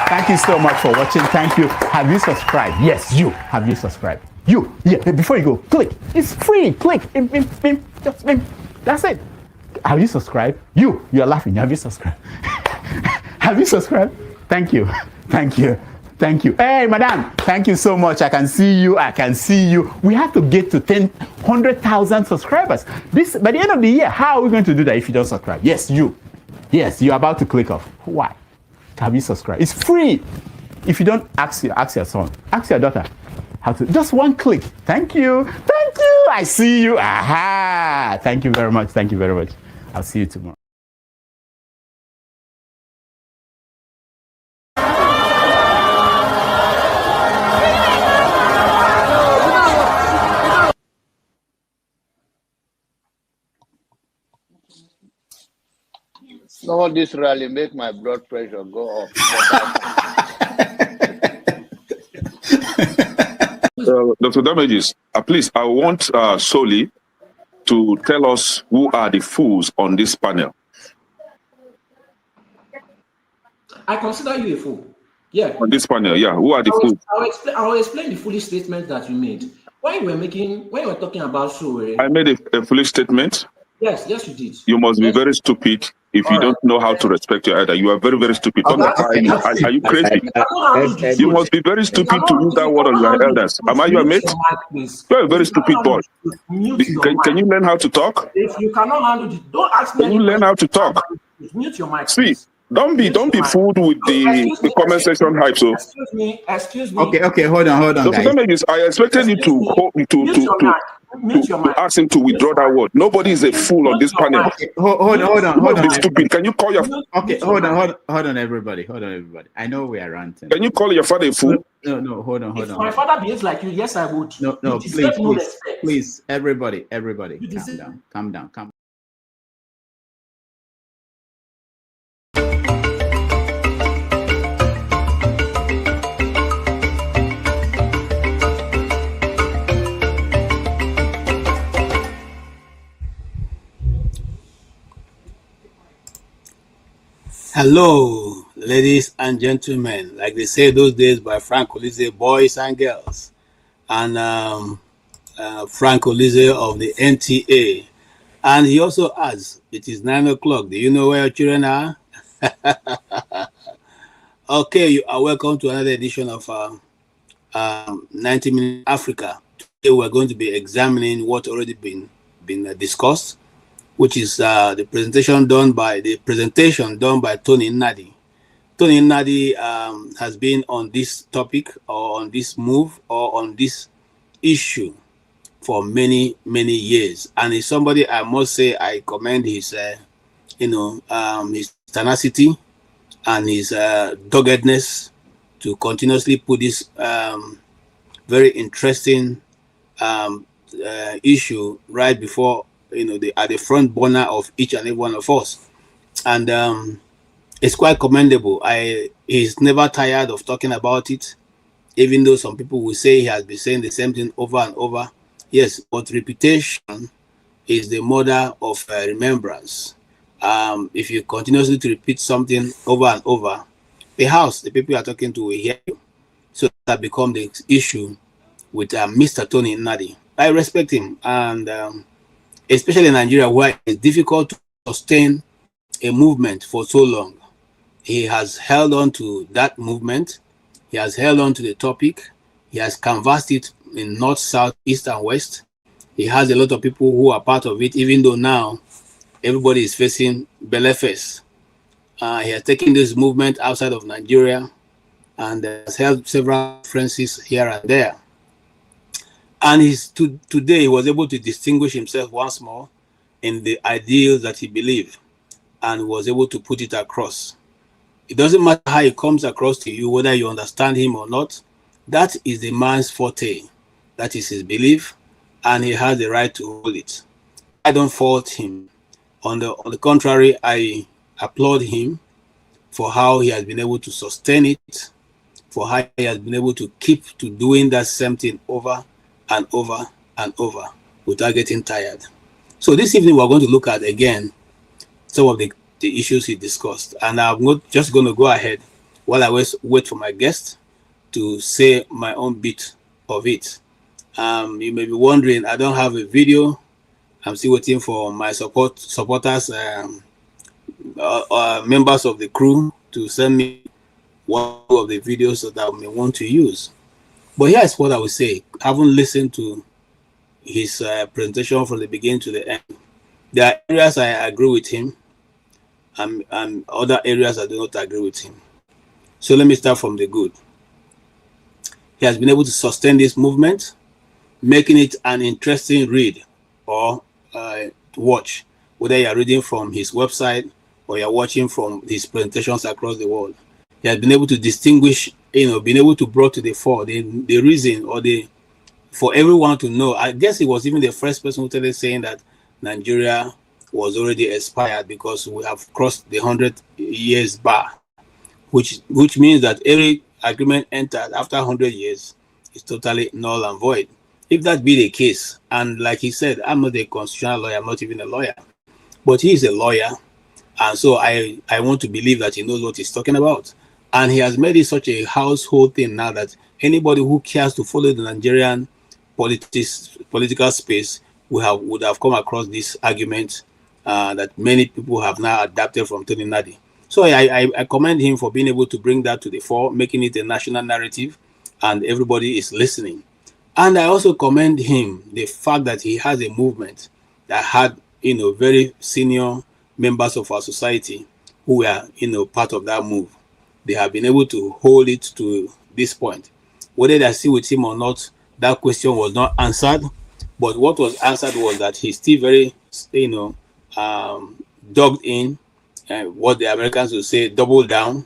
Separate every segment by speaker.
Speaker 1: Thank you so much for watching. Thank you. Have you subscribed? Yes, you. Have you subscribed? You. Yeah, before you go, click. It's free. Click. Just that's it. Have you subscribed? You're laughing. Have you subscribed? Have you subscribed? Thank you. Thank you. Thank you. Hey, madam. Thank you so much. I can see you. I can see you. We have to get to 100,000 subscribers. This by the end of the year. How are we going to do that if you don't subscribe? Yes, you. Yes, you're about to click off. Why? Have you subscribed? It's free. If you don't, ask your son, ask your daughter how to. Just one click. Thank you. Thank you. I see you. Aha. Thank you very much. Thank you very much. I'll see you tomorrow.
Speaker 2: No, this rally make my blood pressure go up.
Speaker 3: Dr. Damages, please, I want Soli to tell us who are the fools on this panel.
Speaker 4: I consider you a fool. Yeah.
Speaker 3: On this panel, yeah. Who are the fools?
Speaker 4: I will explain the foolish statement that you made. When you were talking about Sowore.
Speaker 3: I made a foolish statement.
Speaker 4: Yes, you did.
Speaker 3: You must be very stupid if you don't know how to respect your elder. You are very, very stupid. Are you crazy? You must be very stupid to use that word on your elders. Am I your mate? You're a very stupid boy. Can you learn how to talk?
Speaker 4: If you cannot handle it, don't ask me.
Speaker 3: Can you learn how to talk?
Speaker 4: Mute your mic.
Speaker 3: See, don't be fooled with the comment section hype. So
Speaker 4: excuse me.
Speaker 1: Okay, hold on, guys.
Speaker 3: I expected you to ask him to withdraw that word. Nobody is a fool on this panel.
Speaker 1: Okay, hold on.
Speaker 3: Stupid. Can you call your?
Speaker 1: Okay, hold on, everybody. I know we are ranting.
Speaker 3: Can you call your father a fool?
Speaker 1: No, hold on.
Speaker 4: If my father behaves like you, yes, I would.
Speaker 1: No, please, everybody, calm down.
Speaker 5: Hello, ladies and gentlemen. Like they say those days by Frank Olise, boys and girls. And Frank Olise of the NTA. And he also adds, it is 9 o'clock. Do you know where your children are? Okay, you are welcome to another edition of 90 Minutes Africa. Today we're going to be examining what already been discussed, which is the presentation done by Tony Nnadi. Tony Nnadi has been on this topic or on this move or on this issue for many years, and he's somebody I must say I commend his his tenacity and his doggedness to continuously put this very interesting issue right before at the front burner of each and every one of us, and it's quite commendable. He's never tired of talking about it, even though some people will say he has been saying the same thing over and over. Yes, but repetition is the mother of remembrance. If you continuously to repeat something over and over, perhaps the people you are talking to will hear you. So that become the issue with Mr. Tony Nnadi. I respect him, and especially in Nigeria, where it's difficult to sustain a movement for so long. He has held on to that movement. He has held on to the topic. He has canvassed it in north, south, east, and west. He has a lot of people who are part of it, even though now everybody is facing Beleface. He has taken this movement outside of Nigeria and has held several conferences here and there. And today he was able to distinguish himself once more in the ideals that he believed and was able to put it across. It doesn't matter how it comes across to you, whether you understand him or not, That is the man's forte. That is his belief, and he has the right to hold it. I don't fault him. On the contrary, I applaud him for how he has been able to sustain it, for how he has been able to keep to doing that same thing over and over and over without getting tired. So this evening we're going to look at again some of the issues he discussed, and I'm not just going to go ahead while I wait for my guest to say my own bit of it. You may be wondering, I don't have a video. I'm still waiting for my supporters, members of the crew, to send me one of the videos that I may want to use. But here's what I would say. Having listened to his presentation from the beginning to the end, there are areas I agree with him, and other areas I do not agree with him. So let me start from the good. He has been able to sustain this movement, making it an interesting read or watch, whether you're reading from his website or you're watching from his presentations across the world. He has been able to distinguish, been able to bring to the fore the reason or for everyone to know. I guess he was even the first person who started saying that Nigeria was already expired because we have crossed the 100 years bar, which means that every agreement entered after 100 years is totally null and void. If that be the case, and like he said, I'm not a constitutional lawyer, I'm not even a lawyer, but he is a lawyer, and so I want to believe that he knows what he's talking about. And he has made it such a household thing now that anybody who cares to follow the Nigerian political space would have come across this argument that many people have now adapted from Tony Nnadi. So I commend him for being able to bring that to the fore, making it a national narrative, and everybody is listening. And I also commend him the fact that he has a movement that had, very senior members of our society who were, part of that move. They have been able to hold it to this point. Whether they're still with him or not, that question was not answered. But what was answered was that he's still very, dug in, what the Americans would say, double down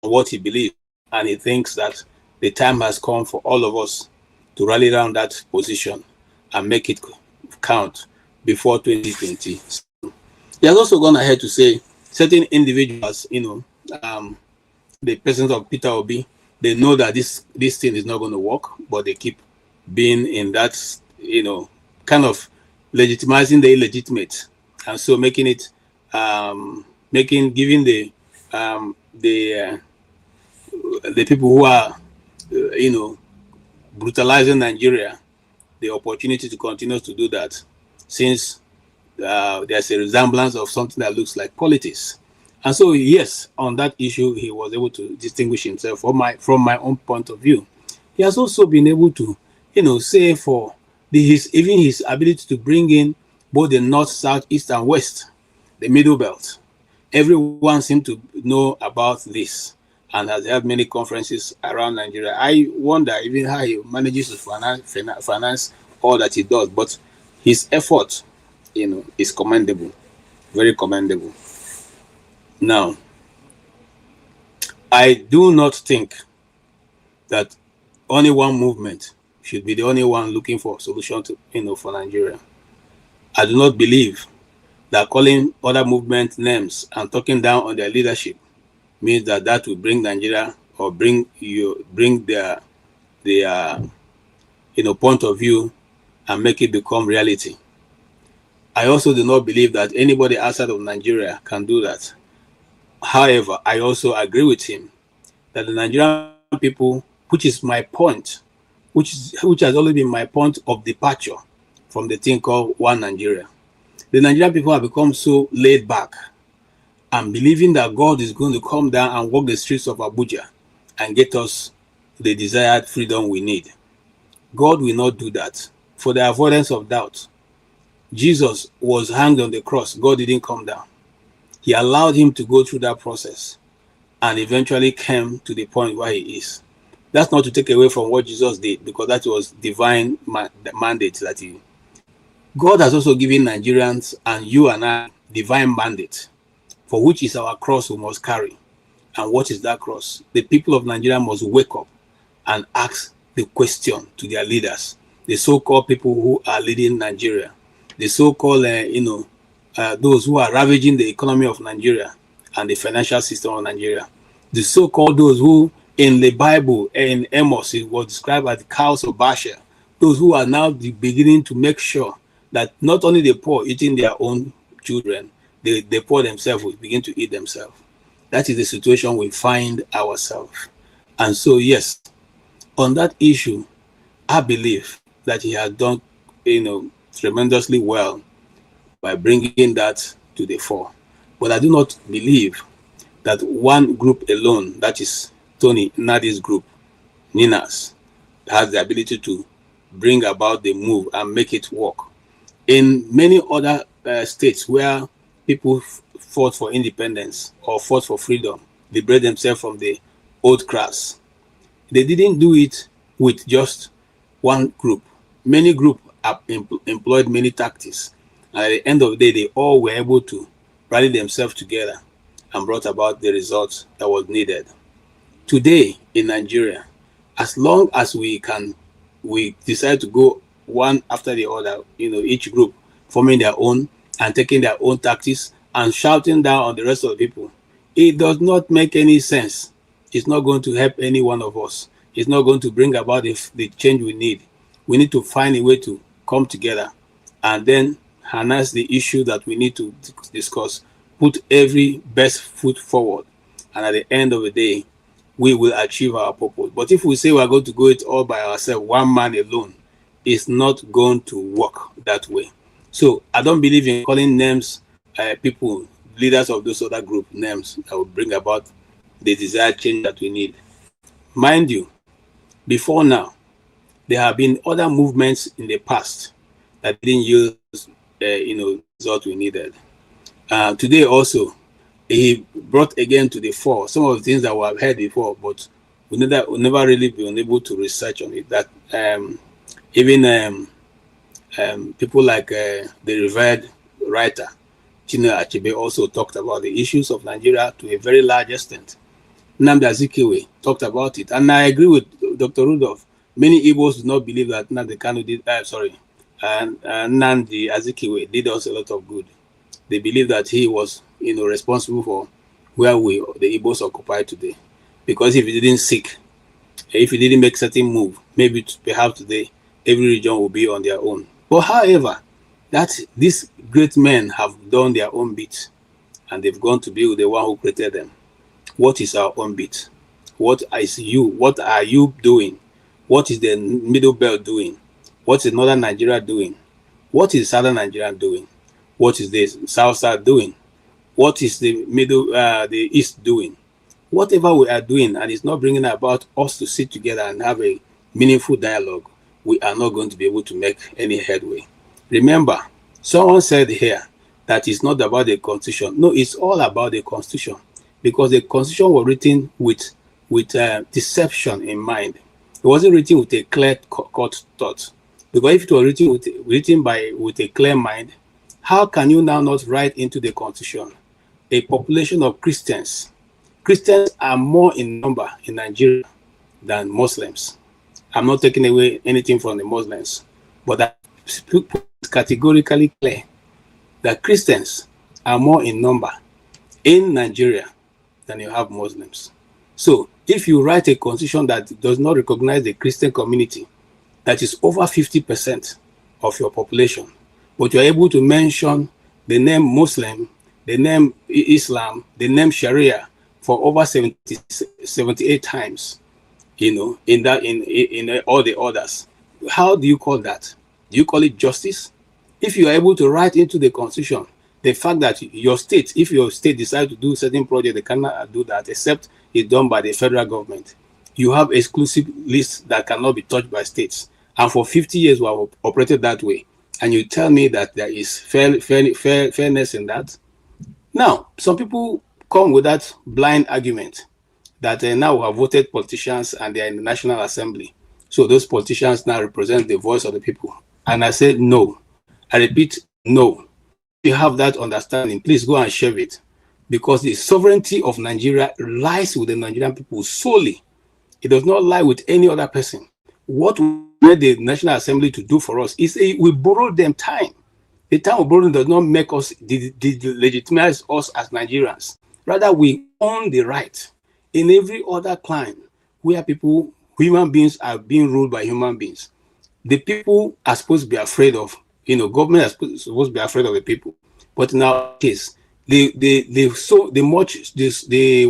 Speaker 5: on what he believes. And he thinks that the time has come for all of us to rally around that position and make it count before 2020. He has also gone ahead to say certain individuals, the presence of Peter Obi, they know that this thing is not going to work, but they keep being in that, kind of legitimizing the illegitimate, and so making it, giving the people who are, brutalizing Nigeria the opportunity to continue to do that, since there's a resemblance of something that looks like politics. And so, yes, on that issue, he was able to distinguish himself from my own point of view. He has also been able to, say for his ability to bring in both the north, south, east, and west, the middle belt. Everyone seemed to know about this and has held many conferences around Nigeria. I wonder even how he manages to finance all that he does, but his effort, is commendable, very commendable. Now, I do not think that only one movement should be the only one looking for a solution to, for Nigeria. I do not believe that calling other movement names and talking down on their leadership means that will bring Nigeria or bring their point of view and make it become reality. I also do not believe that anybody outside of Nigeria can do that. However, I also agree with him that the Nigerian people, which is my point, which has always been my point of departure from the thing called One Nigeria. The Nigerian people have become so laid back and believing that God is going to come down and walk the streets of Abuja and get us the desired freedom we need. God will not do that. For the avoidance of doubt, Jesus was hanged on the cross. God didn't come down. He allowed him to go through that process and eventually came to the point where he is. That's not to take away from what Jesus did, because that was divine mandate that he. God has also given Nigerians and you and I divine mandate, for which is our cross we must carry. And what is that cross? The people of Nigeria must wake up and ask the question to their leaders, the so-called people who are leading Nigeria, the so-called, those who are ravaging the economy of Nigeria and the financial system of Nigeria, the so-called those who in the Bible, in Amos, it was described as the cows of Bashan, those who are now beginning to make sure that not only the poor eating their own children, the poor themselves will begin to eat themselves. That is the situation we find ourselves. And so, yes, on that issue, I believe that he has done, tremendously well by bringing that to the fore. But I do not believe that one group alone, that is Tony Nnadi's group, Ninas, has the ability to bring about the move and make it work. In many other states where people fought for independence or fought for freedom, liberate themselves from the old class, they didn't do it with just one group. Many groups have employed many tactics. And at the end of the day, they all were able to rally themselves together and brought about the results that was needed. Today in Nigeria, as long as we decide to go one after the other, each group forming their own and taking their own tactics and shouting down on the rest of the people, it does not make any sense. It's not going to help any one of us. It's not going to bring about the change we need. We need to find a way to come together and then harness the issue that we need to discuss, put every best foot forward, and at the end of the day, we will achieve our purpose. But if we say we are going to go it all by ourselves, one man alone, it's not going to work that way. So I don't believe in calling names, people, leaders of those other group names that will bring about the desired change that we need. Mind you, before now, there have been other movements in the past that didn't use, result we needed. Today also, he brought again to the fore some of the things that we have heard before, but we never really been able to research on it. That even people like the revered writer Chinua Achebe also talked about the issues of Nigeria to a very large extent. Nnamdi Azikiwe talked about it, and I agree with Dr. Rudolf. Many Igbos do not believe that Nnamdi Azikiwe did us a lot of good. They believe that he was, responsible for where the Igbos occupy today. Because if he didn't seek, if he didn't make certain move, maybe perhaps today every region will be on their own. But however, that these great men have done their own bit, and they've gone to be with the one who created them. What is our own bit? What are you doing? What is the Middle Belt doing? What is Northern Nigeria doing? What is Southern Nigeria doing? What is the South doing? What is the the East doing? Whatever we are doing, and it's not bringing about us to sit together and have a meaningful dialogue, we are not going to be able to make any headway. Remember, someone said here that it's not about the Constitution. No, it's all about the Constitution, because the Constitution was written with deception in mind. It wasn't written with a clear-cut thought. Because if it was written with a clear mind, how can you now not write into the Constitution a population of Christians? Christians are more in number in Nigeria than Muslims. I'm not taking away anything from the Muslims, but that is categorically clear that Christians are more in number in Nigeria than you have Muslims. So if you write a constitution that does not recognize the Christian community, that is over 50% of your population, but you're able to mention the name Muslim, the name Islam, the name Sharia for over 78 times, in all the others. How do you call that? Do you call it justice? If you are able to write into the constitution the fact that your state, if your state decides to do certain project, they cannot do that except it's done by the federal government. You have exclusive lists that cannot be touched by states. And for 50 years, we have operated that way. And you tell me that there is fairness in that? Now, some people come with that blind argument that now we have voted politicians and they are in the National Assembly. So those politicians now represent the voice of the people. And I said, no. I repeat, no. If you have that understanding, please go and share it. Because the sovereignty of Nigeria lies with the Nigerian people solely. It does not lie with any other person. What we want the National Assembly to do for us is we borrow them time. The time of borrowing does not make us legitimize us as Nigerians. Rather, we own the right in every other clime where human beings are being ruled by human beings. The people are supposed to be afraid of, government is supposed to be afraid of the people. But in our case, the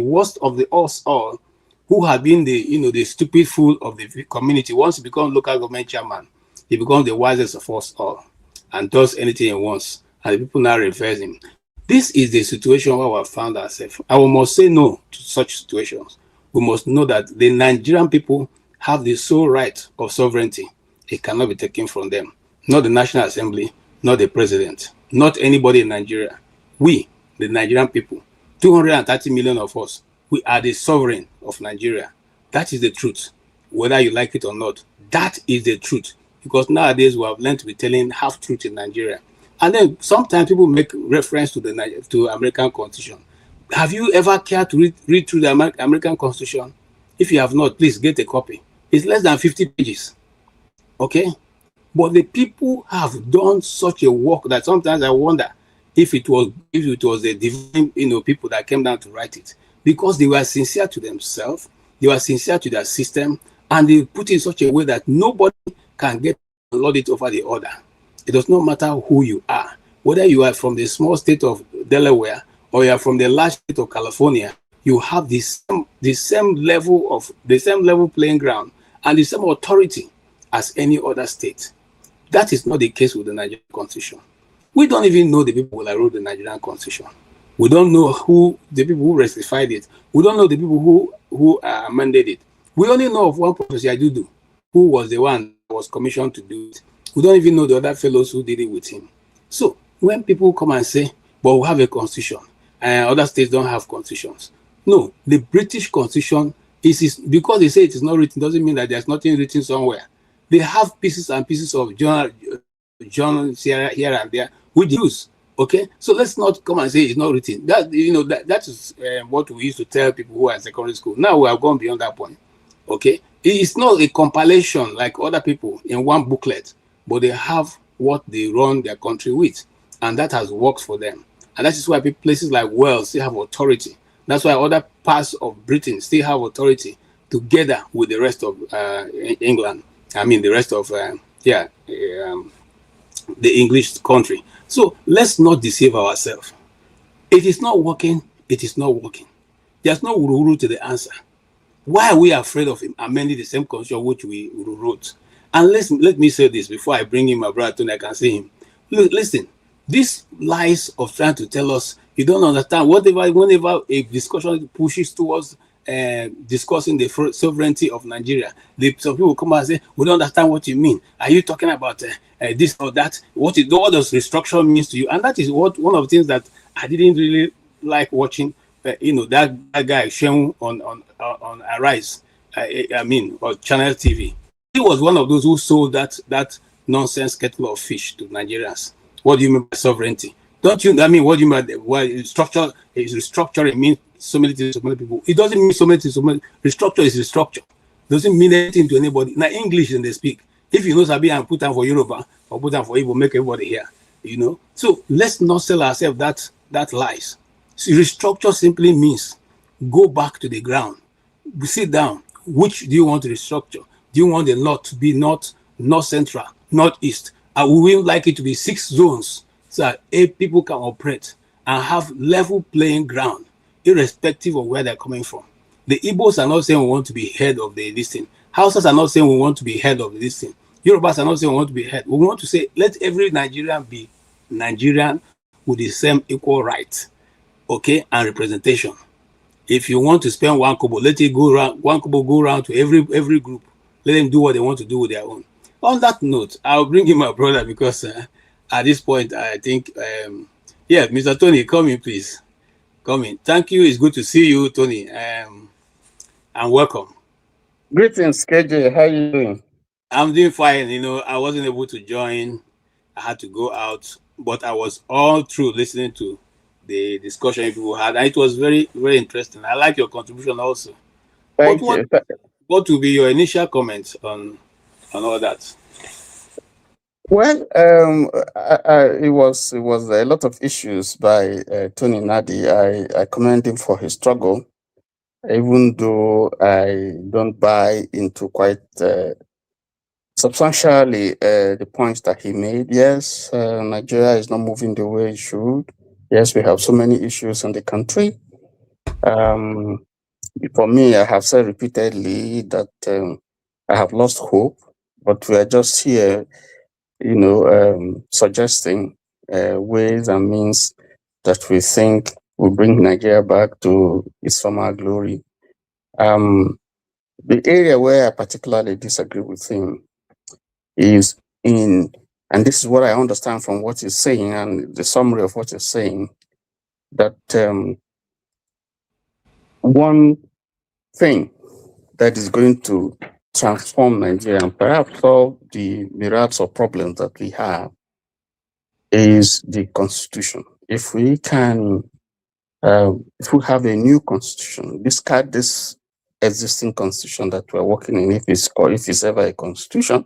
Speaker 5: worst of us all, who have been the stupid fool of the community, once you become local government chairman, he becomes the wisest of us all and does anything he wants, and the people now reverse him. This is the situation where we have found ourselves. And we must say no to such situations. We must know that the Nigerian people have the sole right of sovereignty. It cannot be taken from them. Not the National Assembly, not the president, not anybody in Nigeria. We, the Nigerian people, 230 million of us, we are the sovereign of Nigeria. That is the truth, whether you like it or not. That is the truth. Because nowadays we have learned to be telling half truth in Nigeria. And then sometimes people make reference to the American Constitution. Have you ever cared to read through the American Constitution? If you have not, please get a copy. It's less than 50 pages. Okay? But the people have done such a work that sometimes I wonder if it was the divine people that came down to write it. Because they were sincere to themselves, they were sincere to their system, and they put it in such a way that nobody can get lord it over the other. It does not matter who you are, whether you are from the small state of Delaware or you are from the large state of California. You have the same level playing ground and the same authority as any other state. That is not the case with the Nigerian Constitution. We don't even know the people that wrote the Nigerian Constitution. We don't know the people who ratified it. We don't know the people who amended it. We only know of one Professor Adudu, who was the one that was commissioned to do it. We don't even know the other fellows who did it with him. So when people come and say, but we have a constitution, and other states don't have constitutions. No, the British Constitution is because they say it is not written, doesn't mean that there's nothing written somewhere. They have pieces and pieces of journals here and there, which use. Okay, so let's not come and say it's not written. That is what we used to tell people who are in secondary school. Now we have gone beyond that point. Okay, it's not a compilation like other people in one booklet, but they have what they run their country with, and that has worked for them. And that is why places like Wales still have authority. That's why other parts of Britain still have authority together with the rest of England. I mean, the rest of the English country. So let's not deceive ourselves. It is not working. It is not working. There's no uru to the answer. Why are we afraid of amending the same constitution which we wrote? And let me say this before I bring in my brother Tony, I can see him. Look, listen, these lies of trying to tell us you don't understand. Whenever a discussion pushes towards discussing the sovereignty of Nigeria, some people come and say, we don't understand what you mean. Are you talking about this or that? What does restructuring means to you? And that is one of the things that I didn't really like watching. That guy Shehu on Arise, or Channel TV. He was one of those who sold that nonsense kettle of fish to Nigerians. What do you mean by sovereignty? Don't you? I mean, what do you mean by restructuring means so many things to so many people? It doesn't mean so many things. Restructure is restructure. Doesn't mean anything to anybody. Now English and they speak. If you know Sabi and put them for Yoruba or put them for Igbo, make everybody hear. So let's not sell ourselves that lies. So restructure simply means go back to the ground. Sit down. Which do you want to restructure? Do you want the north to be north central, northeast? And we would like it to be 6 zones so that 8 people can operate and have level playing ground, irrespective of where they're coming from. The Igbos are not saying we want to be head of this thing. Hausas are not saying we want to be head of this thing. Yorubas are not saying we want to be head. We want to say let every Nigerian be Nigerian with the same equal right, okay, and representation. If you want to spend 1 kobo, let it go around. 1 kobo go around to every group. Let them do what they want to do with their own. On that note, I'll bring in my brother because at this point, I think, Mr. Tony, come in, please. Come in. Thank you. It's good to see you, Tony. And welcome.
Speaker 2: Greetings, KJ. How are you doing?
Speaker 5: I'm doing fine. I wasn't able to join. I had to go out, but I was all through listening to the discussion people had. And it was very, very interesting. I like your contribution also.
Speaker 2: Thank you.
Speaker 5: what will be your initial comments on all that?
Speaker 2: Well, it was a lot of issues by Tony Nnadi. I commend him for his struggle, even though I don't buy into quite substantially the points that he made. Yes, Nigeria is not moving the way it should. Yes, we have so many issues in the country. For me, I have said repeatedly that I have lost hope, but we are just here, suggesting ways and means that we think will bring Nigeria back to its former glory. The area where I particularly disagree with him is and this is what I understand from what he's saying and the summary of what he's saying, that one thing that is going to transform Nigeria and perhaps solve the myriads of problems that we have is the constitution. If we can, if we have a new constitution, discard this existing constitution that we're working in, if it's ever a constitution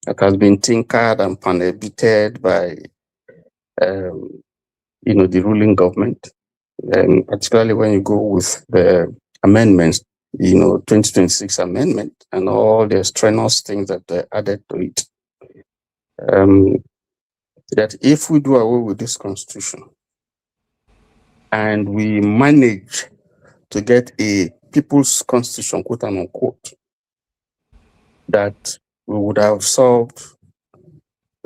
Speaker 2: that has been tinkered and pan-edited by, the ruling government, and particularly when you go with the amendments, 2026 amendment and all the strenuous things that are added to it, that if we do away with this constitution and we manage to get a people's constitution, quote and unquote, that we would have solved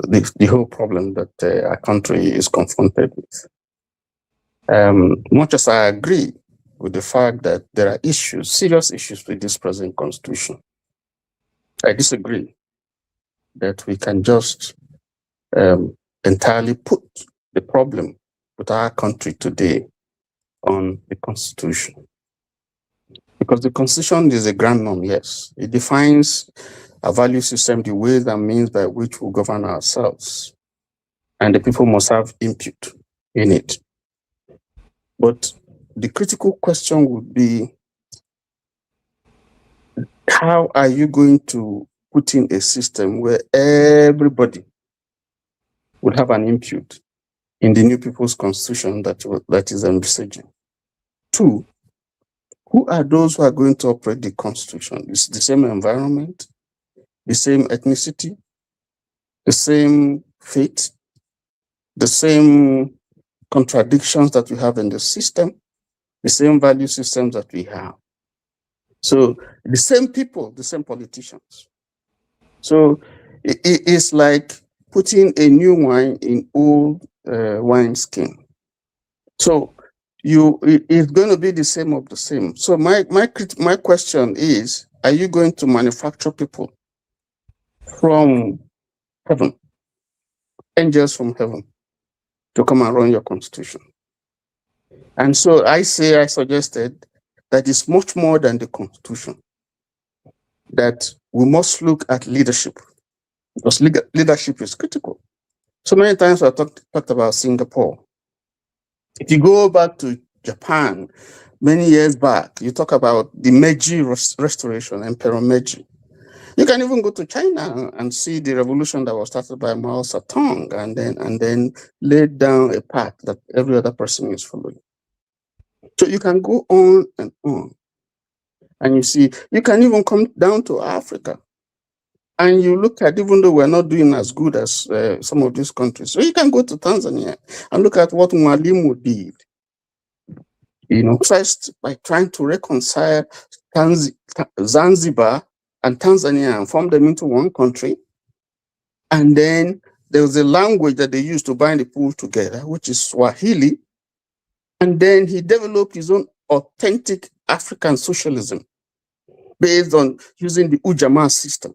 Speaker 2: the whole problem that our country is confronted with. Much as I agree with the fact that there are issues, serious issues with this present constitution, I disagree that we can just entirely put the problem with our country today on the constitution. Because the constitution is a grand norm, yes. It defines a value system, the ways and means by which we govern ourselves. And the people must have input in it. But the critical question would be, how are you going to put in a system where everybody would have an input in the new people's constitution that is envisaging? Two, who are those who are going to operate the constitution? It's the same environment, the same ethnicity, the same faith, the same contradictions that we have in the system, the same value systems that we have. So the same people, the same politicians. So it's like putting a new wine in old wine skin. So it's going to be the same of the same. So my question is, are you going to manufacture people from heaven, angels from heaven, to come and run your constitution? And so I suggested that it's much more than the constitution, that we must look at leadership, because leadership is critical. So many times I talked about Singapore. If you go back to Japan, many years back, you talk about the Meiji restoration, Emperor Meiji. You can even go to China and see the revolution that was started by Mao Zedong and then laid down a path that every other person is following. So you can go on and on. And you see, you can even come down to Africa. And you look at, even though we're not doing as good as some of these countries, so you can go to Tanzania and look at what Mwalimu did. First by trying to reconcile Zanzibar and Tanzania and form them into one country. And then there was a language that they used to bind the people together, which is Swahili. And then he developed his own authentic African socialism based on using the Ujamaa system.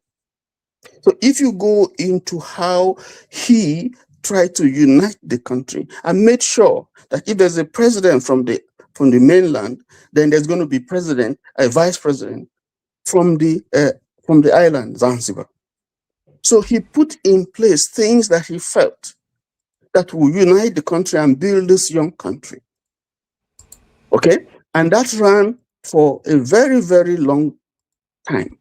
Speaker 2: So if you go into how he tried to unite the country and made sure that if there's a president from the mainland, then there's going to be a vice president from the island, Zanzibar. So he put in place things that he felt that will unite the country and build this young country. Okay? And that ran for a very, very long time.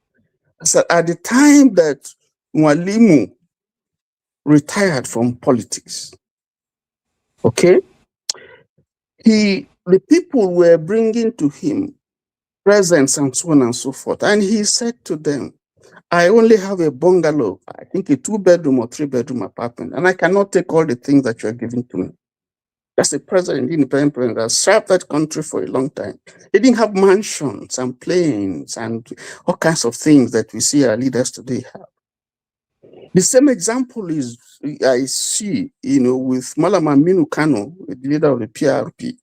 Speaker 2: So at the time that Mwalimu retired from politics, okay, the people were bringing to him presents and so on and so forth. And he said to them, I only have a bungalow, I think a 2-bedroom or 3-bedroom apartment, and I cannot take all the things that you are giving to me. That's the president, independent president, that served that country for a long time. He didn't have mansions and planes and all kinds of things that we see our leaders today have. The same example is I see, with Malam Aminu Kano, the leader of the PRP.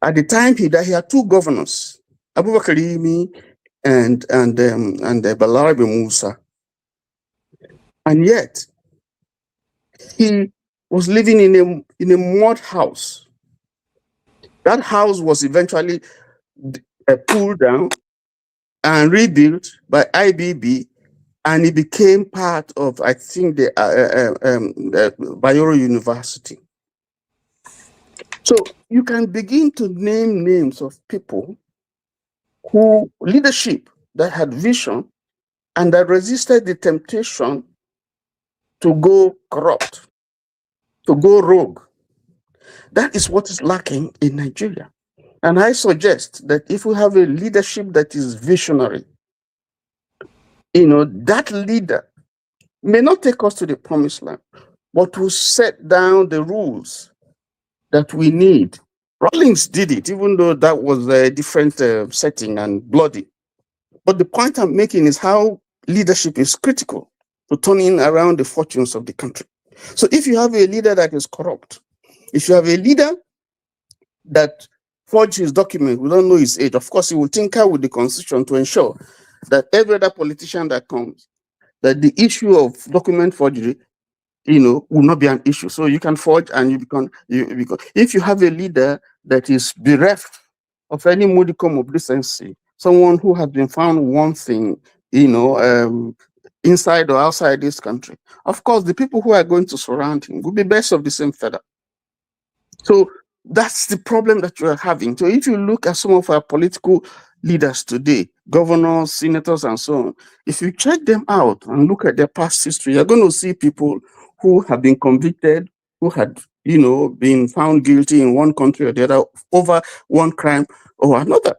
Speaker 2: At the time he died, he had 2 governors, Abubakar Yimi and Balarabe Musa. And yet, he was living in a mud house. That house was eventually pulled down and rebuilt by IBB, and it became part of, I think, the Bayero University. So you can begin to name names of people who leadership that had vision and that resisted the temptation to go corrupt, to go rogue. That is what is lacking in Nigeria. And I suggest that if we have a leadership that is visionary, that leader may not take us to the promised land, but will set down the rules that we need. Rawlings did it, even though that was a different setting and bloody. But the point I'm making is how leadership is critical to turning around the fortunes of the country. So if you have a leader that is corrupt, if you have a leader that forges his document, we don't know his age, of course he will tinker with the constitution to ensure that every other politician that comes, that the issue of document forgery, will not be an issue. So you can forge and you become, if you have a leader that is bereft of any modicum of decency, someone who has been found wanting, inside or outside this country, of course, the people who are going to surround him will be birds of the same feather. So that's the problem that you are having. So if you look at some of our political leaders today, governors, senators, and so on, if you check them out and look at their past history, you're going to see people who have been convicted, who had, been found guilty in one country or the other over one crime or another.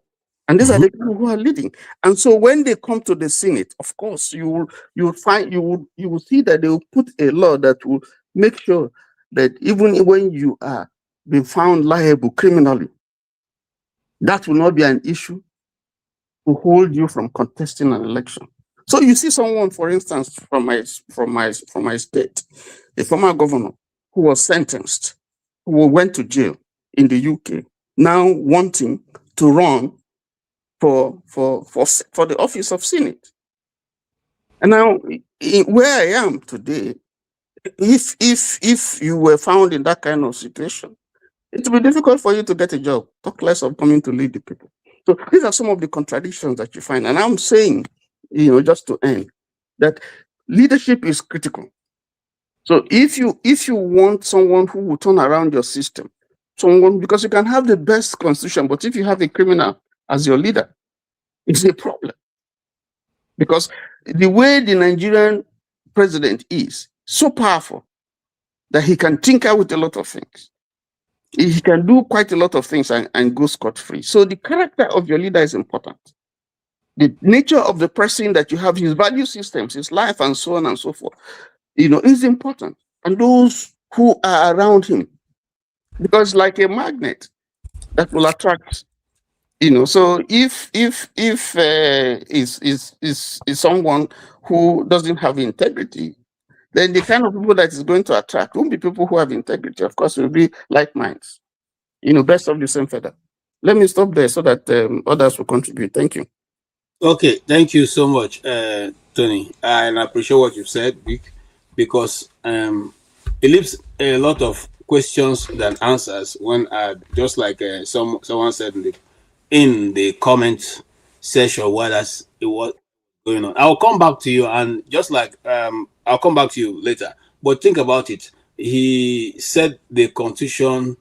Speaker 2: And these are the people who are leading. And so when they come to the Senate, of course, you will see that they will put a law that will make sure that even when you are being found liable criminally, that will not be an issue to hold you from contesting an election. So you see someone, for instance, from my state, a former governor who was sentenced, who went to jail in the UK, now wanting to run for the office of Senate. And now, where I am today, if you were found in that kind of situation, it will be difficult for you to get a job, talk less of coming to lead the people. So these are some of the contradictions that you find. And I'm saying, just to end, that leadership is critical. So if you want someone who will turn around your system, because you can have the best constitution, but if you have a criminal as your leader, it's a problem. Because the way the Nigerian president is so powerful that he can tinker with a lot of things. He can do quite a lot of things and go scot-free. So the character of your leader is important. The nature of the person that you have, his value systems, his life, and so on and so forth, is important. And those who are around him, because like a magnet that will attract, So if is someone who doesn't have integrity, then the kind of people that is going to attract won't be people who have integrity. Of course, will be like minds. Best of the same feather. Let me stop there so that others will contribute. Thank you.
Speaker 5: Okay, thank you so much, Tony. And I appreciate what you've said, Vic, because it leaves a lot of questions than answers when, just like someone said in the comment section, what was going on. I'll come back to you, and just like I'll come back to you later. But think about it. He said the Constitution,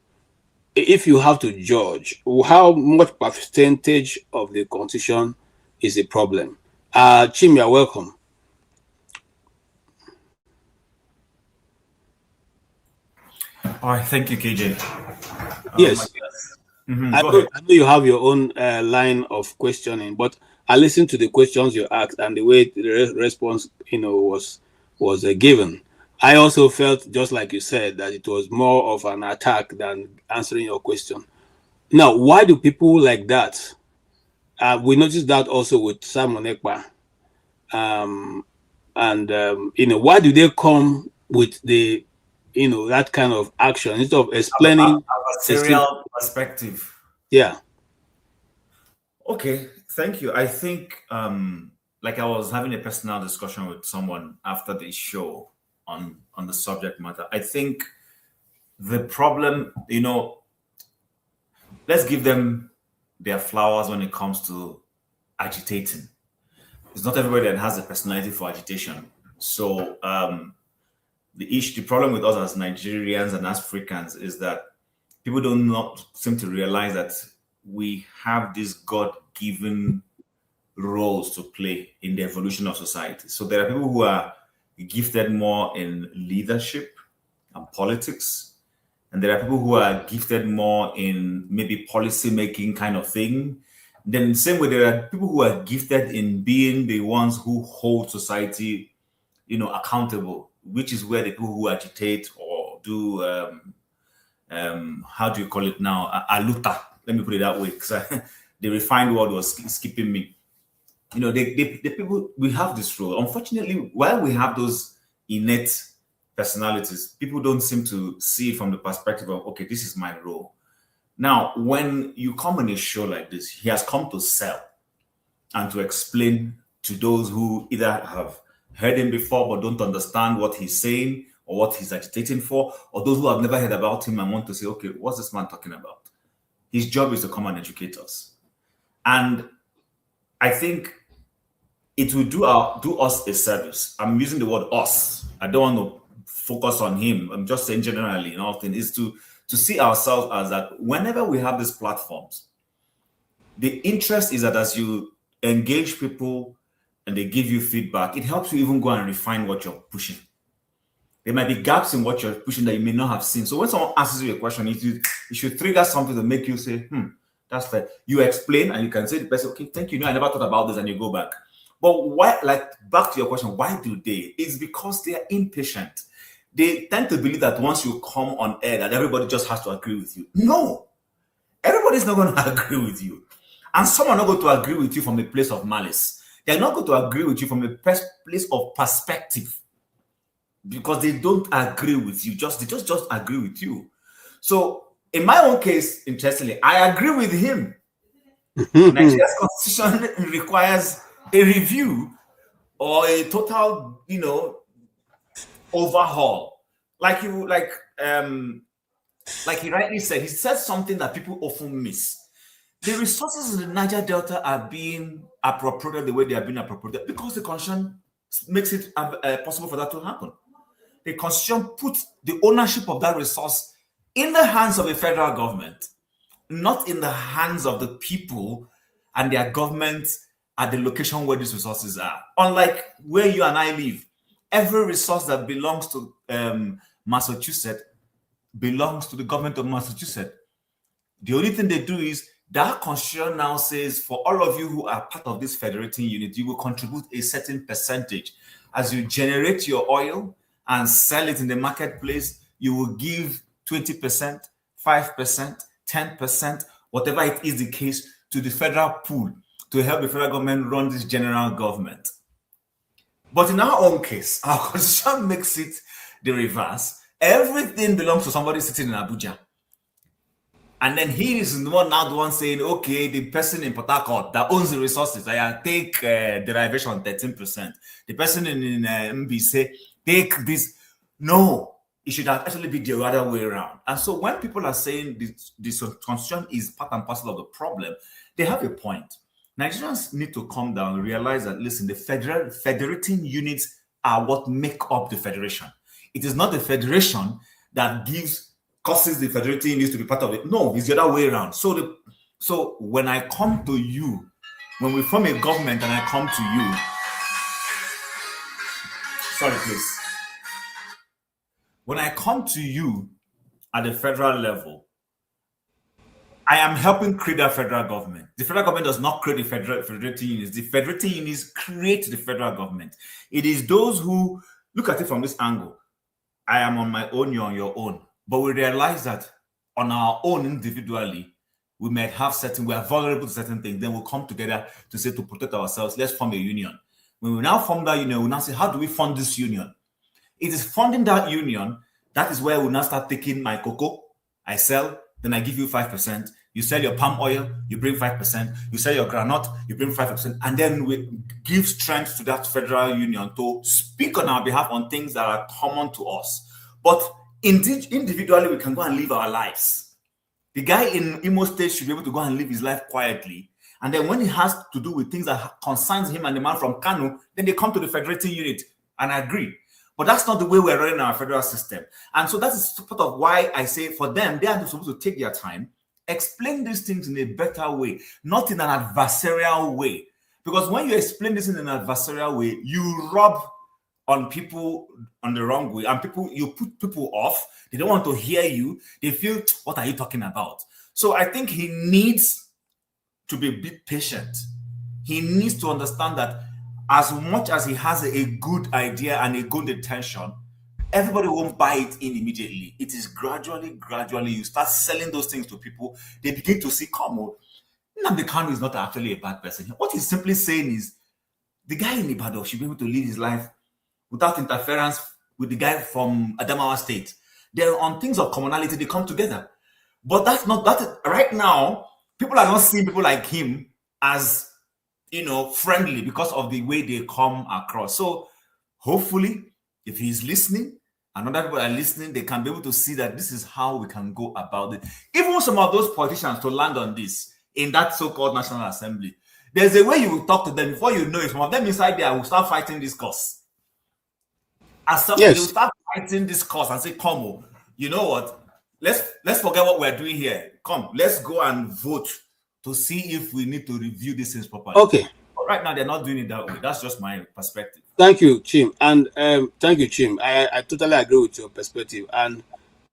Speaker 5: if you have to judge how much percentage of the Constitution is a problem. Chim, you're welcome.
Speaker 6: All right, thank you, KJ.
Speaker 5: Yes. I know you have your own line of questioning, but I listened to the questions you asked and the way the response, was given. I also felt, just like you said, that it was more of an attack than answering your question. Now, why do people like that? We noticed that also with Simon Ekpa. Why do they come with the, that kind of action instead of explaining
Speaker 6: a serial perspective?
Speaker 5: Yeah.
Speaker 6: Okay, thank you. I think, like I was having a personal discussion with someone after the show on the subject matter. I think the problem, let's give them their flowers when it comes to agitating. It's not everybody that has a personality for agitation. So the problem with us as Nigerians and as Africans is that people do not seem to realize that we have these God-given roles to play in the evolution of society. So there are people who are gifted more in leadership and politics, and there are people who are gifted more in maybe policy making kind of thing. Then the same way, there are people who are gifted in being the ones who hold society, accountable, which is where the people who agitate or do, how do you call it now? Aluta. Let me put it that way, because the refined word was skipping me. The people, we have this role. Unfortunately, while we have those innate personalities, people don't seem to see it from the perspective of, okay, this is my role. Now, when you come on a show like this, he has come to sell and to explain to those who either have heard him before but don't understand what he's saying or what he's agitating for, or those who have never heard about him and want to say, okay, what's this man talking about? His job is to come and educate us. And I think it will do us a service. I'm using the word us. I don't want to focus on him. I'm just saying generally in all things, is to see ourselves as that whenever we have these platforms, the interest is that as you engage people and they give you feedback, it helps you even go and refine what you're pushing. There might be gaps in what you're pushing that you may not have seen. So when someone asks you a question, it should trigger something to make you say, that's fair. You explain and you can say to the person, okay, thank you. I never thought about this, and you go back. But why, back to your question, why do they? It's because they are impatient. They tend to believe that once you come on air, that everybody just has to agree with you. No, everybody's not going to agree with you. And some are not going to agree with you from a place of malice. They're not going to agree with you from a place of perspective, because they don't agree with you. They just agree with you. So in my own case, interestingly, I agree with him. Nigeria's constitution requires a review or a total, overhaul. Like he rightly said, he said something that people often miss. The resources in the Niger Delta are being appropriated the way they are being appropriated because the Constitution makes it possible for that to happen. The Constitution puts the ownership of that resource in the hands of the federal government, not in the hands of the people and their governments at the location where these resources are. Unlike where you and I live, every resource that belongs to Massachusetts belongs to the government of Massachusetts. The only thing they do is that Constitution now says, for all of you who are part of this federating unit, you will contribute a certain percentage. As you generate your oil and sell it in the marketplace, you will give 20%, 5%, 10%, whatever it is the case, to the federal pool to help the federal government run this general government. But in our own case, our Constitution makes it the reverse. Everything belongs to somebody sitting in Abuja. And then he is the one saying, okay, the person in Port Harcourt that owns the resources, I take derivation 13%. The person in MB take this. No, it should actually be the other way around. And so when people are saying this Constitution is part and parcel of the problem, they have a point. Nigerians need to calm down and realize that, listen, the federating units are what make up the federation. It is not the federation that causes the federating units to be part of it. No, it's the other way around. So when I come to you when we form a government and I come to you, sorry, please. When I come to you at the federal level, I am helping create a federal government. The federal government does not create the federating units. The federating units create the federal government. It is those who look at it from this angle. I am on my own, you're on your own. But we realize that on our own individually, we might have we are vulnerable to certain things. Then we'll come together to say, to protect ourselves, let's form a union. When we now form that union, we now say, how do we fund this union? It is funding that union. That is where we now start taking my cocoa, I sell, then I give you 5%. You sell your palm oil, you bring 5%. You sell your granite, you bring 5%. And then we give strength to that federal union to speak on our behalf on things that are common to us. But individually, we can go and live our lives. The guy in Imo State should be able to go and live his life quietly. And then when it has to do with things that concerns him and the man from Kano, then they come to the federating unit. And I agree. But that's not the way we're running our federal system. And so that is part of why I say for them, they are supposed to take their time, explain these things in a better way, not in an adversarial way. Because when you explain this in an adversarial way, you rub on people on the wrong way, and you put people off. They don't want to hear you. They feel, what are you talking about? So I think he needs to be a bit patient. He needs to understand that as much as he has a good idea and a good intention, everybody won't buy it in immediately. It is gradually, you start selling those things to people. They begin to see, come on, Nnamdi Kanu is not actually a bad person. What he's simply saying is, the guy in Ibadan should be able to live his life without interference with the guy from Adamawa State. They're on things of commonality, they come together. But that's not that. Right now, people are not seeing people like him as, friendly because of the way they come across. So hopefully, if he's listening and other people are listening, they can be able to see that this is how we can go about it. Even some of those politicians to land on this in that so-called National Assembly, there's a way you will talk to them before you know it. Some of them inside there will start fighting this cause. As some they will start fighting this cause and say, come on, you know what? Let's forget what we're doing here. Come, let's go and vote to see if we need to review these things properly.
Speaker 5: Okay.
Speaker 6: But right now, they're not doing it that way. That's just my perspective.
Speaker 5: Thank you, Chim. And thank you, Chim. I totally agree with your perspective. And,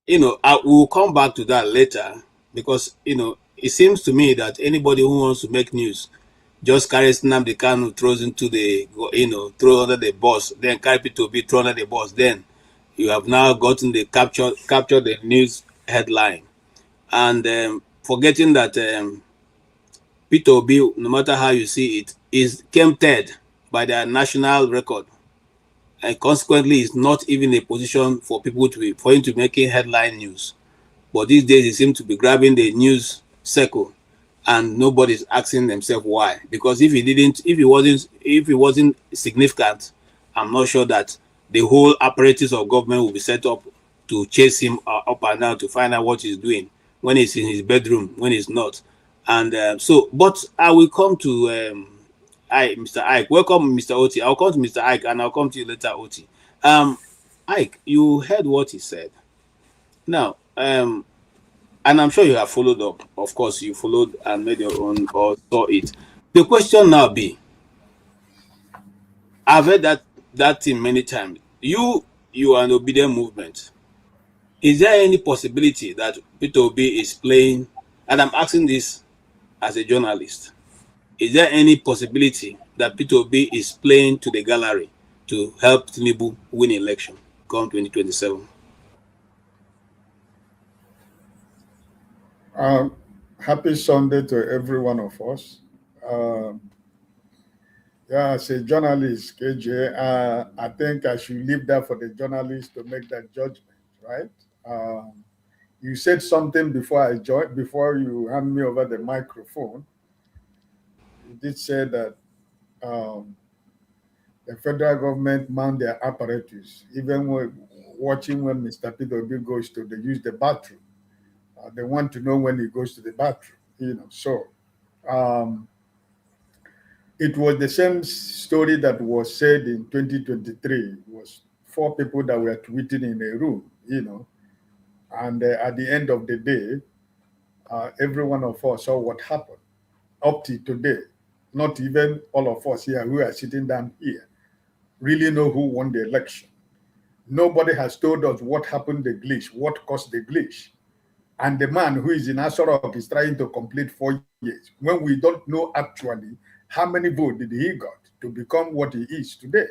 Speaker 5: I will come back to that later because, it seems to me that anybody who wants to make news just carries Nnamdi Kanu, throws into the, throw under the bus, then carry people to be thrown under the bus. Then you have now gotten the capture the news headline. And forgetting that Peter Obi, no matter how you see it, came third by their national record, and consequently is not even a position for people for him to making headline news. But these days he seems to be grabbing the news circle, and nobody's asking themselves why. Because if he wasn't significant, I'm not sure that the whole apparatus of government will be set up to chase him up and down to find out what he's doing when he's in his bedroom, when he's not. And but I will come to Mr. Ike. Welcome, Mr. Oti. I'll come to Mr. Ike and I'll come to you later, Oti. Ike, you heard what he said. Now, and I'm sure you have followed up. Of course, you followed and made your own or saw it. The question now be, I've heard that thing many times. You are an obedient movement. Is there any possibility that Peter Obi is playing, and I'm asking this as a journalist, is there any possibility that Peter Obi is playing to the gallery to help Tinubu win election come 2027?
Speaker 7: Happy Sunday to every one of us. As a journalist, KJ, I think I should leave that for the journalist to make that judgment, right? You said something before I joined, before you hand me over the microphone. You did say that the federal government mount their apparatus, even when watching when Mr. Peter Obi goes to use the bathroom. They want to know when he goes to the bathroom, So it was the same story that was said in 2023. It was 4 people that were tweeting in a room, And at the end of the day, every one of us saw what happened up to today. not even all of us here who are sitting down here, really know who won the election. Nobody has told us what happened the glitch, what caused the glitch. And the man who is in Asorok is trying to complete 4 years when we don't know actually how many votes did he got to become what he is today.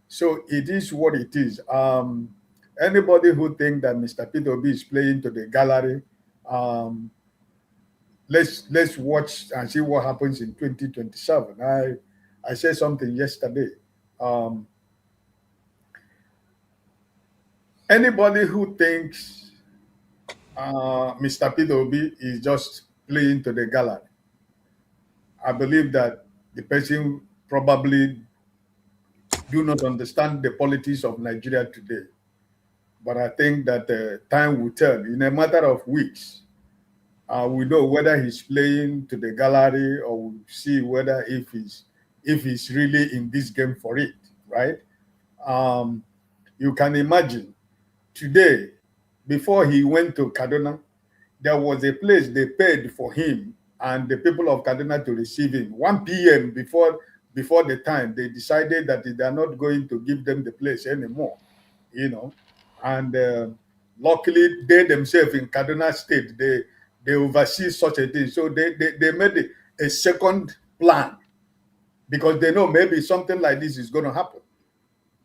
Speaker 7: So it is what it is. Anybody who think that Mr. Peter Obi is playing to the gallery, let's watch and see what happens in 2027. I said something yesterday. Anybody who thinks Mr. Peter Obi is just playing to the gallery, I believe that the person probably do not understand the politics of Nigeria today. But I think that time will tell. In a matter of weeks, we know whether he's playing to the gallery, or we'll see whether if he's really in this game for it, right? You can imagine today, before he went to Kaduna, there was a place they paid for him and the people of Kaduna to receive him. 1 p.m. before the time, they decided that they are not going to give them the place anymore, you know. And luckily, they themselves in Kaduna State, they oversee such a thing. So they made a second plan because they know maybe something like this is going to happen.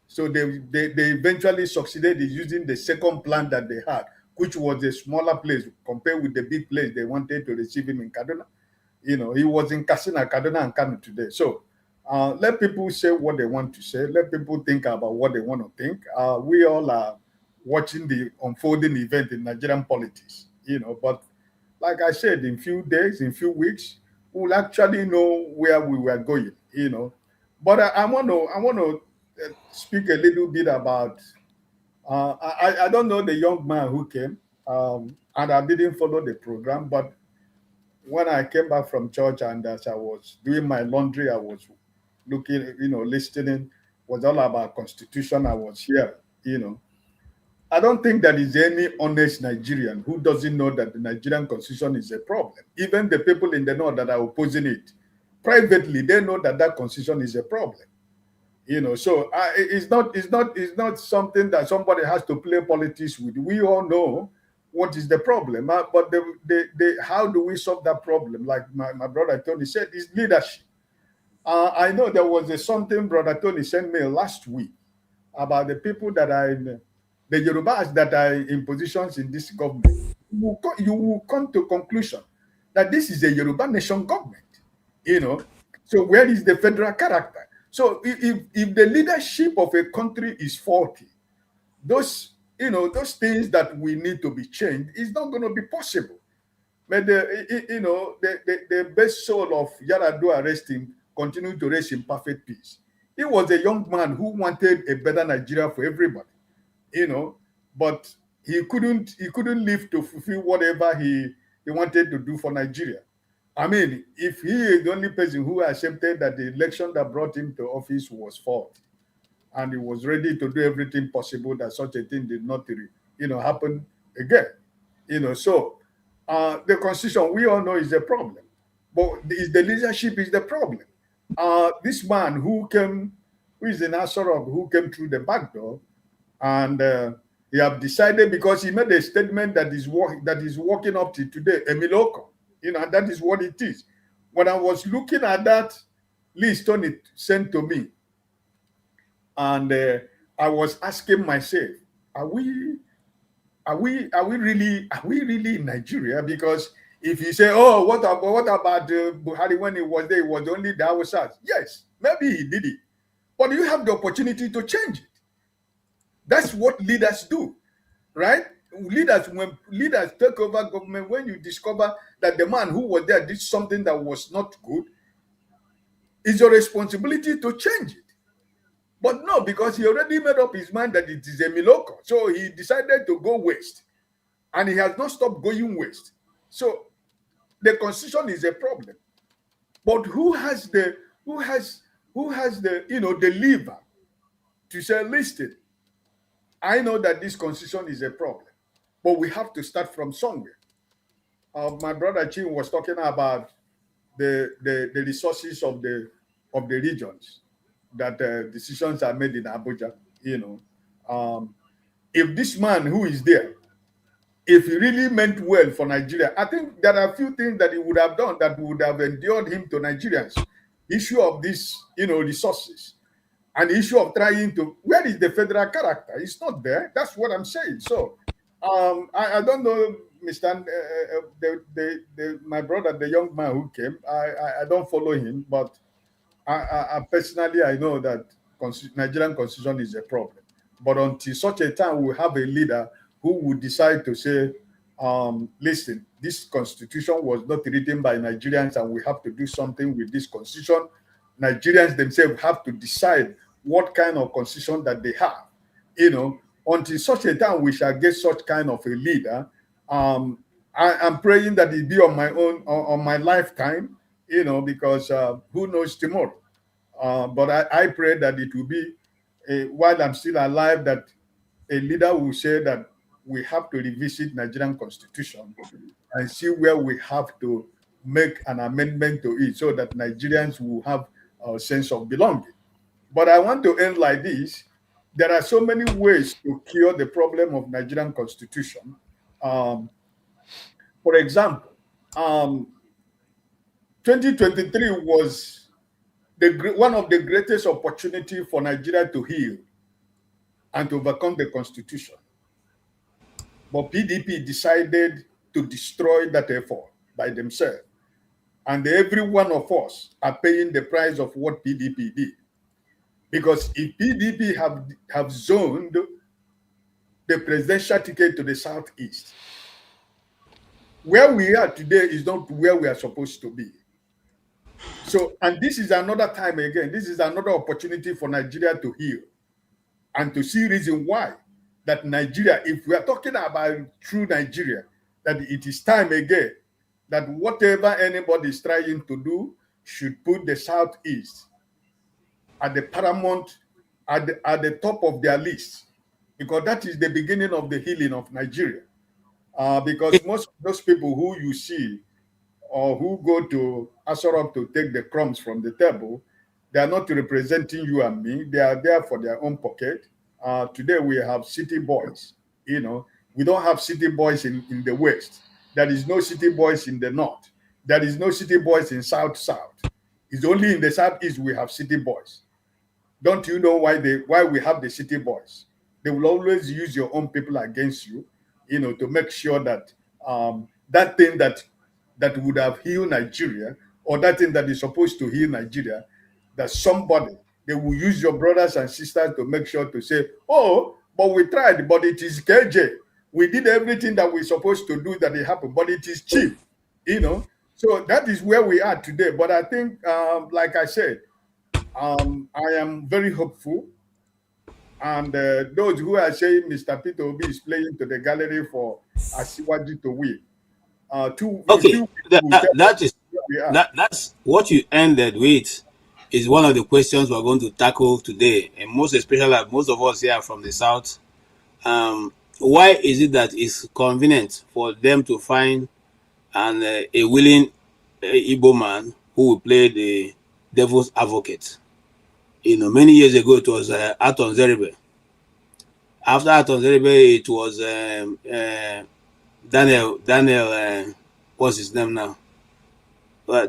Speaker 7: So they eventually succeeded in using the second plan that they had, which was a smaller place compared with the big place they wanted to receive him in Kaduna. You know, he was in Katsina, Kaduna, and Kano today. So let people say what they want to say. Let people think about what they want to think. We all are watching the unfolding event in Nigerian politics, you know. But like I said, in few days, in few weeks, we'll actually know where we were going, you know. But I want to speak a little bit about. I don't know the young man who came, and I didn't follow the program. But when I came back from church and as I was doing my laundry, I was looking, you know, listening. Was all about Constitution. I was here, you know. I don't think there is any honest Nigerian who doesn't know that the Nigerian Constitution is a problem. Even the people in the north that are opposing it, privately, they know that that Constitution is a problem. You know, so it's not something that somebody has to play politics with. We all know what is the problem, but how do we solve that problem? Like my brother Tony said, is leadership. I know there was something brother Tony sent me last week about the people that are in the Yorubas that are in positions in this government. You will come to conclusion that this is a Yoruba nation government. You know, so where is the federal character? So if the leadership of a country is faulty, those things that we need to be changed is not going to be possible. But the best soul of Yaradua resting continued to rest in perfect peace. He was a young man who wanted a better Nigeria for everybody, you know, but he couldn't live to fulfill whatever he wanted to do for Nigeria. I mean, if he is the only person who accepted that the election that brought him to office was faulty, and he was ready to do everything possible that such a thing did not, happen again, So the Constitution, we all know, is a problem, but the leadership is the problem. This man who is in Asorok, who came through the back door, and he have decided, because he made a statement that is working up to today, Emiloko. And that is what it is. When I was looking at that list Tony sent to me, and I was asking myself, are we really in Nigeria? Because if you say, oh, what about Buhari when he was there? It was only the Hausas. Yes, maybe he did it, but you have the opportunity to change it. That's what leaders do, right? When leaders take over government, when you discover that the man who was there did something that was not good, it's your responsibility to change it. But no, because he already made up his mind that it is a Miloko. So he decided to go west. And he has not stopped going west. So the Constitution is a problem. But who has the lever to say, listen, I know that this Constitution is a problem, but we have to start from somewhere. My brother Chin was talking about the resources of the regions, that decisions are made in Abuja. If this man who is there, if he really meant well for Nigeria, I think there are a few things that he would have done that would have endeared him to Nigerians. Issue of this, resources, and the issue of trying to, where is the federal character? It's not there. That's what I'm saying. So, I don't know, Mr. My brother, the young man who came, I don't follow him, but I personally, I know that Nigerian constitution is a problem. But until such a time we have a leader who would decide to say, listen, this constitution was not written by Nigerians and we have to do something with this constitution. Nigerians themselves have to decide what kind of constitution that they have. Until such a time we shall get such kind of a leader. I'm praying that it be on my own, on my lifetime, because who knows tomorrow. But I pray that it will be, while I'm still alive, that a leader will say that we have to revisit Nigerian constitution and see where we have to make an amendment to it so that Nigerians will have a sense of belonging. But I want to end like this. There are so many ways to cure the problem of Nigerian constitution. For example, 2023 was one of the greatest opportunity for Nigeria to heal and to overcome the constitution. But PDP decided to destroy that effort by themselves. And every one of us are paying the price of what PDP did. Because if PDP have zoned the presidential ticket to the Southeast, where we are today is not where we are supposed to be. So, and this is another time again, this is another opportunity for Nigeria to heal and to see reason why that Nigeria, if we are talking about true Nigeria, that it is time again that whatever anybody is trying to do should put the Southeast at the paramount, at the top of their list, because that is the beginning of the healing of Nigeria. Because most of those people who you see or who go to Asorok to take the crumbs from the table, they are not representing you and me. They are there for their own pocket. Today we have city boys. We don't have city boys in the West. There is no city boys in the North. There is no city boys in South. It's only in the Southeast we have city boys. Don't you know why we have the city boys? They will always use your own people against you, to make sure that that thing that would have healed Nigeria, or that thing that is supposed to heal Nigeria, that somebody, they will use your brothers and sisters to make sure to say, oh, but we tried, but it is KJ. We did everything that we're supposed to do that it happened, but it is cheap, So that is where we are today. But I think, like I said, I am very hopeful. And those who are saying Mr. Peter Obi is playing to the gallery for Asiwaju to win.
Speaker 5: That's what you ended with, is one of the questions we're going to tackle today, and most especially most of us here from the South. Why is it that it's convenient for them to find a willing Igbo man who will play the devil's advocate? Many years ago it was Aton Zeribe. After Aton Zeribe, it was Daniel. What's his name now?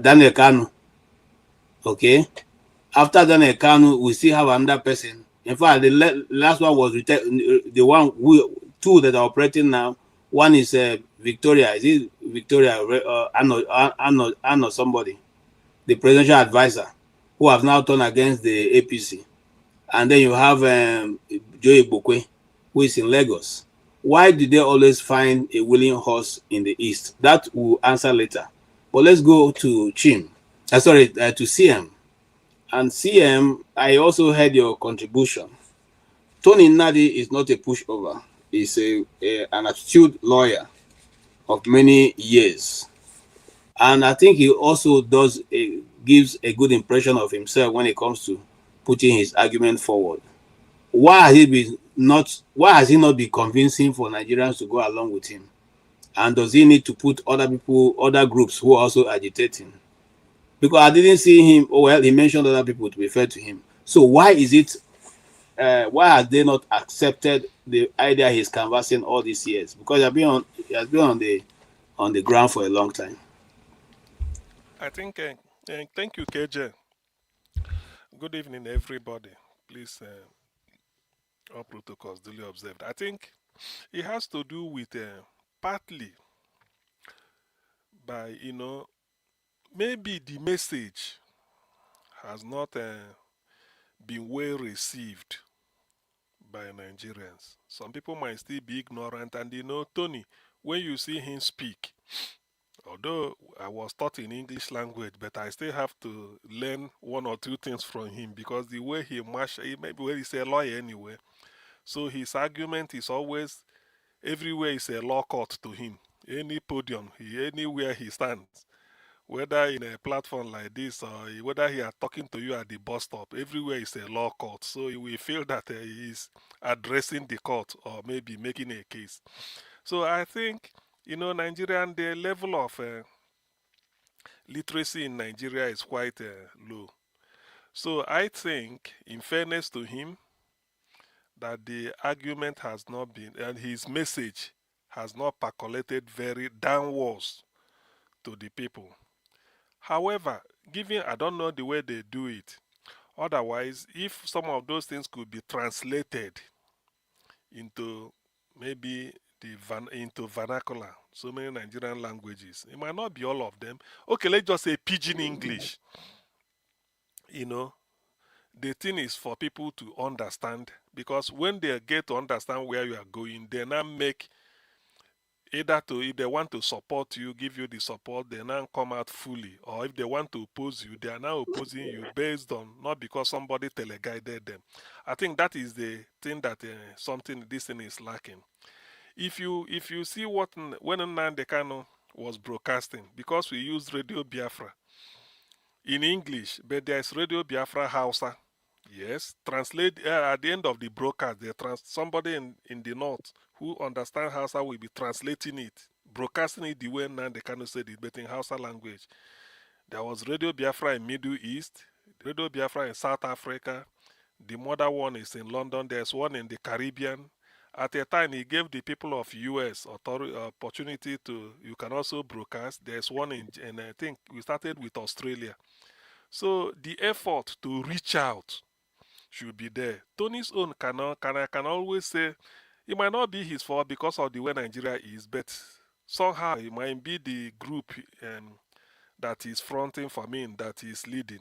Speaker 5: Daniel Kanu. Okay. After Daniel Kanu, we still have another person. In fact, the last one was the one two that are operating now. One is Victoria. Is it Victoria? Anno somebody, the presidential advisor, who have now turned against the APC. And then you have Joe Bokwe, who is in Lagos. Why did they always find a willing horse in the East? That will answer later. But let's go to to CM. And CM, I also heard your contribution. Tony Nnadi is not a pushover. He's an astute lawyer of many years. And I think he also gives a good impression of himself when it comes to putting his argument forward. Why has he not been convincing for Nigerians to go along with him? And does he need to put other groups who are also agitating Because I didn't see him. Oh well, he mentioned other people to refer to him. So why is it? Why have they not accepted the idea he's canvassing all these years? Because he has been on the ground for a long time.
Speaker 8: I think, thank you, KJ. Good evening, everybody. Please, all protocols duly observed. I think it has to do with partly by, maybe the message has not been well received by Nigerians. Some people might still be ignorant, and Tony, when you see him speak, although I was taught in English language, but I still have to learn one or two things from him because the way he maybe when he's a lawyer anyway, so his argument is always everywhere is a law court to him. Any podium, anywhere he stands, whether in a platform like this or whether he are talking to you at the bus stop, everywhere is a law court. So we feel that he is addressing the court or maybe making a case. So I think, Nigerian, the level of literacy in Nigeria is quite low. So I think, in fairness to him, that the argument has not been, and his message has not percolated very downwards to the people. However, given I don't know the way they do it, otherwise, if some of those things could be translated into maybe into vernacular, so many Nigerian languages, it might not be all of them. Okay, let's just say pidgin English. The thing is for people to understand, because when they get to understand where you are going, they now make either to, if they want to support you, give you the support, they now come out fully, or if they want to oppose you, they are now opposing you based on, not because somebody teleguided them. I think that is the thing that this thing is lacking. If you see when Nnadi Kanu was broadcasting, because we use Radio Biafra in English, but there's Radio Biafra Hausa. Yes, translate at the end of the broadcast. Somebody in the north who understands Hausa will be translating it, broadcasting it the way Nnadi Kanu said it, but in Hausa language. There was Radio Biafra in Middle East, Radio Biafra in South Africa. The mother one is in London. There's one in the Caribbean. At a time, he gave the people of US opportunity to. You can also broadcast. There's one and I think we started with Australia. So the effort to reach out should be there. Tony's own can always say it might not be his fault because of the way Nigeria is, but somehow it might be the group that is fronting for me, that is leading.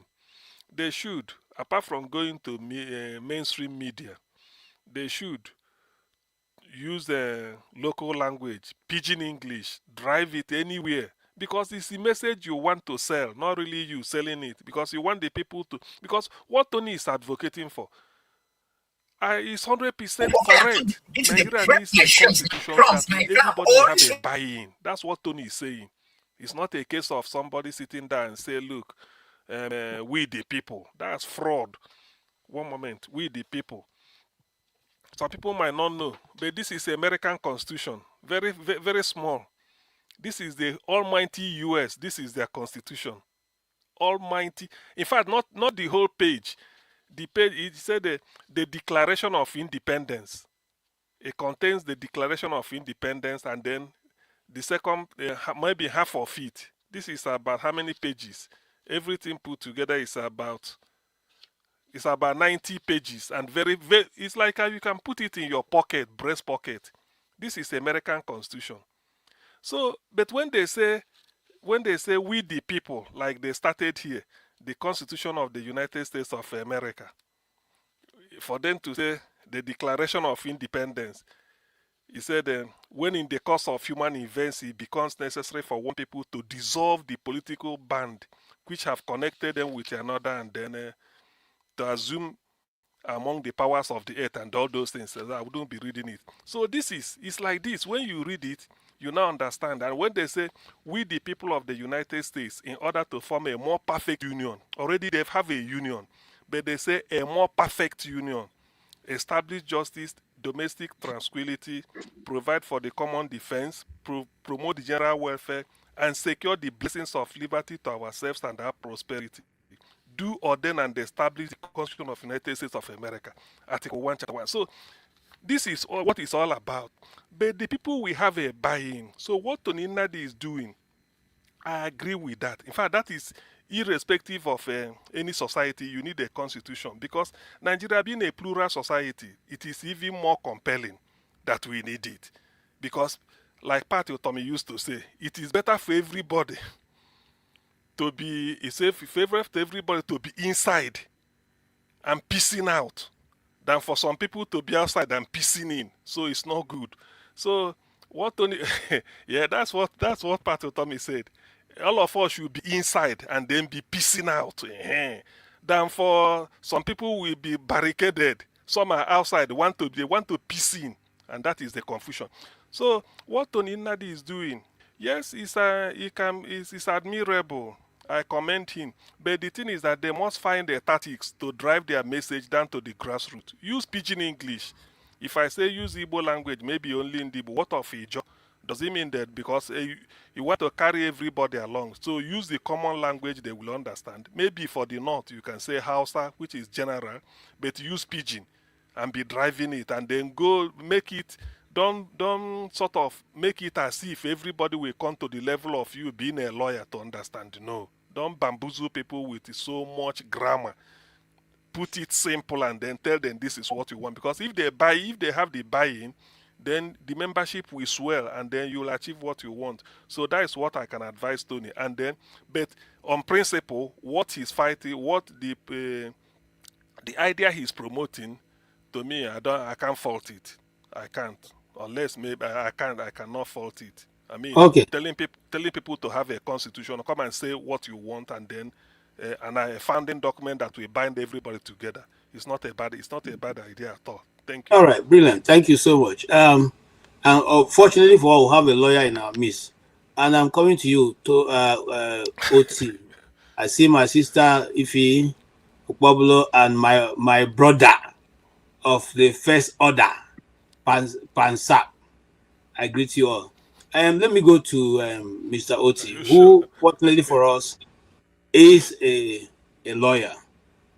Speaker 8: They should, apart from going to mainstream media, they should use the local language, pidgin English, drive it anywhere. Because it's the message you want to sell, not really you selling it. Because you want the people to. Because what Tony is advocating for is 100% correct. Nigeria needs a constitution that everybody have a buy-in. That's what Tony is saying. It's not a case of somebody sitting there and say, look, we the people. That's fraud. One moment, we the people. Some people might not know, but this is the American Constitution. Very, very, very small. This is the almighty US. This is their constitution. Almighty. In fact, not the whole page. The page, it said the Declaration of Independence. It contains the Declaration of Independence, and then the second, maybe half of it. This is about how many pages? Everything put together is about 90 pages, and very, very, it's like you can put it in your pocket, breast pocket. This is the American Constitution. So, but when they say we the people, like they started here, the Constitution of the United States of America, for them to say the Declaration of Independence, he said when in the course of human events it becomes necessary for one people to dissolve the political band which have connected them with another, and then to assume among the powers of the earth and all those things. I wouldn't be reading it. So it's like this. When you read it, you now understand. And when they say, we the people of the United States, in order to form a more perfect union, already they have a union, but they say a more perfect union, establish justice, domestic tranquility, provide for the common defense, promote the general welfare, and secure the blessings of liberty to ourselves and our prosperity. Do ordain and establish the Constitution of the United States of America, Article 1, Chapter 1. So this is what it's all about. But the people will have a buy-in. So what Tony Nnadi is doing, I agree with that. In fact, that is irrespective of any society, you need a constitution, because Nigeria being a plural society, it is even more compelling that we need it. Because, like Pat Tommy used to say, it is better for everybody to be, it's a favor to everybody to be inside and pissing out than for some people to be outside and pissing in. So it's not good. So what Tony, yeah, that's what Pat Tommy said. All of us should be inside and then be pissing out. Than for some people will be barricaded. Some are outside, they want to piss in, and that is the confusion. So what Tony Nnadi is doing, yes, it's admirable. I commend him. But the thing is that they must find the tactics to drive their message down to the grassroots. Use pidgin English. If I say use Igbo language, maybe only in Igbo, what of Ijo? Does it mean that because you want to carry everybody along? So use the common language they will understand. Maybe for the North, you can say Hausa, which is general, but use pidgin and be driving it, and then go make it. Don't sort of make it as if everybody will come to the level of you being a lawyer to understand. No. Don't bamboozle people with so much grammar. Put it simple and then tell them this is what you want. Because if they have the buy-in, then the membership will swell and then you'll achieve what you want. So that is what I can advise Tony. And then, but on principle, what he's fighting, what the idea he's promoting, to me, I can't fault it. I can't. Unless maybe I cannot fault it. I mean,
Speaker 5: Okay.
Speaker 8: telling people to have a constitution, come and say what you want, and then a founding document that will bind everybody together. It's not a bad idea at all. Thank you.
Speaker 5: All right, brilliant. Thank you so much. And fortunately for all, we have a lawyer in our midst, and I'm coming to you to OT. I see my sister Ife Okpobolo and my brother of the first order, Pansap. I greet you all. Let me go to Mr. Oti, who, fortunately for us, is a lawyer.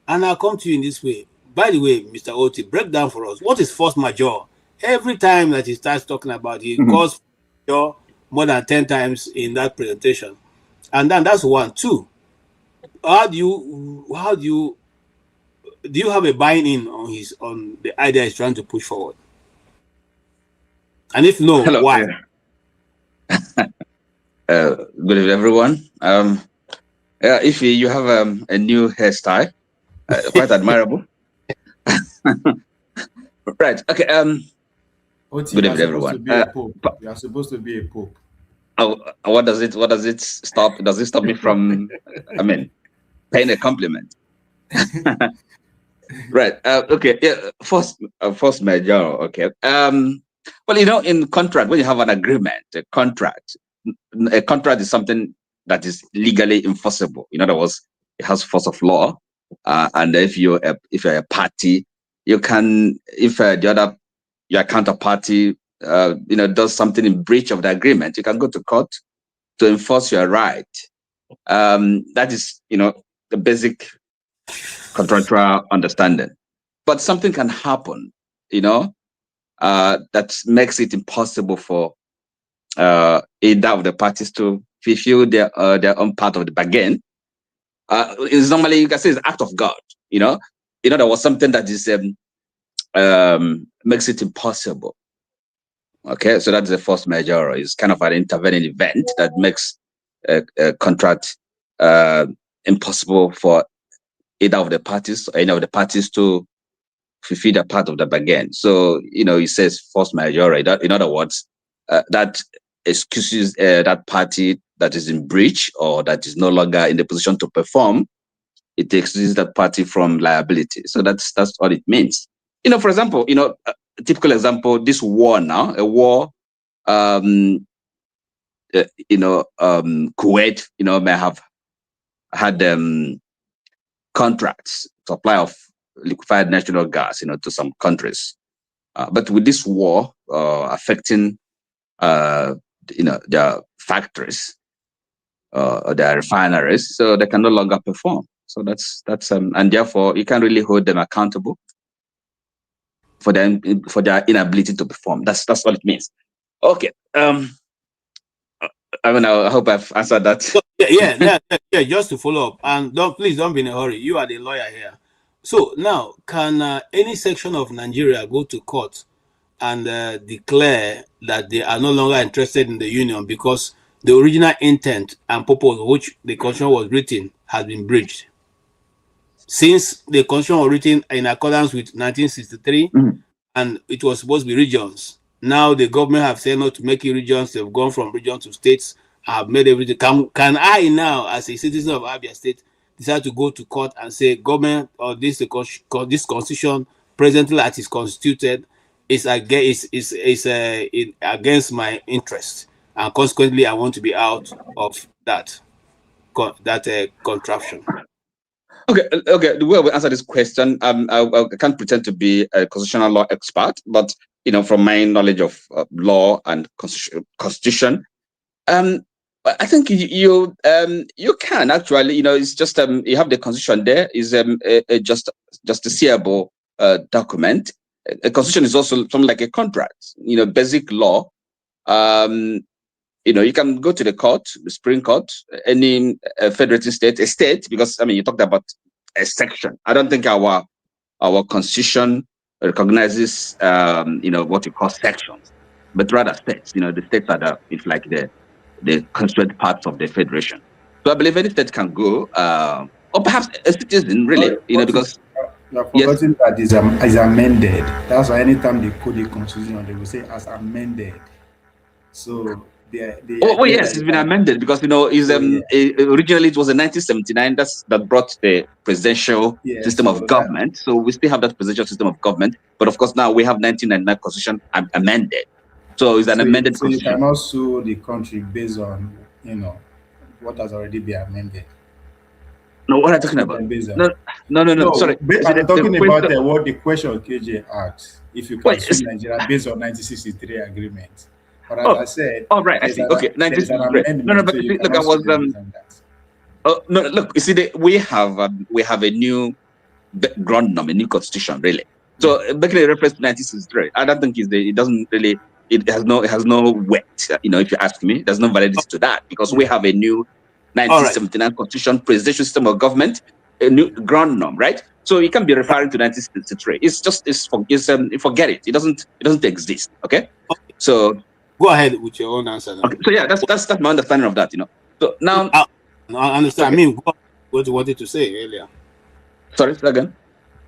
Speaker 5: And I'll come to you in this way. By the way, Mr. Oti, break down for us, what is force majeure? Every time that he starts talking about it, calls force majeure more than 10 times in that presentation. And then that's one. Two, do you have a buy-in on the idea he's trying to push forward? And if no,
Speaker 9: hello,
Speaker 5: why?
Speaker 9: Good evening, everyone. If you have a new hairstyle, quite admirable. Right. Okay. Good evening, everyone.
Speaker 10: You are supposed to be a pope.
Speaker 9: Oh, what does it stop? Does it stop me from, paying a compliment? Right. Okay. Yeah. Force majeure. Okay. Well, in contract, when you have an agreement, a contract is something that is legally enforceable. In other words, it has force of law. And if you're a party, you can, if your counterparty, does something in breach of the agreement, you can go to court to enforce your right. That is, the basic contractual understanding. But something can happen, that makes it impossible for either of the parties to fulfill their own part of the bargain. It's normally, you can say, it's an act of God. There was something that is makes it impossible. Okay, so that's the force majeure. It's kind of an intervening event that makes a contract impossible for either of the parties or any of the parties to fulfill their part of the bargain. So, it says force majeure. In other words, that excuses that party that is in breach or that is no longer in the position to perform. It excuses that party from liability. So that's what it means. For example, a typical example, this war now, a war, Kuwait, may have had contracts, supply of liquefied natural gas, to some countries. But with this war affecting, their factories, their refineries, so they can no longer perform. So that's and therefore you can't really hold them accountable for their inability to perform. That's all it means. Okay. I mean, I hope I've answered that.
Speaker 5: So, yeah. Just to follow up, and please don't be in a hurry. You are the lawyer here. So now, can any section of Nigeria go to court and declare that they are no longer interested in the union because the original intent and purpose which the constitution was written has been breached? Since the constitution was written in accordance with 1963, and it was supposed to be regions. Now the government have said not to make it regions. They've gone from regions to states. Have made everything. Can I now, as a citizen of Abia State, decide to go to court and say, government or this constitution presently as it's constituted is against my interest, and consequently I want to be out of that contraption?
Speaker 9: Okay. The way we answer this question, I can't pretend to be a constitutional law expert, but from my knowledge of law and constitution, I think you can actually, it's just you have the constitution there is a justiciable document. A constitution is also something like a contract, basic law. You can go to the court, the Supreme Court, any federative state, a state, because you talked about a section. I don't think our constitution recognizes what we call sections, but rather states. The states are it's like the constituent parts of the federation. So I believe any state can go, or perhaps a citizen, really, because
Speaker 10: you're forgetting that is amended. That's why anytime they quote the constitution, they will say as amended. So
Speaker 9: yes, it's been amended because originally it was in 1979 that brought the presidential system of government. So we still have that presidential system of government, but of course now we have 1999 constitution amended. So it's an amended constitution.
Speaker 10: So you cannot sue the country based on what has already been amended.
Speaker 9: No, what are you talking about? No. Sorry.
Speaker 10: I'm talking about what the question KJ asked. If you can sue Nigeria based on 1963 agreement. But as I said,
Speaker 9: right. I see. Okay, 1963. No, but look, I was no, look. You see, we have a new ground number, a new constitution, really. So making a reference to 1963, I don't think it doesn't really. It has no weight. If you ask me, there's no validity to that because we have a new 1979 constitution, presidential system of government, a new ground norm, right? So you can't be referring to 1963. Forget it. It doesn't exist. Okay. So
Speaker 5: go ahead with your own answer.
Speaker 9: Okay. So yeah, that's my understanding of that. So now
Speaker 5: I understand. Okay. What you wanted to say earlier.
Speaker 9: Sorry, say again.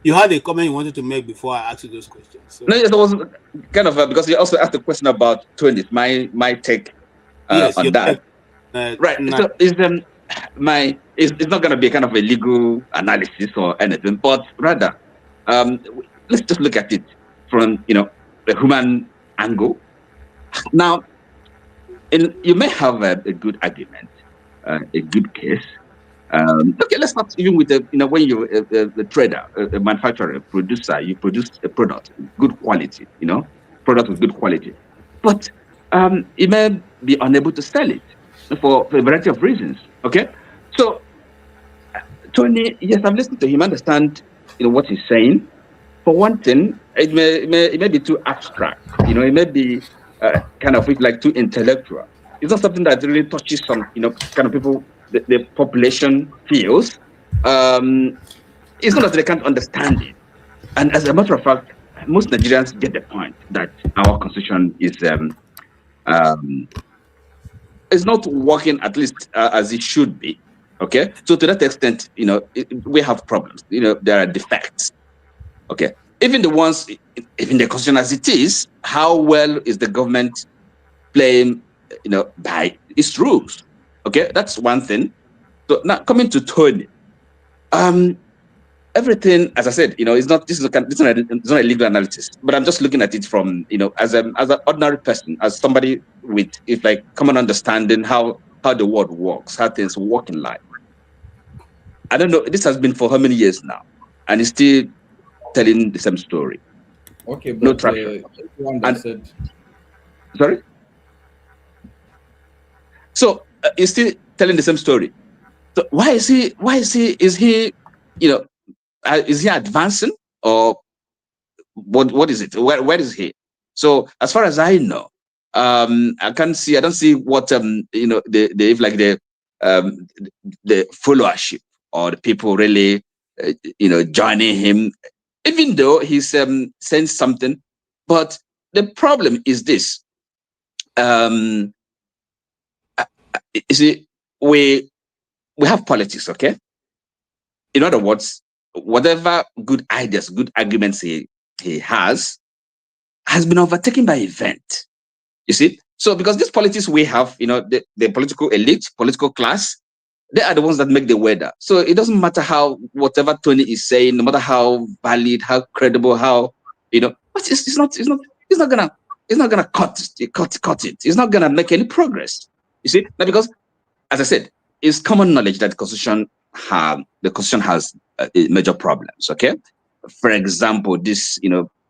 Speaker 5: You had a comment you wanted to make before I asked you those questions. So.
Speaker 9: No, yes, it was kind of because you also asked a question about Tony. My take on that. Right. So it's not going to be a kind of a legal analysis or anything, but rather let's just look at it from the human angle. Now, you may have a good argument, a good case. Okay, let's start even with when you're a trader, a manufacturer, a producer, you produce a product, good quality, product with good quality, but you may be unable to sell it for a variety of reasons. Okay, so Tony, yes, I've listened to him, understand what he's saying. For one thing, it may be too abstract. It may be kind of like too intellectual. It's not something that really touches some kind of people. The population feels. It's not that they can't understand it. And as a matter of fact, most Nigerians get the point that our constitution is not working at least as it should be. Okay, so to that extent, we have problems. There are defects. Okay, even the constitution as it is, how well is the government playing, by its rules? Okay, that's one thing. So now coming to Tony, everything, as I said, it's not a legal analysis, but I'm just looking at it from, as an ordinary person, as somebody with common understanding how the world works, how things work in life. I don't know. This has been for how many years now, and it's still telling the same story.
Speaker 11: Okay,
Speaker 9: No
Speaker 11: but
Speaker 9: traction.
Speaker 11: one that said,
Speaker 9: Sorry. So he's still telling the same story. So why is he? Is he? You know, is he advancing or what? What is it? Where is he? So as far as I know, I don't see what um, the followership or the people really joining him, even though he's saying something. But the problem is this: um, you see, we have politics, okay? In other words, whatever good ideas, good arguments he has been overtaken by event. You see? So because this politics we have, the political elite, political class, they are the ones that make the weather. So it doesn't matter how whatever Tony is saying, no matter how valid, how credible, but it's not gonna cut it. It's not gonna make any progress. You see? Now because, as I said, it's common knowledge that the constitution has major problems. Okay, for example, this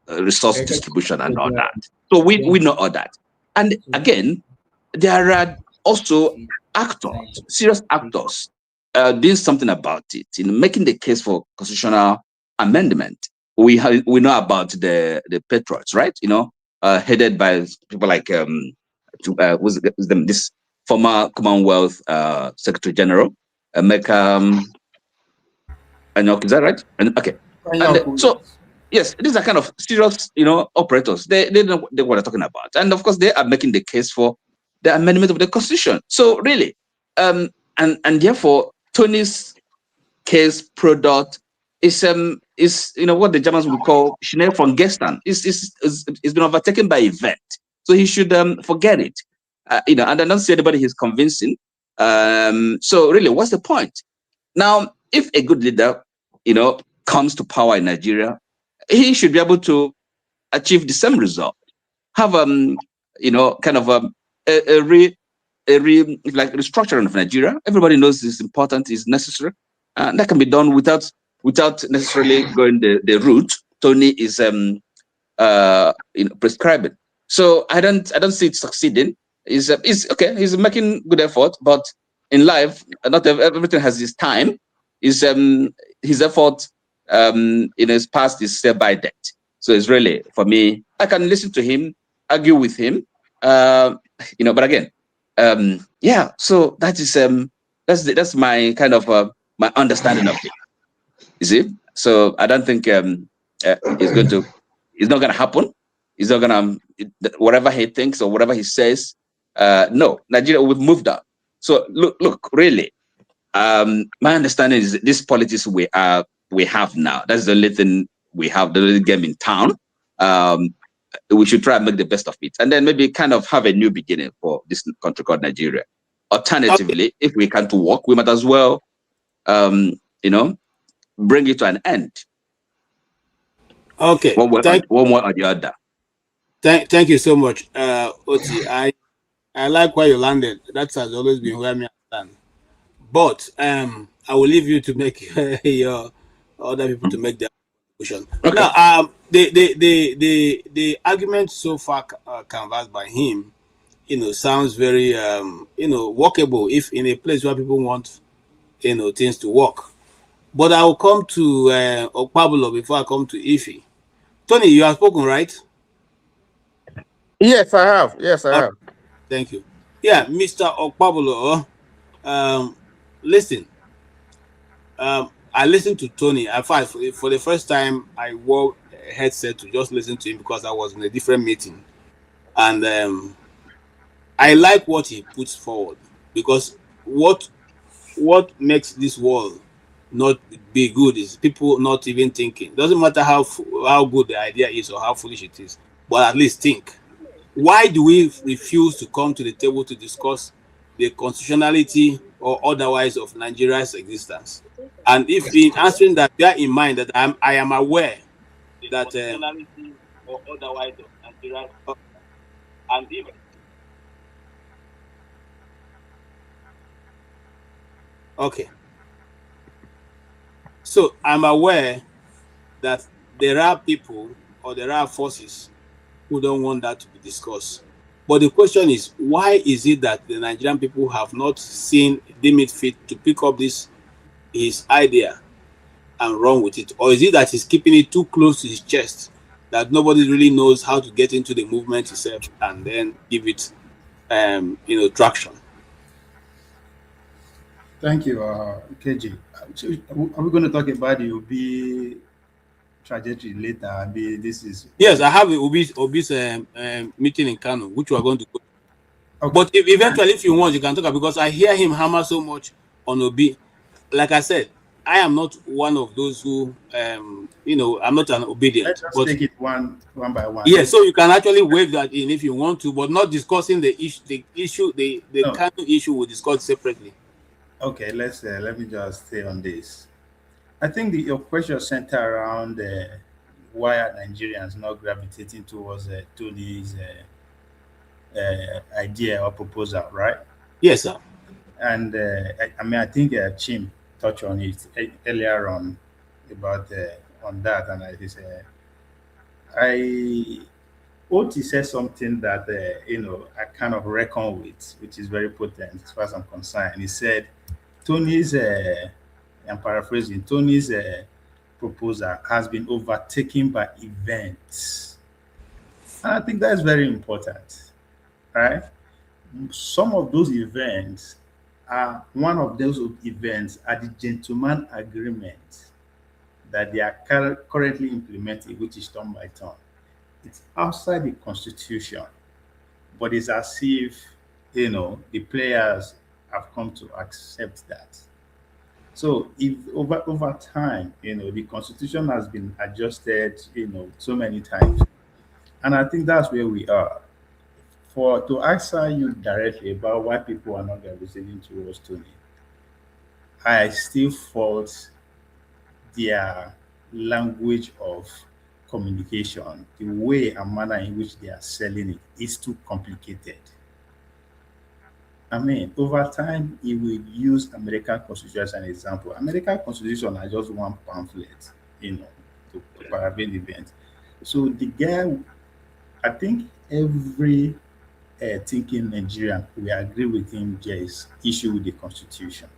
Speaker 9: resource distribution and all that. So we know all that. And again, there are also actors, serious actors, doing something about it, making the case for constitutional amendment. We know about the patriots, right? Headed by people like this former Commonwealth Secretary General, Emeka. Is that right? Okay. And so, yes, these are kind of serious, operators. They know what they're talking about, and of course, they are making the case for the amendment of the constitution. So, really, and therefore, Tony's case product is what the Germans would call Schnell von gestern. It's been overtaken by event, so he should forget it. And I don't see anybody he's convincing. So, really, what's the point? Now, if a good leader, comes to power in Nigeria, he should be able to achieve the same result. Have kind of like restructuring of Nigeria. Everybody knows it's important, it's necessary, and that can be done without necessarily going the route Tony is prescribing. So I don't see it succeeding. He's okay. He's making good effort, but in life, not everything has its time. His effort, in his past is still by debt. So it's really, for me, I can listen to him, argue with him, but again, yeah. So that is that's my kind of my understanding of it. You see, so I don't think it's not going to happen. It's not going to, whatever he thinks or whatever he says. No, Nigeria, we've moved on. So look, really, my understanding is this politics we have now. That's the only thing we have, the only game in town. We should try and make the best of it, and then maybe kind of have a new beginning for this country called Nigeria. Alternatively, if we can't work, we might as well, bring it to an end.
Speaker 5: Okay.
Speaker 9: One way or the other.
Speaker 5: Thank you so much, Oti. I like where you landed. That has always been where me stand. But I will leave you to make your other people to make their contribution.
Speaker 9: Okay.
Speaker 5: Now, the argument so far canvassed by him, sounds very workable if in a place where people want things to work. But I will come to Okpablo before I come to Ife. Tony, you have spoken, right?
Speaker 2: Yes, I have. Yes, I have.
Speaker 5: Thank you. Yeah, Mr. Okpablo, listen. I listened to Tony. In fact, for the first time, I wore a headset to just listen to him because I was in a different meeting. And I like what he puts forward, because what makes this world not be good is people not even thinking. Doesn't matter how good the idea is or how foolish it is, but at least think. Why do we refuse to come to the table to discuss the constitutionality or otherwise of Nigeria's existence? And if in answering that, bear in mind that I am aware that constitutionality or otherwise of Nigeria's and even okay. So I'm aware that there are people or there are forces who don't want that to be discussed. But the question is, why is it that the Nigerian people have not deemed it fit to pick up his idea and run with it? Or is it that he's keeping it too close to his chest, that nobody really knows how to get into the movement itself and then give it traction?
Speaker 10: Thank you, KG. Are we going to talk about the Obi trajectory later?
Speaker 5: Yes, I have Obi's meeting in Kano, which we are going to go. Okay. But eventually, if you want, you can talk about, because I hear him hammer so much on Obi. Like I said, I am not one of those who, I'm not an obedient.
Speaker 10: Let's just take it one by one.
Speaker 5: Yeah, so you can actually wave that in if you want to, but not discussing the issue. The Kano issue we'll discuss separately.
Speaker 10: Okay, let me just stay on this. I think your question center around why are Nigerians not gravitating towards Tony's idea or proposal, right?
Speaker 5: Yes, sir.
Speaker 10: And I think Chim touched on it earlier on about on that, and Oti said something that I kind of reckon with, which is very potent as far as I'm concerned. He said Tony's, I'm paraphrasing, Tony's proposal has been overtaken by events. And I think that's very important, right? Some of those events are the gentleman agreement that they are currently implementing, which is turn by turn. It's outside the constitution, but it's as if, the players have come to accept that. So if over time, the constitution has been adjusted, so many times. And I think that's where we are. To answer you directly about why people are not gravitating towards Tony, I still fault their language of communication, the way and manner in which they are selling it is too complicated. I mean, over time, he will use American Constitution as an example. American Constitution are just one pamphlet, to paraphrase the event. So the guy, I think every thinking Nigerian will agree with him there is issue with the Constitution.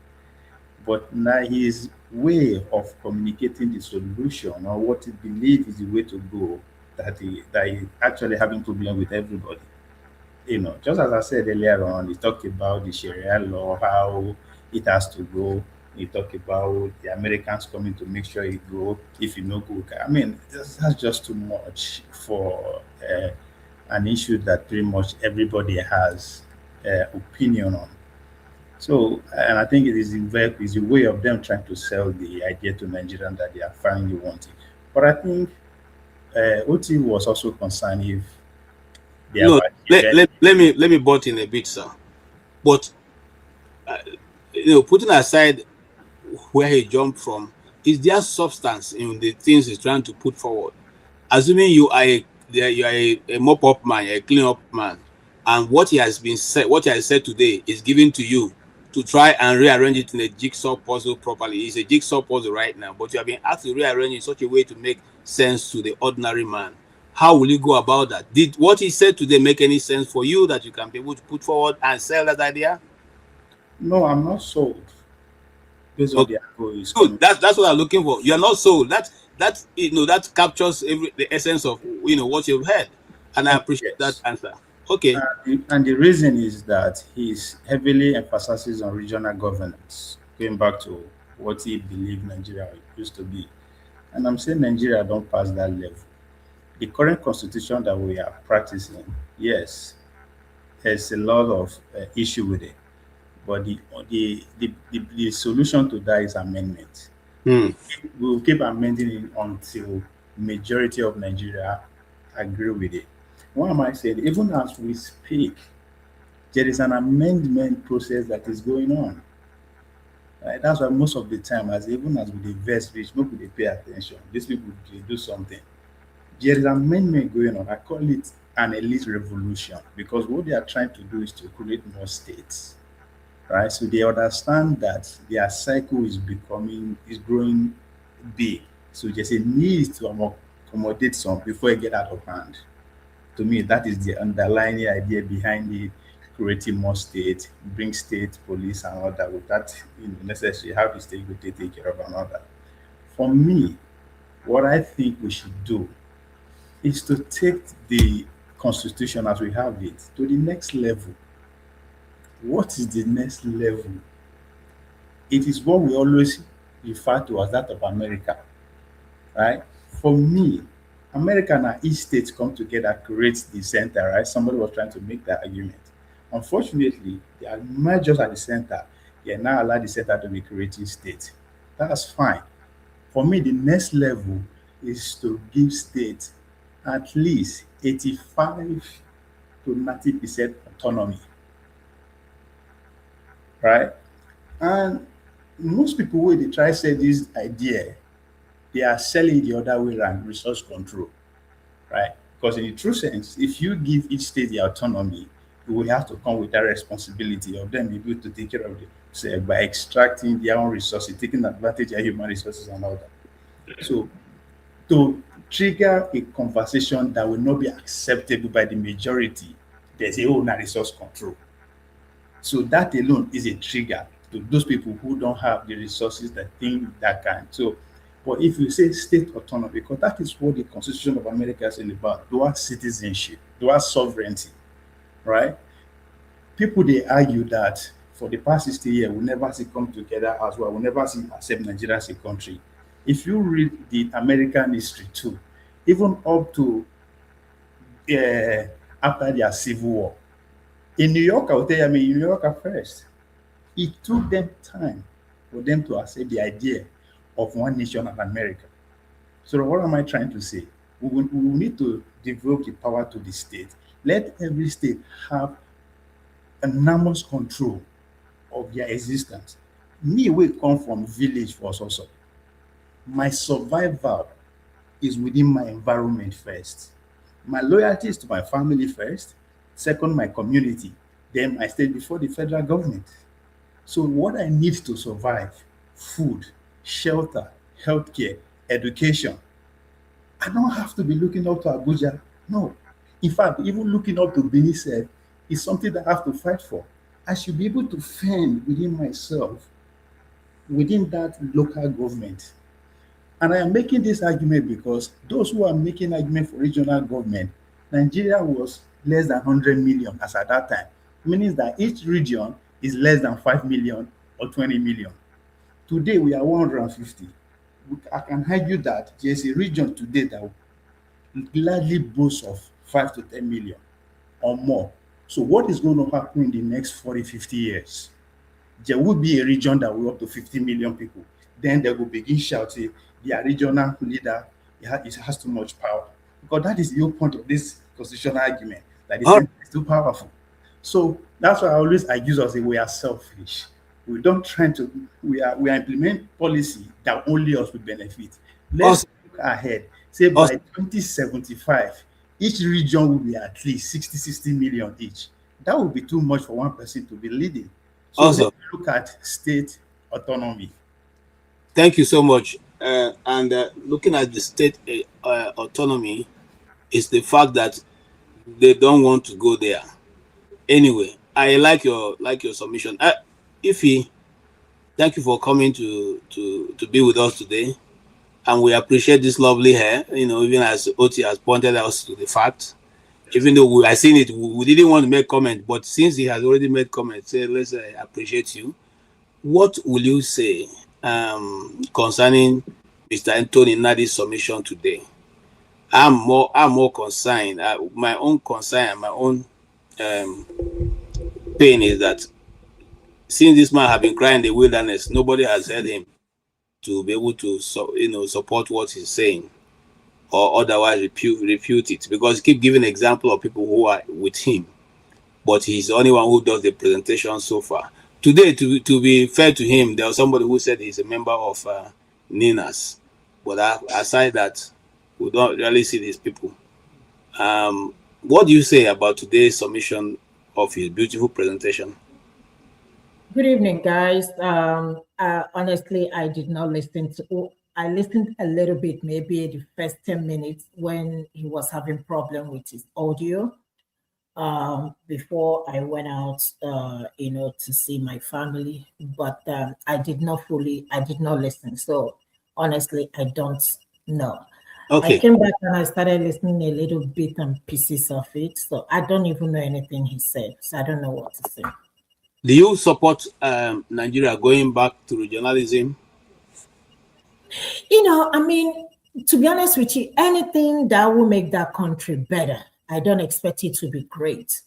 Speaker 10: But now his way of communicating the solution or what he believes is the way to go, that he actually having problem with everybody. Just as I said earlier on, he talked about the Sharia law, how it has to go. He talked about the Americans coming to make sure it go. If you know, go. I mean, that's just too much for an issue that pretty much everybody has opinion on. So, and I think it is the way of them trying to sell the idea to Nigerians that they are finally wanting. But I think OT was also concerned if
Speaker 5: let me butt in a bit, sir. But putting aside where he jumped from, is there substance in the things he's trying to put forward? Assuming you are a mop-up man, a clean-up man, and what he has said today is given to you to try and rearrange it in a jigsaw puzzle properly. It's a jigsaw puzzle right now, but you have been asked to rearrange it in such a way to make sense to the ordinary man. How will you go about that? Did what he said today make any sense for you that you can be able to put forward and sell that idea?
Speaker 10: No, I'm not sold.
Speaker 5: Okay. Good. That's what I'm looking for. You're not sold. That captures the essence of what you've heard, and I appreciate that answer. Okay.
Speaker 10: And the reason is that he's heavily emphasizes on regional governance, going back to what he believed Nigeria used to be. And I'm saying Nigeria don't pass that level. The current constitution that we are practicing, yes, there's a lot of issue with it. But the solution to that is amendment. We will keep amending it until majority of Nigeria agree with it. Why am I saying? Even as we speak, there is an amendment process that is going on. Right? That's why most of the time, even as with the verse which nobody they pay attention, these people they do something. There is amendment going on. I call it an elite revolution because what they are trying to do is to create more states. Right? So they understand that their cycle is growing big. So there's a need to accommodate some before it get out of hand. To me, that is the underlying idea behind it, creating more state, bring state police and all that with that necessary, how the state will take care of and all that. For me, what I think we should do is to take the constitution as we have it to the next level. What is the next level? It is what we always refer to as that of America, right? For me, America and each state come together, create the center, right? Somebody was trying to make that argument. Unfortunately, they are not just at the center. They are now allowed the center to be creating state. That's fine. For me, the next level is to give states at least 85 to 90% autonomy, right? And most people, when they try to say this idea, they are selling the other way around, resource control, right? Because in the true sense, if you give each state the autonomy, you will have to come with that responsibility of them be able to take care of it, say, by extracting their own resources, taking advantage of human resources and all that. So to trigger a conversation that will not be acceptable by the majority, there's a whole resource control. So that alone is a trigger to those people who don't have the resources that think that can. So, but if you say state autonomy, because that is what the Constitution of America is about, dual citizenship, dual sovereignty, right? People, they argue that for the past 60 years, we never see come together as well. We never see accept Nigeria as a country. If you read the American history too, even up to after their civil war, in New York, I will tell you, I mean, New York at first, it took them time for them to accept the idea of one nation of America. So what am I trying to say? We need to develop the power to the state. Let every state have enormous control of their existence. Me, we come from village first also. My survival is within my environment first. My loyalty is to my family first. Second, my community. Then I stay before the federal government. So what I need to survive, food, shelter, healthcare, education, I don't have to be looking up to Abuja. No. In fact, even looking up to Benin is something that I have to fight for. I should be able to fend within myself, within that local government. And I am making this argument because those who are making argument for regional government, Nigeria was less than 100 million as at that time, meaning that each region is less than 5 million or 20 million. Today, we are 150. I can argue that there's a region today that gladly boasts of 5 to 10 million or more. So what is going to happen in the next 40, 50 years? There will be a region that will up to 50 million people. Then they will begin shouting, their regional leader, it has too much power. Because that is the whole point of this constitutional argument, that the center is too powerful. So that's why I always accuse us that we are selfish. We don't try to, we are implement policy that only us will benefit. Let's look ahead. Say by 2075, each region will be at least 60 million each. That would be too much for one person to be leading. So let's look at state autonomy.
Speaker 5: Thank you so much. Looking at the state autonomy is the fact that they don't want to go there. Anyway, I like your submission. Ify, thank you for coming to be with us today, and we appreciate this lovely hair. You know, even as Oti has pointed us to the fact, even though we are seeing it, we didn't want to make comment, but since he has already made comments, say let's appreciate you. What will you say concerning Mr. Tony Nnadi's submission today? I'm more concerned. My own concern, my own pain is that since this man has been crying in the wilderness, nobody has heard him to be able to support what he's saying or otherwise refute it, because he keep giving example of people who are with him, but he's the only one who does the presentation so far. Today, to be fair to him, there was somebody who said he's a member of Ninas, but aside that, we don't really see these people. What do you say about today's submission of his beautiful presentation?
Speaker 11: Good evening, guys. Honestly, I did not listen to I listened a little bit, maybe the first 10 minutes when he was having problem with his audio. Before I went out, to see my family, but I did not listen. So honestly, I don't know.
Speaker 5: Okay.
Speaker 11: I came back and I started listening a little bit and pieces of it. So I don't even know anything he said. So I don't know what to say.
Speaker 5: Do you support Nigeria going back to regionalism?
Speaker 11: To be honest with you, anything that will make that country better, I don't expect it to be great.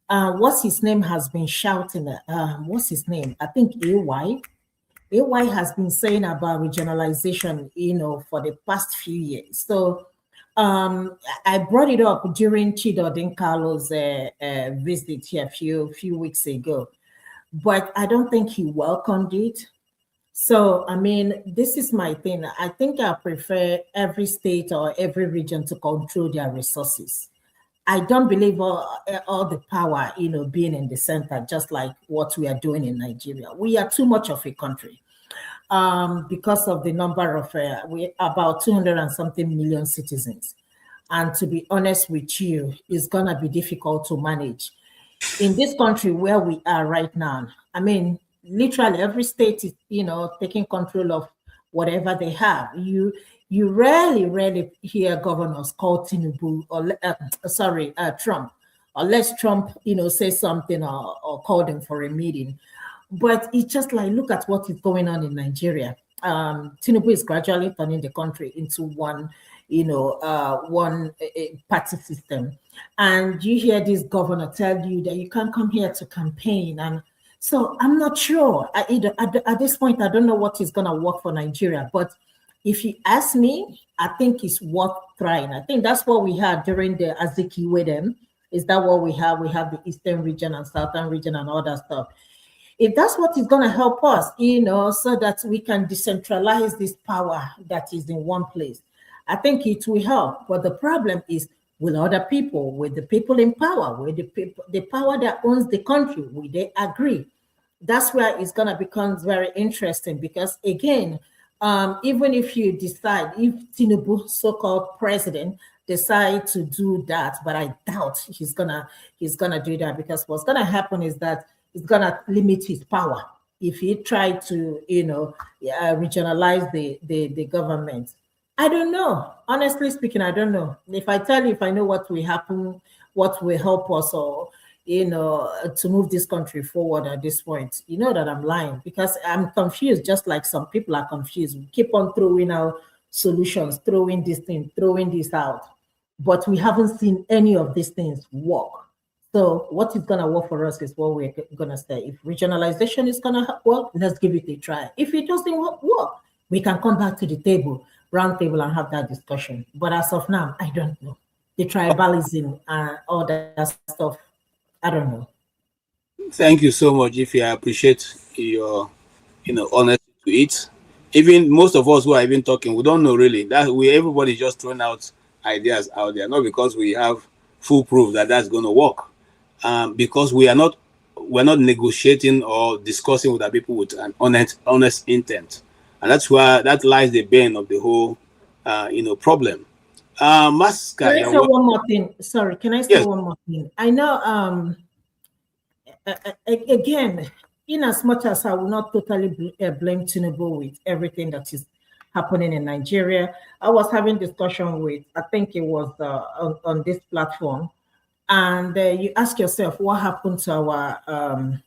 Speaker 11: What's his name has been shouting, what's his name? I think AY. AY has been saying about regionalization, for the past few years. So I brought it up during Chido Dinkalo's visit here a few weeks ago, but I don't think he welcomed it. So, this is my thing. I think I prefer every state or every region to control their resources. I don't believe all the power, being in the center, just like what we are doing in Nigeria. We are too much of a country because of the number of, we about 200 and something million citizens. And to be honest with you, it's going to be difficult to manage. In this country where we are right now, literally every state is, taking control of whatever they have. You rarely hear governors call Tinubu or Trump, unless Trump, say something or call them for a meeting. But it's just like, look at what is going on in Nigeria. Tinubu is gradually turning the country into one party system. And you hear this governor tell you that you can't come here to campaign. And so I'm not sure. At this point, I don't know what is going to work for Nigeria. But if you ask me, I think it's worth trying. I think that's what we had during the Azikiwe them. Is that what we have? We have the Eastern region and Southern region and all that stuff. If that's what is going to help us, so that we can decentralize this power that is in one place, I think it will help. But the problem is with other people, with the people in power, with the power that owns the country, will they agree? That's where it's going to become very interesting because, again, even if you decide, if Tinubu, so-called president, decide to do that, but I doubt he's gonna do that, because what's gonna happen is that it's gonna limit his power if he try to, regionalize the government. I don't know. Honestly speaking, I don't know. If I tell you, if I know what will happen, what will help us, or to move this country forward at this point, you know that I'm lying, because I'm confused, just like some people are confused. We keep on throwing out solutions, throwing this thing, throwing this out, but we haven't seen any of these things work. So what is going to work for us is what we're going to say. If regionalization is going to work, let's give it a try. If it doesn't work, we can come back to the table, round table, and have that discussion. But as of now, I don't know. The tribalism and all that stuff, I don't know.
Speaker 5: Thank you so much, Ify. I appreciate your, honesty to it. Even most of us who are even talking, we don't know really. Everybody just throwing out ideas out there, not because we have full proof that that's going to work, because we're not negotiating or discussing with our people with an honest intent, and that's where that lies the bane of the whole, problem. Masca,
Speaker 11: can I say one more thing? Sorry, can I say one more thing? I know, again, in as much as I will not totally blame Tinubu with everything that is happening in Nigeria, I was having discussion with, I think it was on this platform, and you ask yourself, what happened to our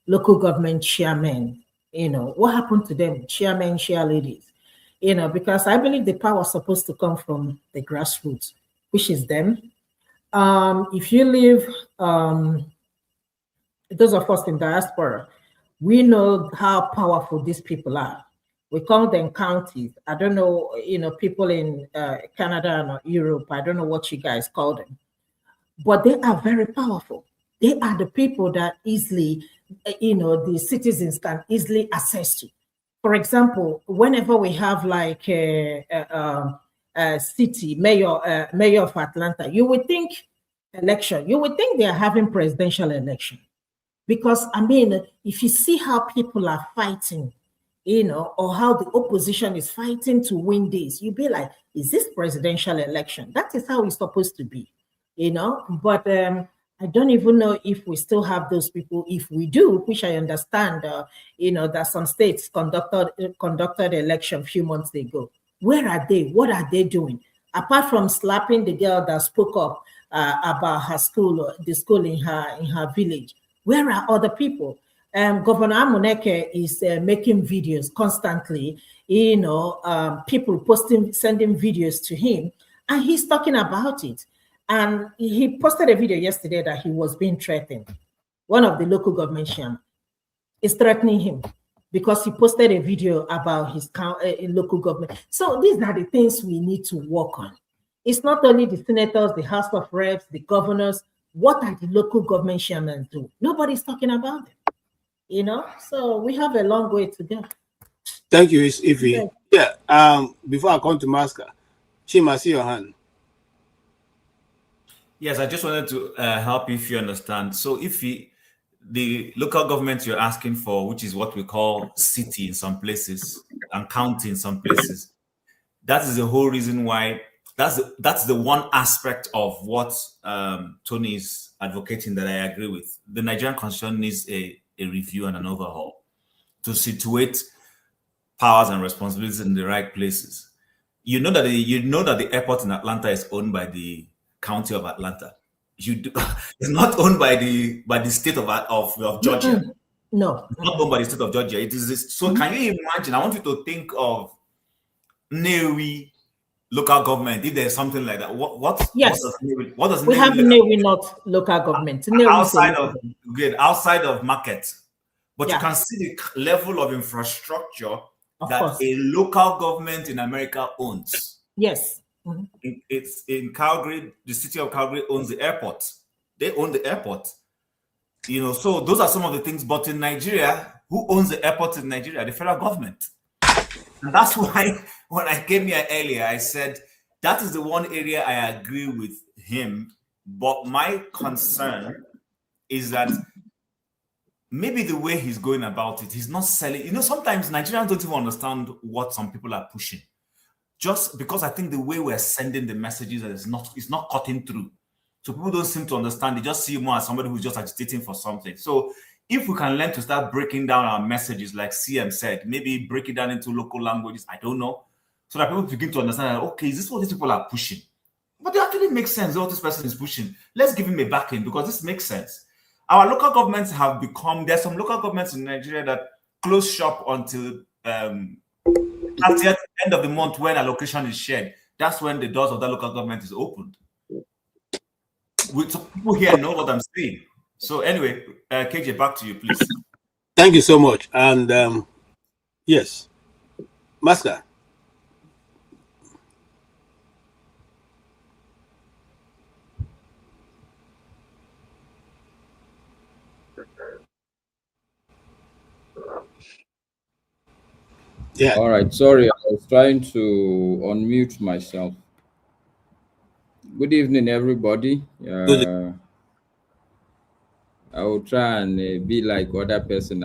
Speaker 11: local government chairmen? What happened to them, chairmen, chair ladies? Because I believe the power is supposed to come from the grassroots, which is them. If you live, those of us in diaspora, we know how powerful these people are. We call them counties. I don't know, people in Canada and Europe, I don't know what you guys call them, but they are very powerful. They are the people that easily, the citizens can easily access to. For example, whenever we have like a city mayor of Atlanta, you would think they are having presidential election. Because if you see how people are fighting, or how the opposition is fighting to win this, you'd be like, is this presidential election? That is how it's supposed to be, But I don't even know if we still have those people. If we do, which I understand, that some states conducted election a few months ago. Where are they? What are they doing? Apart from slapping the girl that spoke up about her school, the school in her village, where are other people? Governor Amuneke is making videos constantly, people sending videos to him, and he's talking about it. And he posted a video yesterday that he was being threatened. One of the local government chairman is threatening him because he posted a video about his local government. So these are the things we need to work on. It's not only the senators, the House of Reps, the governors. What are the local government chairmen do? Nobody's talking about it. So we have a long way to go.
Speaker 5: Thank you, Ify. Yeah. Before I come to Masker, Chima, I see your hand.
Speaker 6: Yes, I just wanted to help if you understand. So the local government you're asking for, which is what we call city in some places and county in some places, that is the whole reason why. That's the one aspect of what Tony is advocating that I agree with. The Nigerian Constitution needs a review and an overhaul to situate powers and responsibilities in the right places. You know that the airport in Atlanta is owned by the County of Atlanta. It's not owned by the state of Georgia.
Speaker 11: No,
Speaker 6: it's not owned by the state of Georgia. It is this. So can you imagine? I want you to think of Nnewi local government. If there's something like that, what does
Speaker 11: we have Nnewi not local government
Speaker 6: outside of market, but you can see the level of infrastructure that a local government in America owns.
Speaker 11: Yes.
Speaker 6: It's in Calgary. The city of Calgary owns the airport. They own the airport. So those are some of the things. But in Nigeria, who owns the airport in Nigeria? The federal government. And that's why when I came here earlier, I said that is the one area I agree with him. But my concern is that maybe the way he's going about it, he's not selling. Sometimes Nigerians don't even understand what some people are pushing. Just because I think the way we're sending the messages is not cutting through. So people don't seem to understand. They just see more as somebody who's just agitating for something. So if we can learn to start breaking down our messages, like CM said, maybe break it down into local languages, I don't know, so that people begin to understand that, okay, is this what these people are pushing? But it actually makes sense what this person is pushing. Let's give him a backing because this makes sense. Our local governments have become, there's some local governments in Nigeria that close shop until at the end of the month when allocation is shared. That's when the doors of that local government is opened. So people here know what I'm saying. So anyway, KJ, back to you, please.
Speaker 5: Thank you so much. And yes, Masker.
Speaker 12: Yeah. All right. Sorry, I was trying to unmute myself. Good evening, everybody. I will try and be like other person,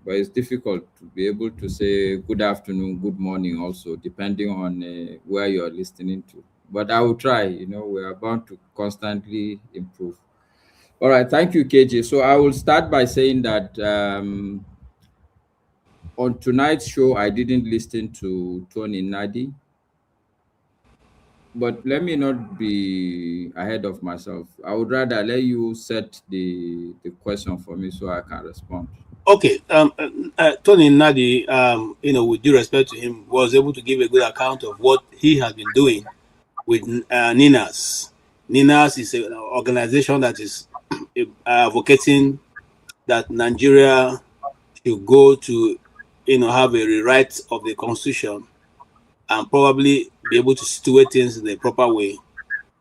Speaker 12: but it's difficult to be able to say good afternoon, good morning, also depending on where you are listening to. But I will try. We are bound to constantly improve. All right. Thank you, KJ. So I will start by saying that on tonight's show, I didn't listen to Tony Nnadi. But let me not be ahead of myself. I would rather let you set the question for me so I can respond.
Speaker 5: Okay. Tony Nnadi, with due respect to him, was able to give a good account of what he has been doing with NINAS. NINAS is an organization that is advocating that Nigeria should go to, have a rewrite of the constitution and probably be able to situate things in a proper way.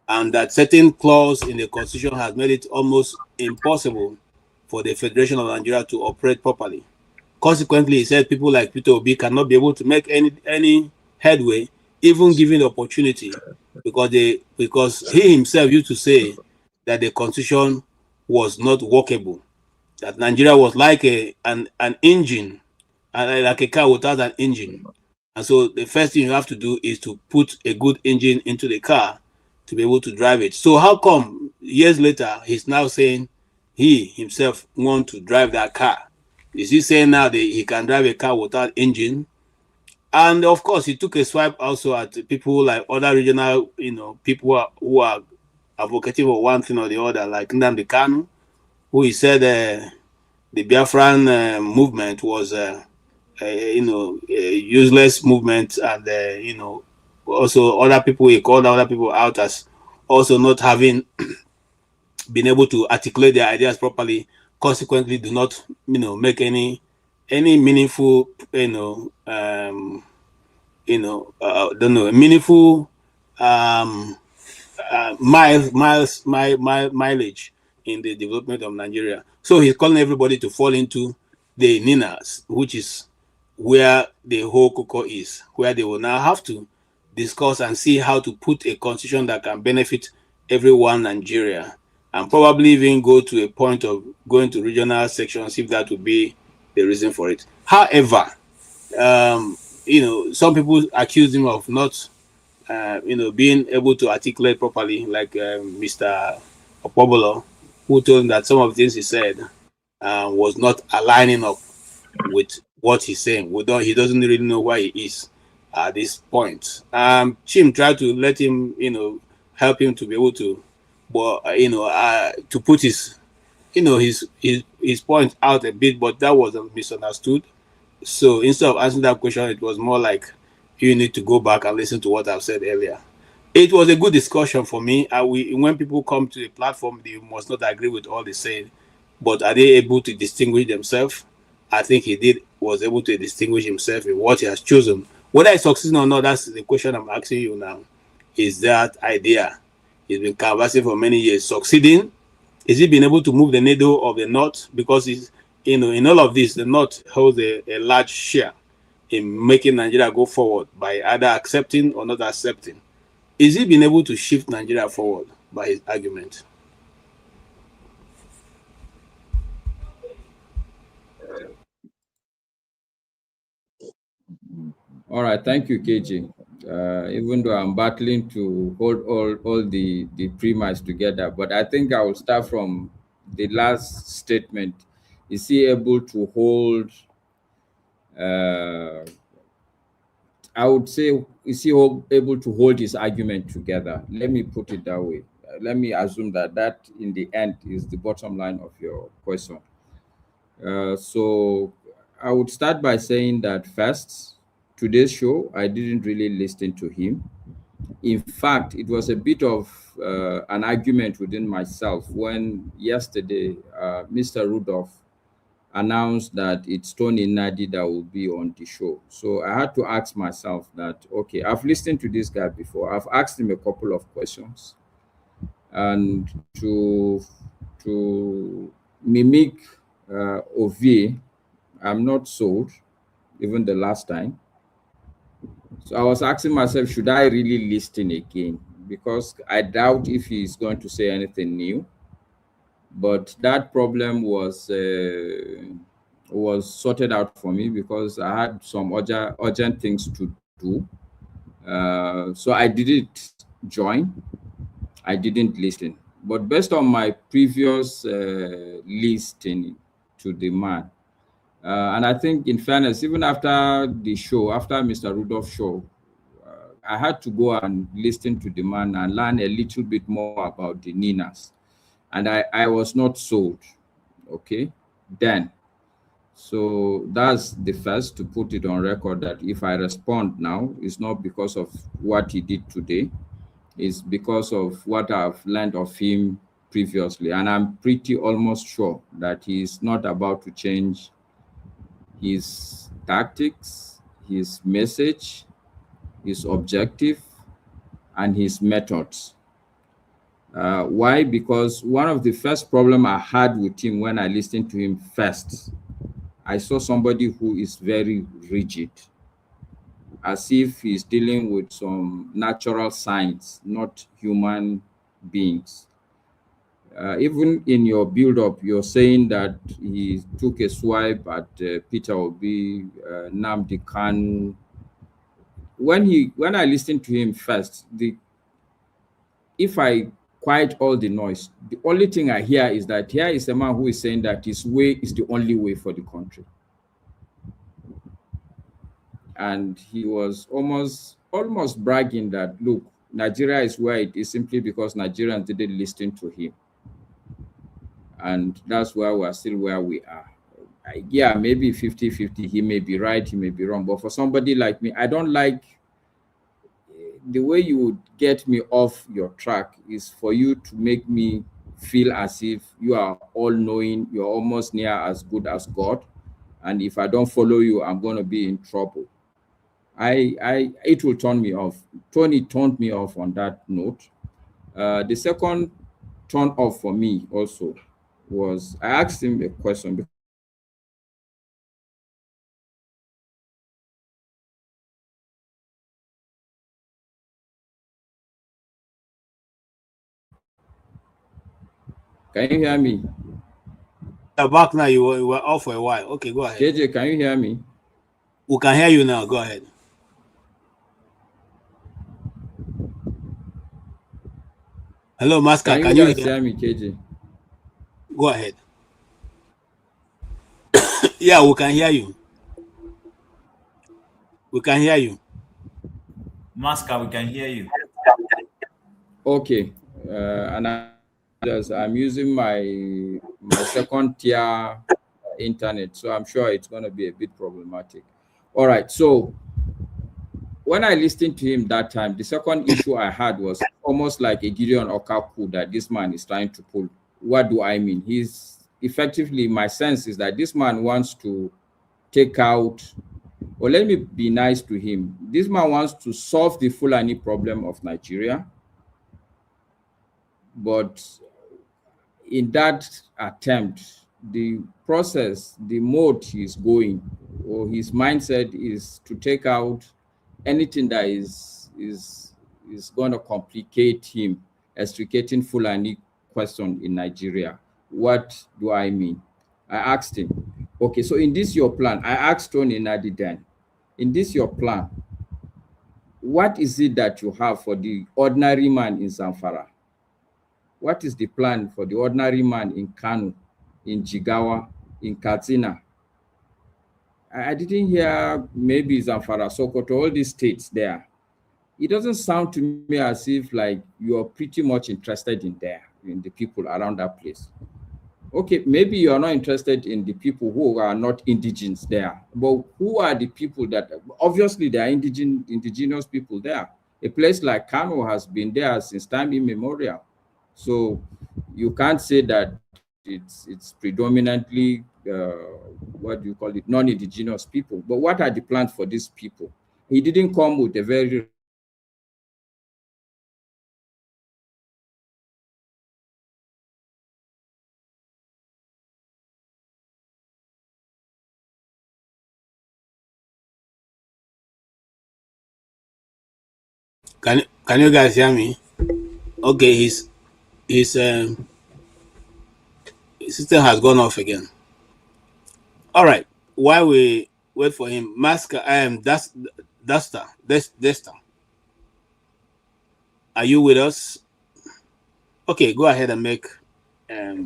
Speaker 5: And that certain clause in the constitution has made it almost impossible for the Federation of Nigeria to operate properly. Consequently, he said people like Peter Obi cannot be able to make any headway, even given the opportunity, because he himself used to say that the constitution was not workable, that Nigeria was like an engine like a car without an engine. And so the first thing you have to do is to put a good engine into the car to be able to drive it. So how come years later he's now saying he himself want to drive that car? Is he saying now that he can drive a car without engine? And of course, he took a swipe also at people like other regional, people who are advocating for one thing or the other, like Nnamdi Kanu, who he said the Biafran movement was a useless movement, and also other people, he called other people out as also not having been able to articulate their ideas properly, consequently do not make any meaningful don't know, meaningful mileage in the development of Nigeria. So he's calling everybody to fall into the Ninas, which is where the whole cocoa is, where they will now have to discuss and see how to put a constitution that can benefit everyone in Nigeria, and probably even go to a point of going to regional sections if that would be the reason for it. However, some people accuse him of not being able to articulate properly, like Mr. Opobolo, who told him that some of the things he said was not aligning up with what he's saying. He doesn't really know where he is at this point. Chim tried to let him, help him to be able to, but to put his point out a bit, but that was misunderstood. So instead of answering that question, it was more like you need to go back and listen to what I've said earlier. It was a good discussion for me. When people come to the platform, they must not agree with all they said, but are they able to distinguish themselves? I think he was able to distinguish himself in what he has chosen. Whether he's succeeding or not, that's the question I'm asking you now. Is that idea he's been canvassing for many years succeeding? Is he been able to move the needle of the North? Because in all of this, the North holds a large share in making Nigeria go forward by either accepting or not accepting. Is he been able to shift Nigeria forward by his argument?
Speaker 12: All right, thank you, KG. Even though I'm battling to hold all the premise together, but I think I will start from the last statement. Is he able to hold? I would say, is he able to hold his argument together? Let me put it that way. Let me assume that in the end is the bottom line of your question. So I would start by saying that first, today's show, I didn't really listen to him. In fact, it was a bit of an argument within myself when yesterday Mr. Rudolf announced that it's Tony Nnadi that will be on the show. So I had to ask myself that, okay, I've listened to this guy before. I've asked him a couple of questions. And to mimic Ovie, I'm not sold, even the last time. So I was asking myself, should I really listen again? Because I doubt if he's going to say anything new. But that problem was sorted out for me because I had some urgent things to do. So I didn't join. I didn't listen. But based on my previous listening to the man, and I think in fairness, even after the show, after Mr. Rudolph's show, I had to go and listen to the man and learn a little bit more about the Ninas. And I was not sold, okay, then. So that's the first, to put it on record, that if I respond now, it's not because of what he did today. It's because of what I've learned of him previously. And I'm pretty almost sure that he's not about to change his tactics, his message, his objective, and his methods. Why? Because one of the first problem I had with him when I listened to him first, I saw somebody who is very rigid, as if he's dealing with some natural science, not human beings. Even in your build-up, you're saying that he took a swipe at Peter Obi, Nnamdi Kanu. When I listened to him first, if I quiet all the noise, the only thing I hear is that here is a man who is saying that his way is the only way for the country. And he was almost bragging that, look, Nigeria is where it is simply because Nigerians didn't listen to him. And that's why we're still where we are. Yeah, maybe 50-50. He may be right, he may be wrong. But for somebody like me, I don't like the way you would get me off your track is for you to make me feel as if you are all-knowing, you're almost near as good as God. And if I don't follow you, I'm going to be in trouble. It will turn me off. Tony turned me off on that note. The second turn off for me also was I asked him a question. Can you hear me?
Speaker 5: Back now, you were off for a while. Okay, go ahead.
Speaker 12: JJ, can you hear me?
Speaker 5: We can hear you now. Go ahead. Hello, Master.
Speaker 12: Can you hear me, KJ?
Speaker 5: Go ahead. Yeah, we can hear you. We can hear you.
Speaker 6: Master, we can hear you.
Speaker 12: Okay. And I'm using my second tier internet, so I'm sure it's going to be a bit problematic. All right. So when I listened to him that time, the second issue I had was almost like a Gideon Okonkwo that this man is trying to pull. What do I mean? He's effectively, my sense is that this man wants to take out, or let me be nice to him. This man wants to solve the Fulani problem of Nigeria. But in that attempt, the process, the mode he's going, or his mindset is to take out anything that is going to complicate him extricating Fulani question in Nigeria. What do I mean? I asked him, okay, so in this your plan, I asked Tony Nnadi then, in this your plan, what is it that you have for the ordinary man in Zamfara? What is the plan for the ordinary man in Kano, in Jigawa, in Katsina? I didn't hear maybe Zamfara, Sokoto, all these states there. It doesn't sound to me as if like you're pretty much interested in there, in the people around that place. Okay, maybe you're not interested in the people who are not indigenous there, but who are the people that, obviously there are indigenous people there. A place like Kano has been there since time immemorial. So you can't say that it's predominantly, what do you call it, non-indigenous people. But what are the plans for these people? He didn't come with a very
Speaker 5: Can you guys hear me? Okay, his system has gone off again. All right. While we wait for him, Masker, Desta. Are you with us? Okay, go ahead and make
Speaker 13: Yeah,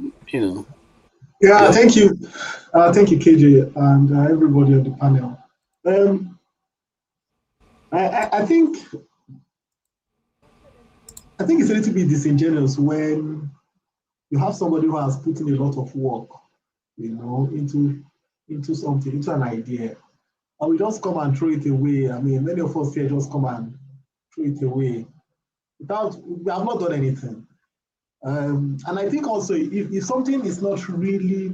Speaker 13: thank you, KJ, and everybody on the panel. I think it's a little bit disingenuous when you have somebody who has put in a lot of work, into something, into an idea, and we just come and throw it away. I mean, many of us here just come and throw it away we have not done anything. And I think also if something is not really,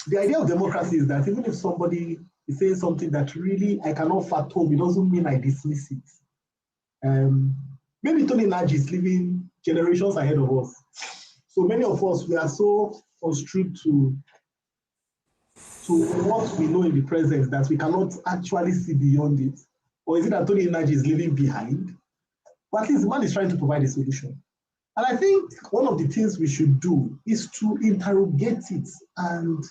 Speaker 13: the idea of democracy is that even if somebody is saying something that really I cannot fathom, it doesn't mean I dismiss it. Maybe Tony Nnadi is living generations ahead of us. So many of us, we are so constrained to what we know in the present that we cannot actually see beyond it. Or is it that Tony Nnadi is living behind? But at least the man is trying to provide a solution. And I think one of the things we should do is to interrogate it and,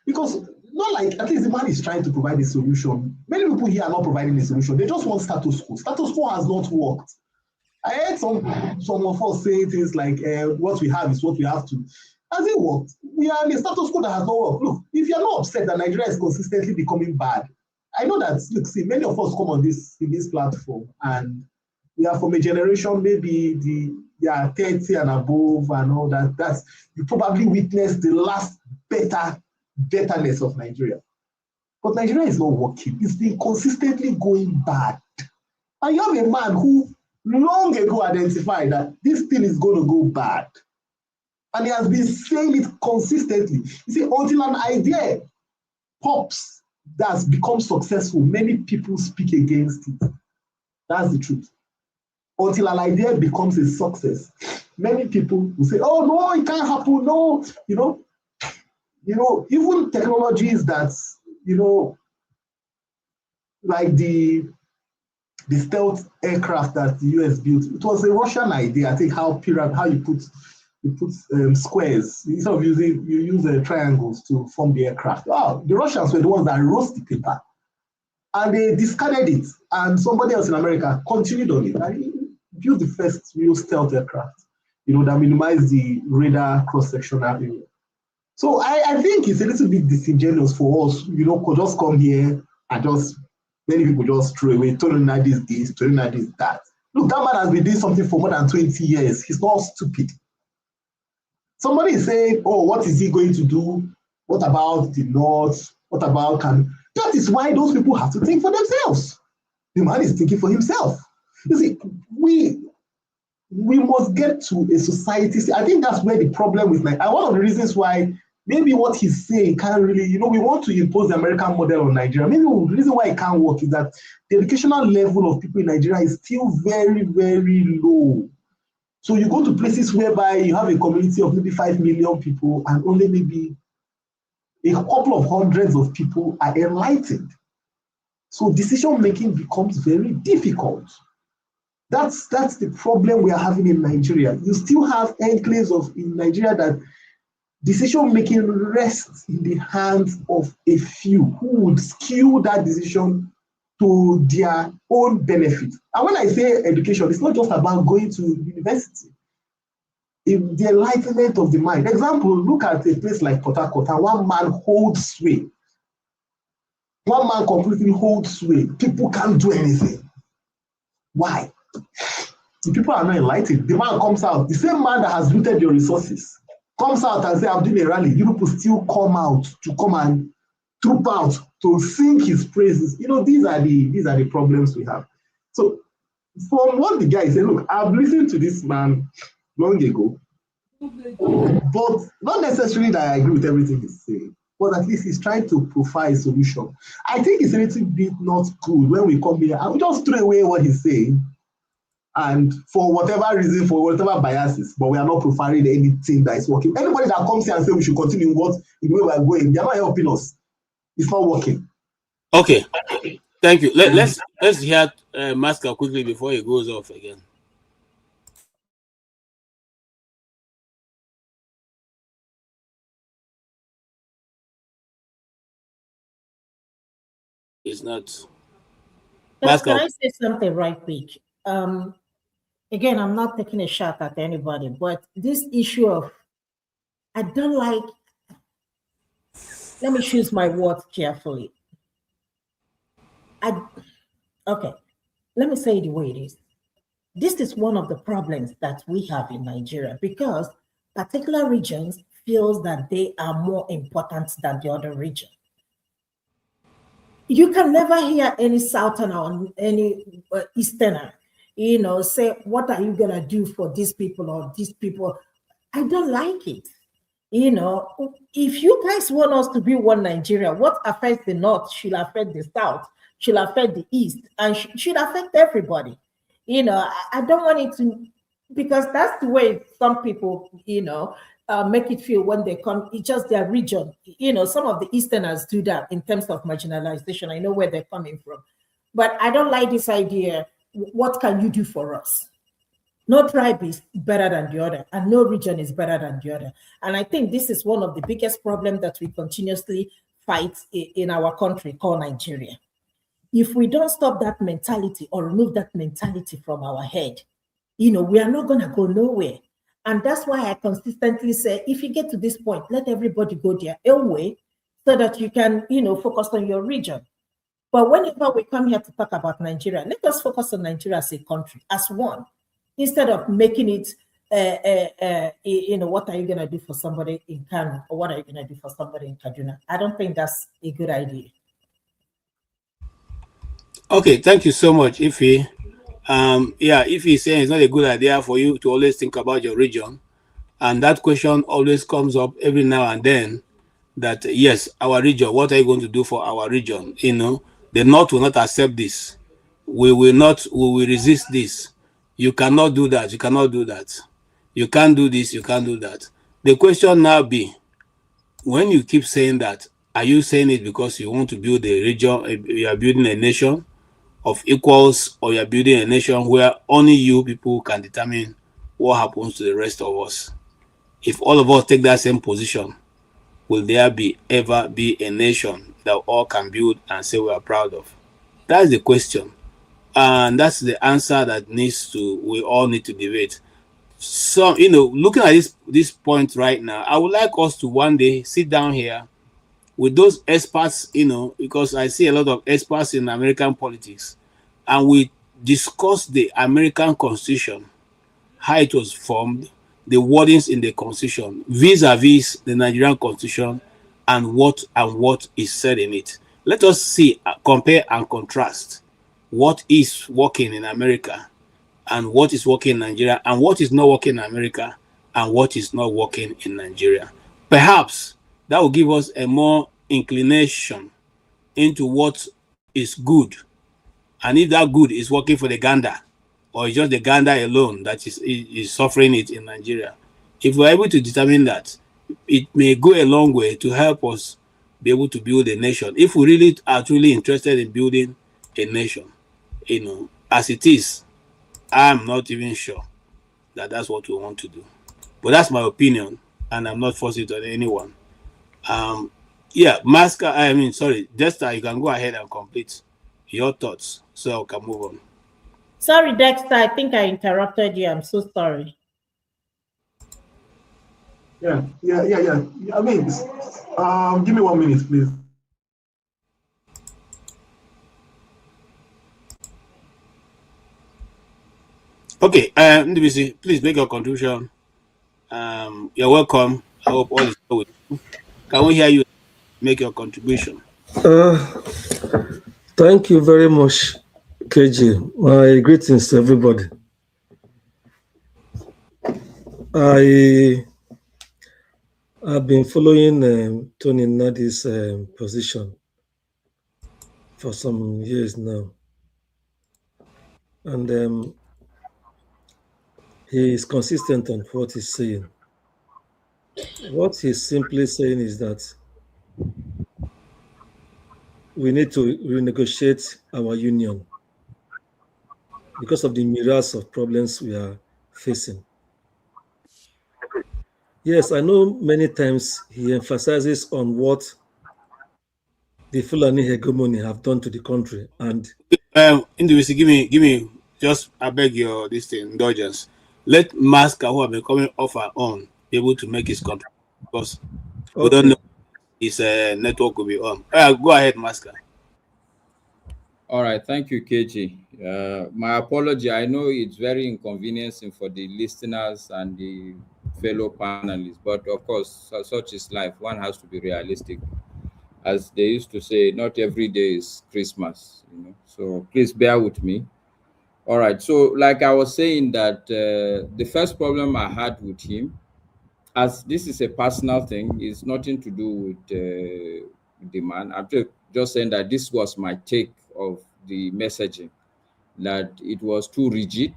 Speaker 13: because not like, at least the man is trying to provide a solution. Many people here are not providing a solution. They just want status quo. Status quo has not worked. I heard some of us say things like, what we have is what we have to. Has it worked? We are in a status quo that has not worked. Look, if you're not upset that Nigeria is consistently becoming bad, I know that, look, see, many of us come on this platform and we are from a generation, maybe they are 30 and above and all that. That's, you probably witnessed the last betterness of Nigeria. But Nigeria is not working. It's been consistently going bad. And you have a man who long ago identified that this thing is going to go bad. And he has been saying it consistently. You see, until an idea pops that's become successful, many people speak against it. That's the truth. Until an idea becomes a success, many people will say, oh, no, it can't happen. No, even technologies that, like the stealth aircraft that the US built, it was a Russian idea. I think how you put squares, instead of you use triangles to form the aircraft. Oh, the Russians were the ones that wrote the paper, and they discarded it, and somebody else in America continued on it. And built the first real stealth aircraft, that minimized the radar cross-sectional area. So I think it's a little bit disingenuous for us, could just come here and many people just throw away, Tony Nnadi is this, Tony Nnadi is that. Look, that man has been doing something for more than 20 years. He's not stupid. Somebody is saying, oh, what is he going to do? What about the North? What about That is why those people have to think for themselves. The man is thinking for himself. You see, we must get to a society. I think that's where the problem is. And one of the reasons why maybe what he's saying can't really, we want to impose the American model on Nigeria. Maybe the reason why it can't work is that the educational level of people in Nigeria is still very, very low. So you go to places whereby you have a community of maybe 5 million people and only maybe a couple of hundreds of people are enlightened. So decision-making becomes very difficult. That's the problem we are having in Nigeria. You still have enclaves in Nigeria that decision-making rests in the hands of a few who would skew that decision to their own benefit. And when I say education, it's not just about going to university. In the enlightenment of the mind. Example, look at a place like Port Harcourt, and one man holds sway. One man completely holds sway. People can't do anything. Why? The people are not enlightened. The man comes out, the same man that has looted your resources, comes out and says, I'm doing a rally. You people still come out to come and troop out to sing his praises. These are the problems we have. So from what the guy said, look, I've listened to this man long ago, but not necessarily that I agree with everything he's saying, but at least he's trying to provide a solution. I think it's a little bit not good when we come here and we just throw away what he's saying, and for whatever reason, for whatever biases, but we are not providing anything that is working. Anybody that comes here and says we should continue the way we are going, they are not helping us. It's not working.
Speaker 5: Okay, thank you. Let's hear Masker quickly before he goes off again. It's not.
Speaker 11: Can I say something right quick? Again, I'm not taking a shot at anybody, but this issue of, I don't like, let me choose my words carefully. Okay, let me say it the way it is. This is one of the problems that we have in Nigeria, because particular regions feels that they are more important than the other region. You can never hear any Southerner or any Easterner, say, what are you going to do for these people or these people? I don't like it. If you guys want us to be one Nigeria, what affects the North should affect the South, should affect the East, and should affect everybody. I don't want it to, because that's the way some people, make it feel when they come. It's just their region. Some of the Easterners do that in terms of marginalization. I know where they're coming from, but I don't like this idea. What can you do for us? No tribe is better than the other, and no region is better than the other. And I think this is one of the biggest problems that we continuously fight in our country called Nigeria. If we don't stop that mentality or remove that mentality from our head, we are not going to go nowhere. And that's why I consistently say, if you get to this point, let everybody go their own way so that you can, focus on your region. But whenever we come here to talk about Nigeria, let us focus on Nigeria as a country, as one, instead of making it, what are you going to do for somebody in Kano, or what are you going to do for somebody in Kaduna? I don't think that's a good idea.
Speaker 5: Okay, thank you so much, Ife. If he's saying it's not a good idea for you to always think about your region, and that question always comes up every now and then, that yes, our region, what are you going to do for our region? The North will not accept this. We will resist this. You cannot do that. You cannot do that. You can't do this. You can't do that. The question now be, when you keep saying that, are you saying it because you want to build a region, you are building a nation of equals, or you are building a nation where only you people can determine what happens to the rest of us? If all of us take that same position, will there ever be a nation that all can build and say we are proud of? That's the question. And that's the answer that we all need to debate. So, looking at this point right now, I would like us to one day sit down here with those experts, because I see a lot of experts in American politics, and we discuss the American Constitution, how it was formed, the wordings in the Constitution, vis-a-vis the Nigerian Constitution, and what is said in it. Let us see, compare and contrast what is working in America and what is working in Nigeria, and what is not working in America and what is not working in Nigeria. Perhaps that will give us a more inclination into what is good, and if that good is working for the gander, or it's just the gander alone that is suffering it in Nigeria. If we're able to determine that, it may go a long way to help us be able to build a nation. If we really are truly interested in building a nation, as it is, I'm not even sure that that's what we want to do. But that's my opinion, and I'm not forcing it on anyone. Dexter, you can go ahead and complete your thoughts so I can move on.
Speaker 11: Sorry, Dexter, I think I interrupted you. I'm so sorry.
Speaker 13: Yeah. I mean, give me 1 minute, please.
Speaker 5: Okay, Ndubisi, please make your contribution. You're welcome. I hope all is well with you. Can we hear you make your contribution?
Speaker 14: Thank you very much, KG. My greetings to everybody. I have been following Tony Nnadi's position for some years now. And he is consistent on what he's saying. What he's simply saying is that we need to renegotiate our union because of the myriad of problems we are facing. Yes, I know many times he emphasizes on what the Fulani hegemony have done to the country. And
Speaker 5: Ndubisi, give me just, I beg your indulgence. Let Maska, who have been coming off our own, be able to make his contribution, because we don't know his network will be on. Go ahead, Maska.
Speaker 12: All right, thank you, KG. My apology. I know it's very inconveniencing for the listeners and the fellow panelists, but of course, such is life. One has to be realistic. As they used to say, not every day is Christmas, So please bear with me. All right. So, like I was saying, that the first problem I had with him, as this is a personal thing, it's nothing to do with the man. I'm just saying that this was my take of the messaging, that it was too rigid.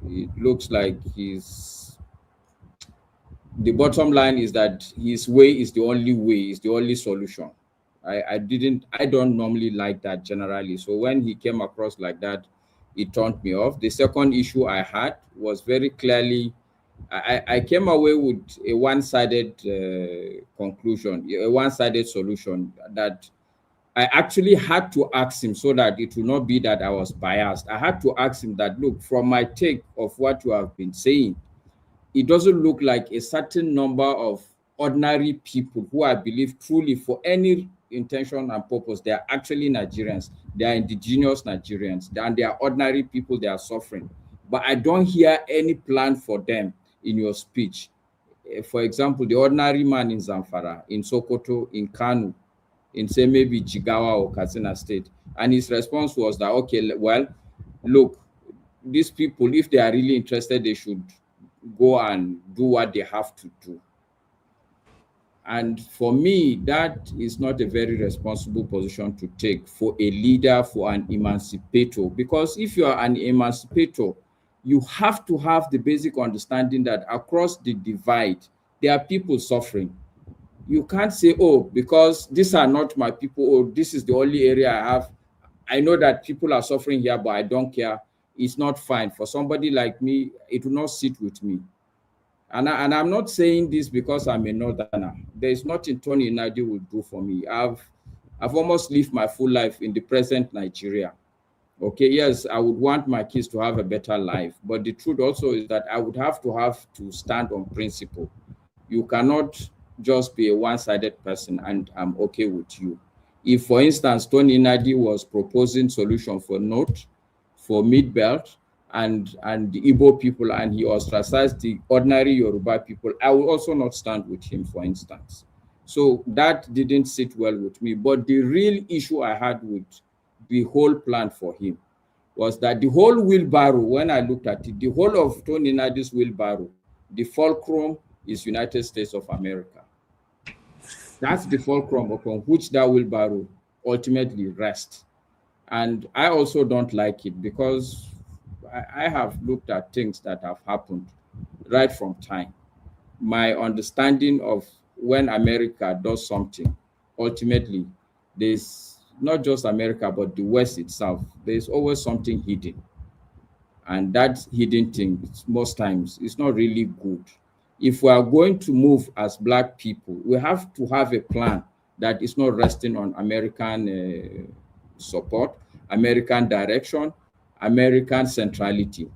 Speaker 12: It looks like the bottom line is that his way is the only way, is the only solution. I don't normally like that generally. So when he came across like that, it turned me off. The second issue I had was very clearly, I came away with a one-sided conclusion, a one-sided solution that I actually had to ask him, so that it will not be that I was biased. I had to ask him that, look, from my take of what you have been saying, it doesn't look like a certain number of ordinary people who I believe truly for any intention and purpose, they are actually Nigerians. They are indigenous Nigerians, and they are ordinary people, they are suffering. But I don't hear any plan for them in your speech. For example, the ordinary man in Zamfara, in Sokoto, in Kanu, in say maybe Jigawa or Katsina State. And his response was that, okay, well, look, these people, if they are really interested, they should go and do what they have to do. And for me, that is not a very responsible position to take for a leader, for an emancipator. Because if you are an emancipator, you have to have the basic understanding that across the divide, there are people suffering. You can't say, oh, because these are not my people, or this is the only area I have. I know that people are suffering here, but I don't care. It's not fine. For somebody like me, it will not sit with me. And I'm not saying this because I'm a northerner. There is nothing Tony Nnadi will do for me. I've almost lived my full life in the present Nigeria. Okay, yes, I would want my kids to have a better life, but the truth also is that I would have to stand on principle. You cannot just be a one-sided person and I'm okay with you. If, for instance, Tony Nnadi was proposing solution for North, for Mid-Belt, and the Igbo people, and he ostracized the ordinary Yoruba people, I will also not stand with him, for instance. So that didn't sit well with me. But the real issue I had with the whole plan for him was that the whole wheelbarrow, when I looked at it, the whole of Tony Nnadi's wheelbarrow, the fulcrum is United States of America. That's the fulcrum upon which that wheelbarrow ultimately rests. And I also don't like it because I have looked at things that have happened right from time. My understanding of when America does something, ultimately, there's not just America, but the West itself, there's always something hidden. And that hidden thing, most times, is not really good. If we are going to move as Black people, we have to have a plan that is not resting on American support, American direction, American centrality.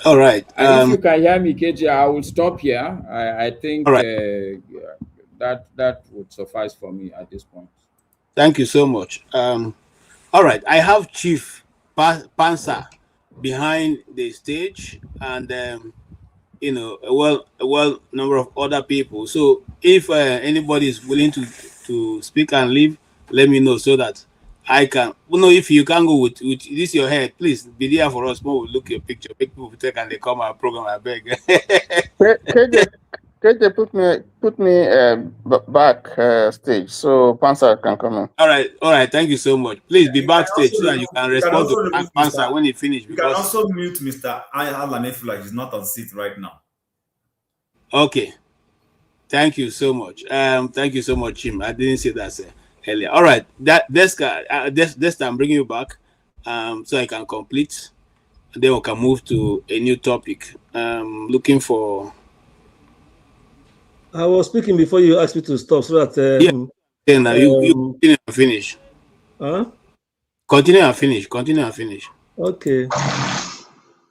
Speaker 5: All right.
Speaker 12: If you can hear me, KJ, I will stop here. I think that would suffice for me at this point.
Speaker 5: Thank you so much. All right, I have Chief Pansa behind the stage, and you know, a well number of other people. So if anybody is willing to speak and leave, let me know so that I can. You know, if you can go with this your head, please be there for us. More, we'll look your picture, make people take and they come our program. I beg.
Speaker 2: KJ, put me back stage so Pansa can come in.
Speaker 5: All right. Thank you so much. Please be backstage so that you can respond to Pansa when he finishes.
Speaker 6: You can also mute Mr. Alan if like he's not on seat right now.
Speaker 5: Okay. Thank you so much. Thank you so much, Jim. I didn't say that earlier. All right. This I'm bringing you back, so I can complete. And then we can move to a new topic. Looking for.
Speaker 14: I was speaking before you asked me to stop, so that
Speaker 5: you continue and finish.
Speaker 14: Huh?
Speaker 5: Continue and finish.
Speaker 14: Okay.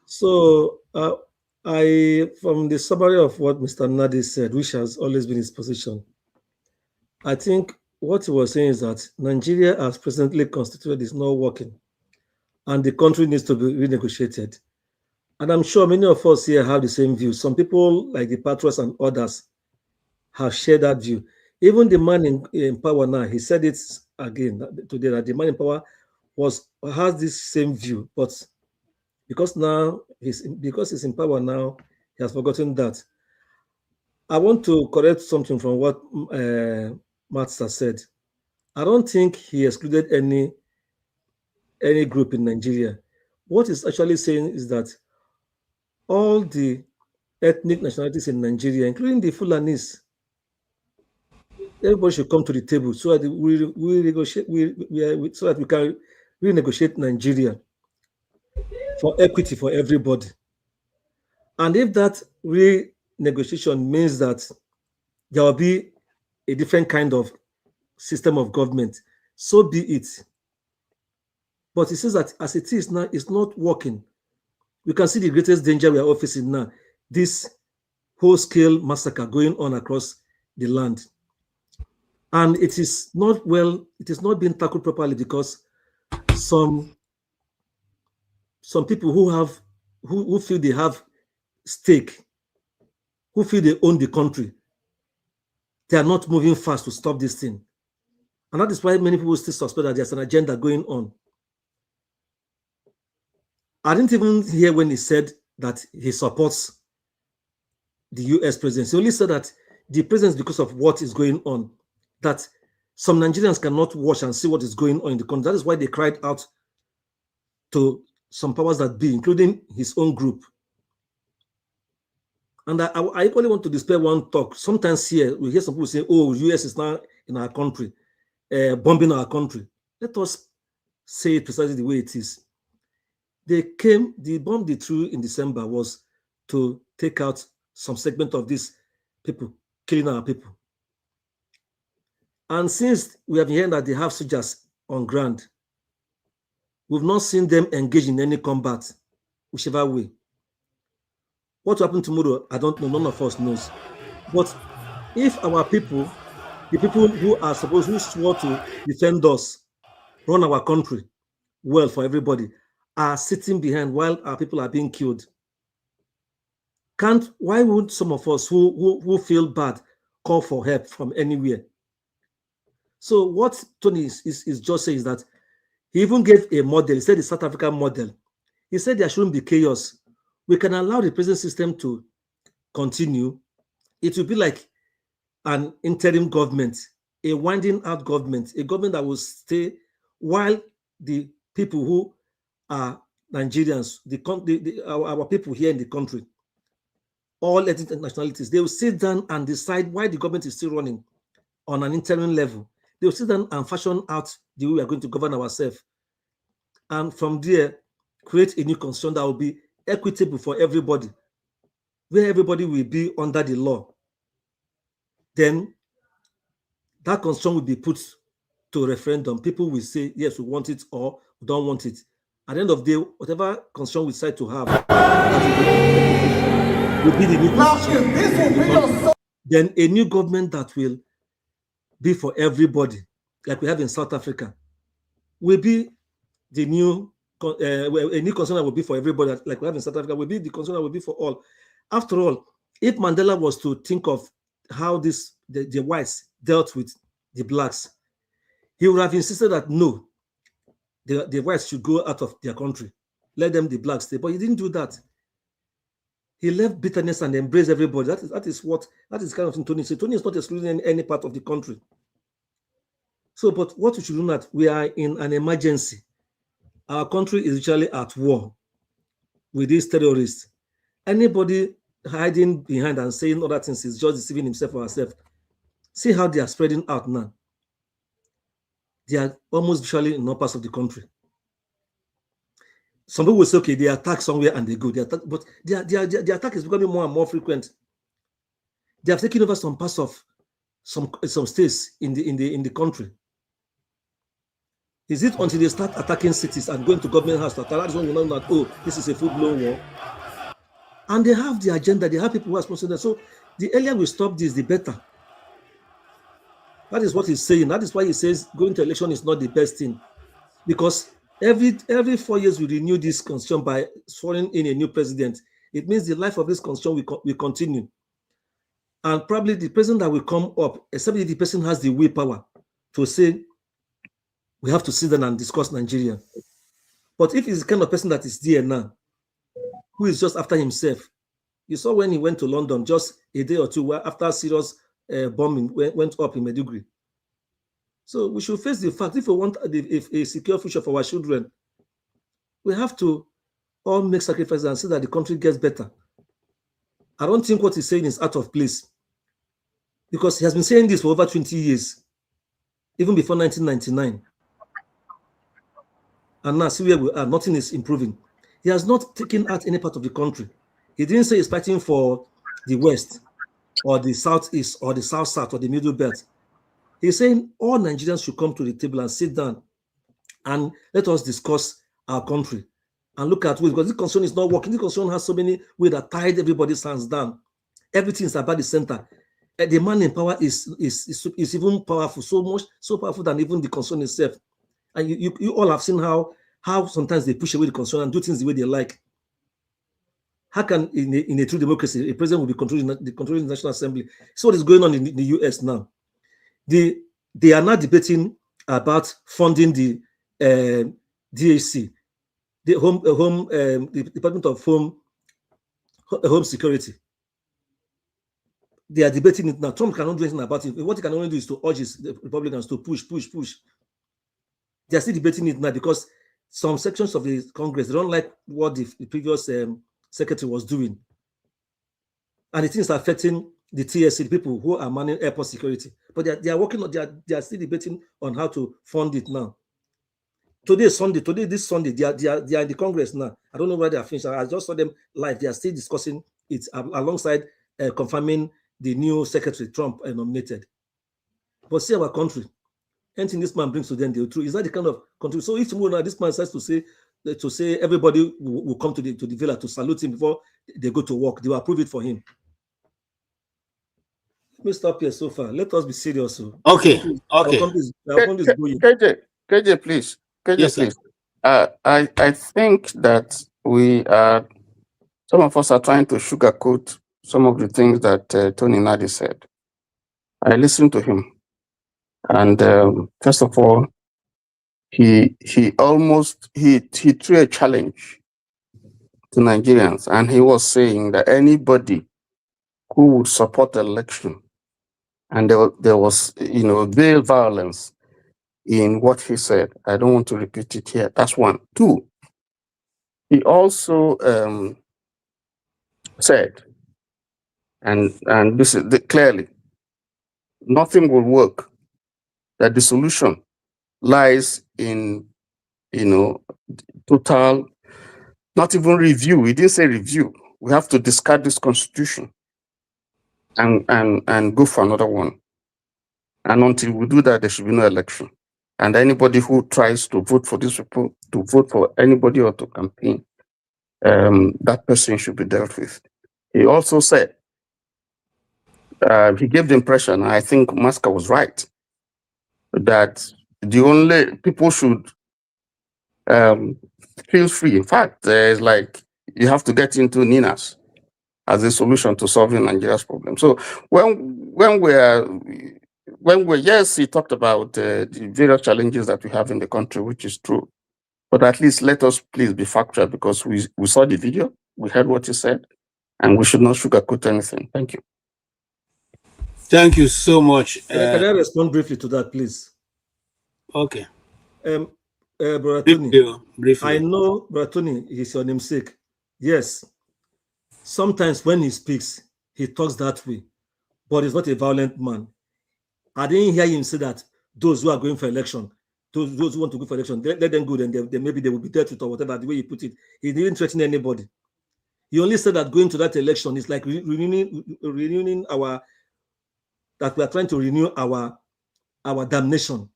Speaker 14: So from the summary of what Mr. Nnadi said, which has always been his position, I think what he was saying is that Nigeria, as presently constituted, is not working, and the country needs to be renegotiated. And I'm sure many of us here have the same view. Some people, like the patriots and others, have shared that view. Even the man in power now, he said it again today, that the man in power has this same view, but because he's in power now, he has forgotten that. I want to correct something from what Matsa said. I don't think he excluded any group in Nigeria. What he's actually saying is that all the ethnic nationalities in Nigeria, including the Fulanis, everybody should come to the table so that we negotiate, so that we can renegotiate Nigeria for equity for everybody. And if that renegotiation means that there will be a different kind of system of government, so be it. But it says that as it is now, it's not working. We can see the greatest danger we are all facing now, this whole-scale massacre going on across the land. And it is not being tackled properly because some people who feel they have stake, who feel they own the country, they are not moving fast to stop this thing. And that is why many people still suspect that there's an agenda going on. I didn't even hear when he said that he supports the US president. He only said that the president, because of what is going on, that some Nigerians cannot watch and see what is going on in the country. That is why they cried out to some powers that be, including his own group. And I equally want to dispel one talk. Sometimes here, we hear some people say, oh, US is now in our country, bombing our country. Let us say it precisely the way it is. The bomb they threw in December was to take out some segment of these people, killing our people. And since we have heard that they have soldiers on ground, we've not seen them engage in any combat, whichever way. What will happen tomorrow, I don't know, none of us knows. But if our people, the people who swore to defend us, run our country well for everybody, are sitting behind while our people are being killed, why would some of us who feel bad call for help from anywhere? So what Tony is just saying is that he even gave a model. He said the South African model. He said there shouldn't be chaos. We can allow the present system to continue. It will be like an interim government, a winding out government, a government that will stay while the people who are Nigerians, our people here in the country, all ethnic nationalities, they will sit down and decide why the government is still running on an interim level. They will sit down and fashion out the way we are going to govern ourselves. And from there, create a new constitution that will be equitable for everybody, where everybody will be under the law. Then that constitution will be put to referendum. People will say, yes, we want it or we don't want it. At the end of the day, whatever constitution we decide to have, will be the new constitution. Then a new government that will be for everybody, like we have in South Africa, will be the new, a new constitution that will be for everybody, like we have in South Africa, will be the constitution that will be for all. After all, if Mandela was to think of how the whites dealt with the blacks, he would have insisted that no, the whites should go out of their country. Let them, the blacks, stay. But he didn't do that. He left bitterness and embraced everybody. That is kind of thing Tony said. Tony is not excluding any part of the country. So, but what we should do now, we are in an emergency. Our country is literally at war with these terrorists. Anybody hiding behind and saying other things is just deceiving himself or herself. See how they are spreading out now. They are almost literally in all parts of the country. Some people will say, okay, they attack somewhere and they go. But the attack is becoming more and more frequent. They have taken over some parts of some states in the country. Is it until they start attacking cities and going to government house that that's when we know that, oh, this is a full-blown war? And they have the agenda. They have people who are sponsoring them. So the earlier we stop this, the better. That is what he's saying. That is why he says going to election is not the best thing. Because every 4 years we renew this constitution by swearing in a new president. It means the life of this constitution will continue. And probably the president that will come up, except if the person has the willpower to say, we have to sit down and discuss Nigeria. But if he's the kind of person that is there now, who is just after himself, you saw when he went to London just a day or two after serious bombing went up in Maiduguri. So we should face the fact, if we want a secure future for our children, we have to all make sacrifices and see that the country gets better. I don't think what he's saying is out of place. because he has been saying this for over 20 years, even before 1999. And now see where we are, nothing is improving. He has not taken out any part of the country. He didn't say he's fighting for the West or the Southeast or the South or the Middle Belt. He's saying all Nigerians should come to the table and sit down and let us discuss our country and look at ways, because this concern is not working. This concern has so many ways that tied everybody's hands down. Everything is about the center. The man in power is even powerful, so powerful than even the concern itself. And you all have seen how sometimes they push away the concern and do things the way they like. How can in a true democracy a president will be controlling the National Assembly? So what is going on in the US now? They are now debating about funding the DHC, the Department of Home Security. They are debating it now. Trump cannot do anything about it. What he can only do is to urge the Republicans to push. They are still debating it now because some sections of the Congress, they don't like what the previous secretary was doing. And it is affecting the TSC, people who are manning airport security. But they are working on, they are still debating on how to fund it now. This Sunday, they are in the Congress now. I don't know where they are finished. I just saw them live. They are still discussing it alongside confirming the new secretary Trump nominated. But see our country, anything this man brings to them, they'll true. Is that the kind of country? So if tomorrow this man says to say everybody will come to the villa to salute him before they go to work, they will approve it for him. Let me stop here so far. Let us be serious.
Speaker 5: Okay.
Speaker 2: KJ, please.
Speaker 5: Yes,
Speaker 2: please. I think that some of us are trying to sugarcoat some of the things that Tony Nnadi said. I listened to him, and first of all, he threw a challenge to Nigerians, and he was saying that anybody who would support the election, and there was veil violence in what he said. I don't want to repeat it here. That's one. Two, he also said, and this is clearly, nothing will work, that the solution lies in total, not even review. He didn't say review. We have to discard this constitution and go for another one. And until we do that, there should be no election. And anybody who tries to vote for these people, to vote for anybody or to campaign, that person should be dealt with. He also said, he gave the impression, I think Maska was right, that the only people should feel free. In fact, there's like, you have to get into NINAS as a solution to solving Nigeria's problem. So when we're yes, he talked about the various challenges that we have in the country, which is true. But at least let us please be factual, because we saw the video, we heard what he said, and we should not sugarcoat anything. Thank you.
Speaker 5: Thank you so much.
Speaker 14: Can I respond briefly to that, please?
Speaker 5: Okay.
Speaker 14: Brother Tony,
Speaker 5: briefly.
Speaker 14: I know, Brother Tony, he's your namesake. Yes. Sometimes when he speaks, he talks that way, but he's not a violent man. I didn't hear him say that those who are going for election, those who want to go for election, let them go, then maybe they will be dealt with or whatever, the way he put it. He didn't threaten anybody. He only said that going to that election is like renewing our, that we are trying to renew our damnation,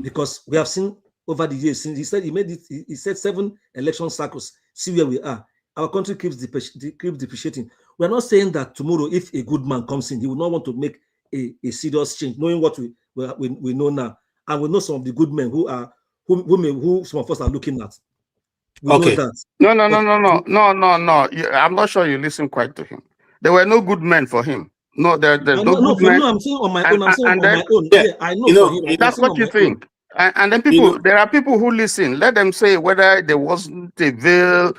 Speaker 14: because we have seen over the years, since he said he said 7 election cycles, see where we are. Our country keeps depreciating. We're not saying that tomorrow, if a good man comes in, he will not want to make a serious change, knowing what we know now. And we know some of the good men who some of us are looking at. We know that.
Speaker 2: No. I'm not sure you listen quite to him. There were no good men for him. No, there's no good men.
Speaker 14: I'm saying on my own. I'm saying on my own. Yeah, I know for him.
Speaker 2: That's what you think. And then there are people who listen. Let them say whether there wasn't a veil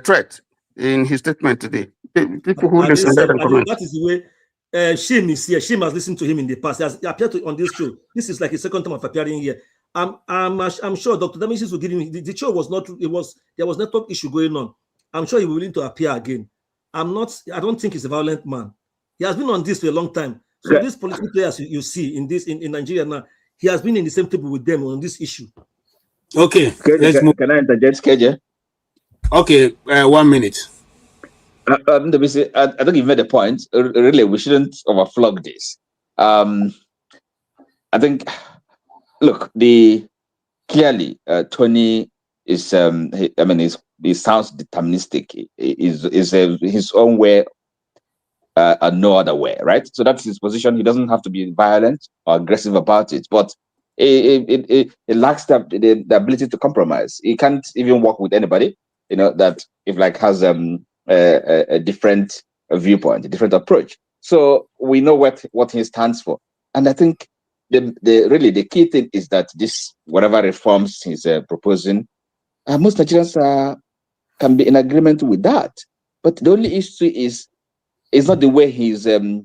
Speaker 2: threat in his statement today. People who listen, let them comment.
Speaker 14: That is the way. Shim is here. Shim has listened to him in the past. He has appeared on this show. This is like his second time of appearing here. I'm sure Dr. Damasis will give him. The show was not. There was network issue going on. I'm sure he will be willing to appear again. I don't think he's a violent man. He has been on this for a long time. So these political players you see in Nigeria now, he has been in the same table with them on this issue.
Speaker 5: Okay, let's move.
Speaker 9: Can I interject, KJ?
Speaker 5: Okay, 1 minute.
Speaker 9: I think you made a point. Really, we shouldn't overflog this. I think, look, clearly Tony is. He sounds deterministic. Is his own way, and no other way, right? So that's his position. He doesn't have to be violent or aggressive about it, but it lacks the ability to compromise. He can't even work with anybody, that if has a different viewpoint, a different approach. So we know what he stands for, and I think the key thing is that this whatever reforms he's proposing, most Nigerians can be in agreement with that. But the only issue is not the way he's the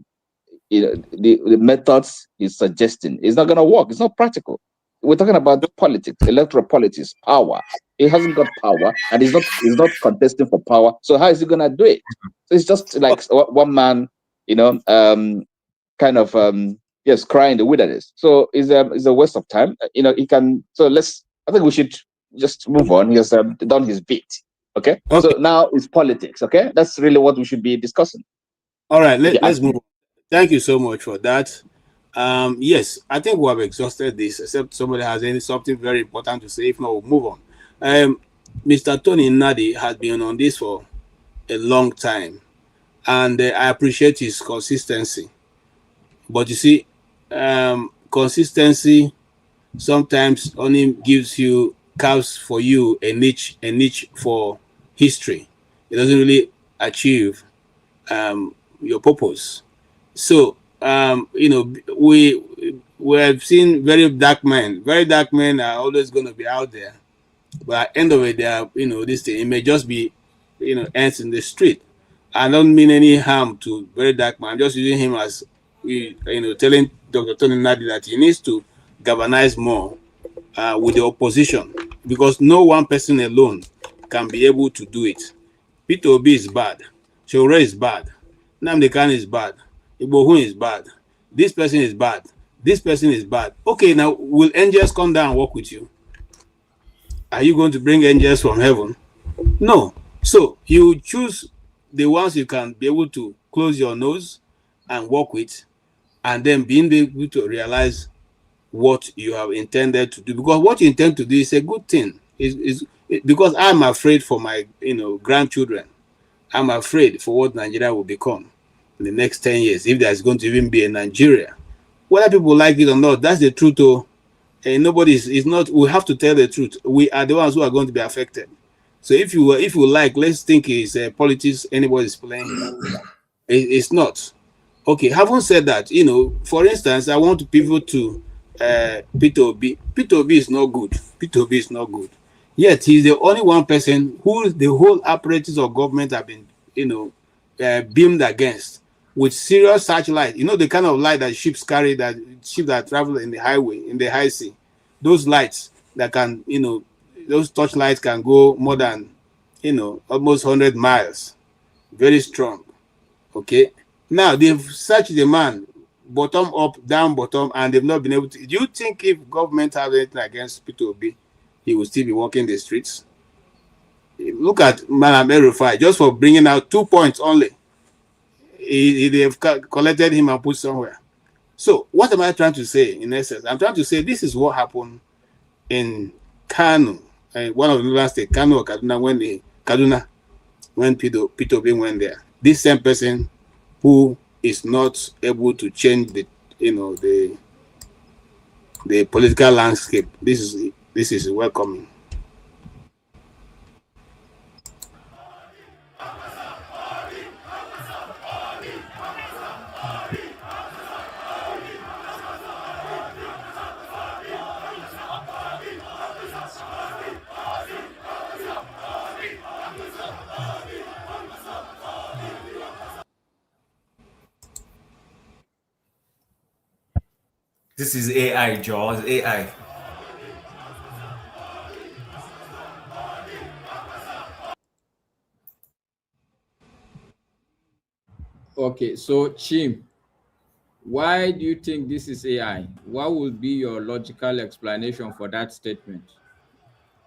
Speaker 9: methods he's suggesting. It's not going to work. It's not practical. We're talking about politics, electoral politics, power. He hasn't got power, and he's not contesting for power. So how is he going to do it? So it's just like one man, kind of crying in the wilderness. So it's a waste of time. He can. So I think we should just move on. He has done his bit. Okay. So now it's politics. Okay. That's really what we should be discussing.
Speaker 5: All right, let's move on. Thank you so much for that. Yes, I think we have exhausted this, except somebody has something very important to say. If not, we'll move on. Mr. Tony Nnadi has been on this for a long time, and I appreciate his consistency. But you see, consistency sometimes only carves for you a niche for history. It doesn't really achieve your purpose. So we have seen very dark men. Very dark men are always going to be out there, but at the end of it, they are this thing. It may just be ants in the street. I don't mean any harm to very dark man. I'm just using him as telling Dr. Tony Nnadi that he needs to galvanize more with the opposition, because no one person alone can be able to do it. Peter Obi is bad. Shore is bad. Nnamdi Kanu is bad. Igbohun is bad. This person is bad. This person is bad. Okay, now will angels come down and work with you? Are you going to bring angels from heaven? No. So you choose the ones you can be able to close your nose and work with, and then being able to realize what you have intended to do. Because what you intend to do is a good thing. Because I'm afraid for my grandchildren. I'm afraid for what Nigeria will become in the next 10 years, if there's going to even be a Nigeria. Whether people like it or not, that's the truth. We have to tell the truth. We are the ones who are going to be affected. So if you like, let's think it's politics anybody's playing. It's not. Okay, having said that, for instance, I want to pivot to Peter Obi. Peter Obi is not good. Peter Obi is not good. Yet he's the only one person who the whole apparatus of government have been, beamed against with serious searchlight. The kind of light that ships carry, that ships that travel in the highway, in the high sea. Those lights that can, those torchlights can go more than, almost 100 miles. Very strong. Okay. Now they've searched the man, bottom up, down, bottom, and they've not been able to. Do you think if government has anything against Peter Obi, he will still be walking the streets? Look at Madam El-Rufai, just for bringing out 2 points only. They've collected him and put somewhere. So what am I trying to say in essence? I'm trying to say this is what happened in Kano, one of the northern states, Kano or Kaduna, when Peter Obi went there. This same person who is not able to change the political landscape. This is welcoming.
Speaker 6: This is AI, Jaws. AI.
Speaker 12: Okay, so Chim, Why do you think this is AI? What would be your logical explanation for that statement?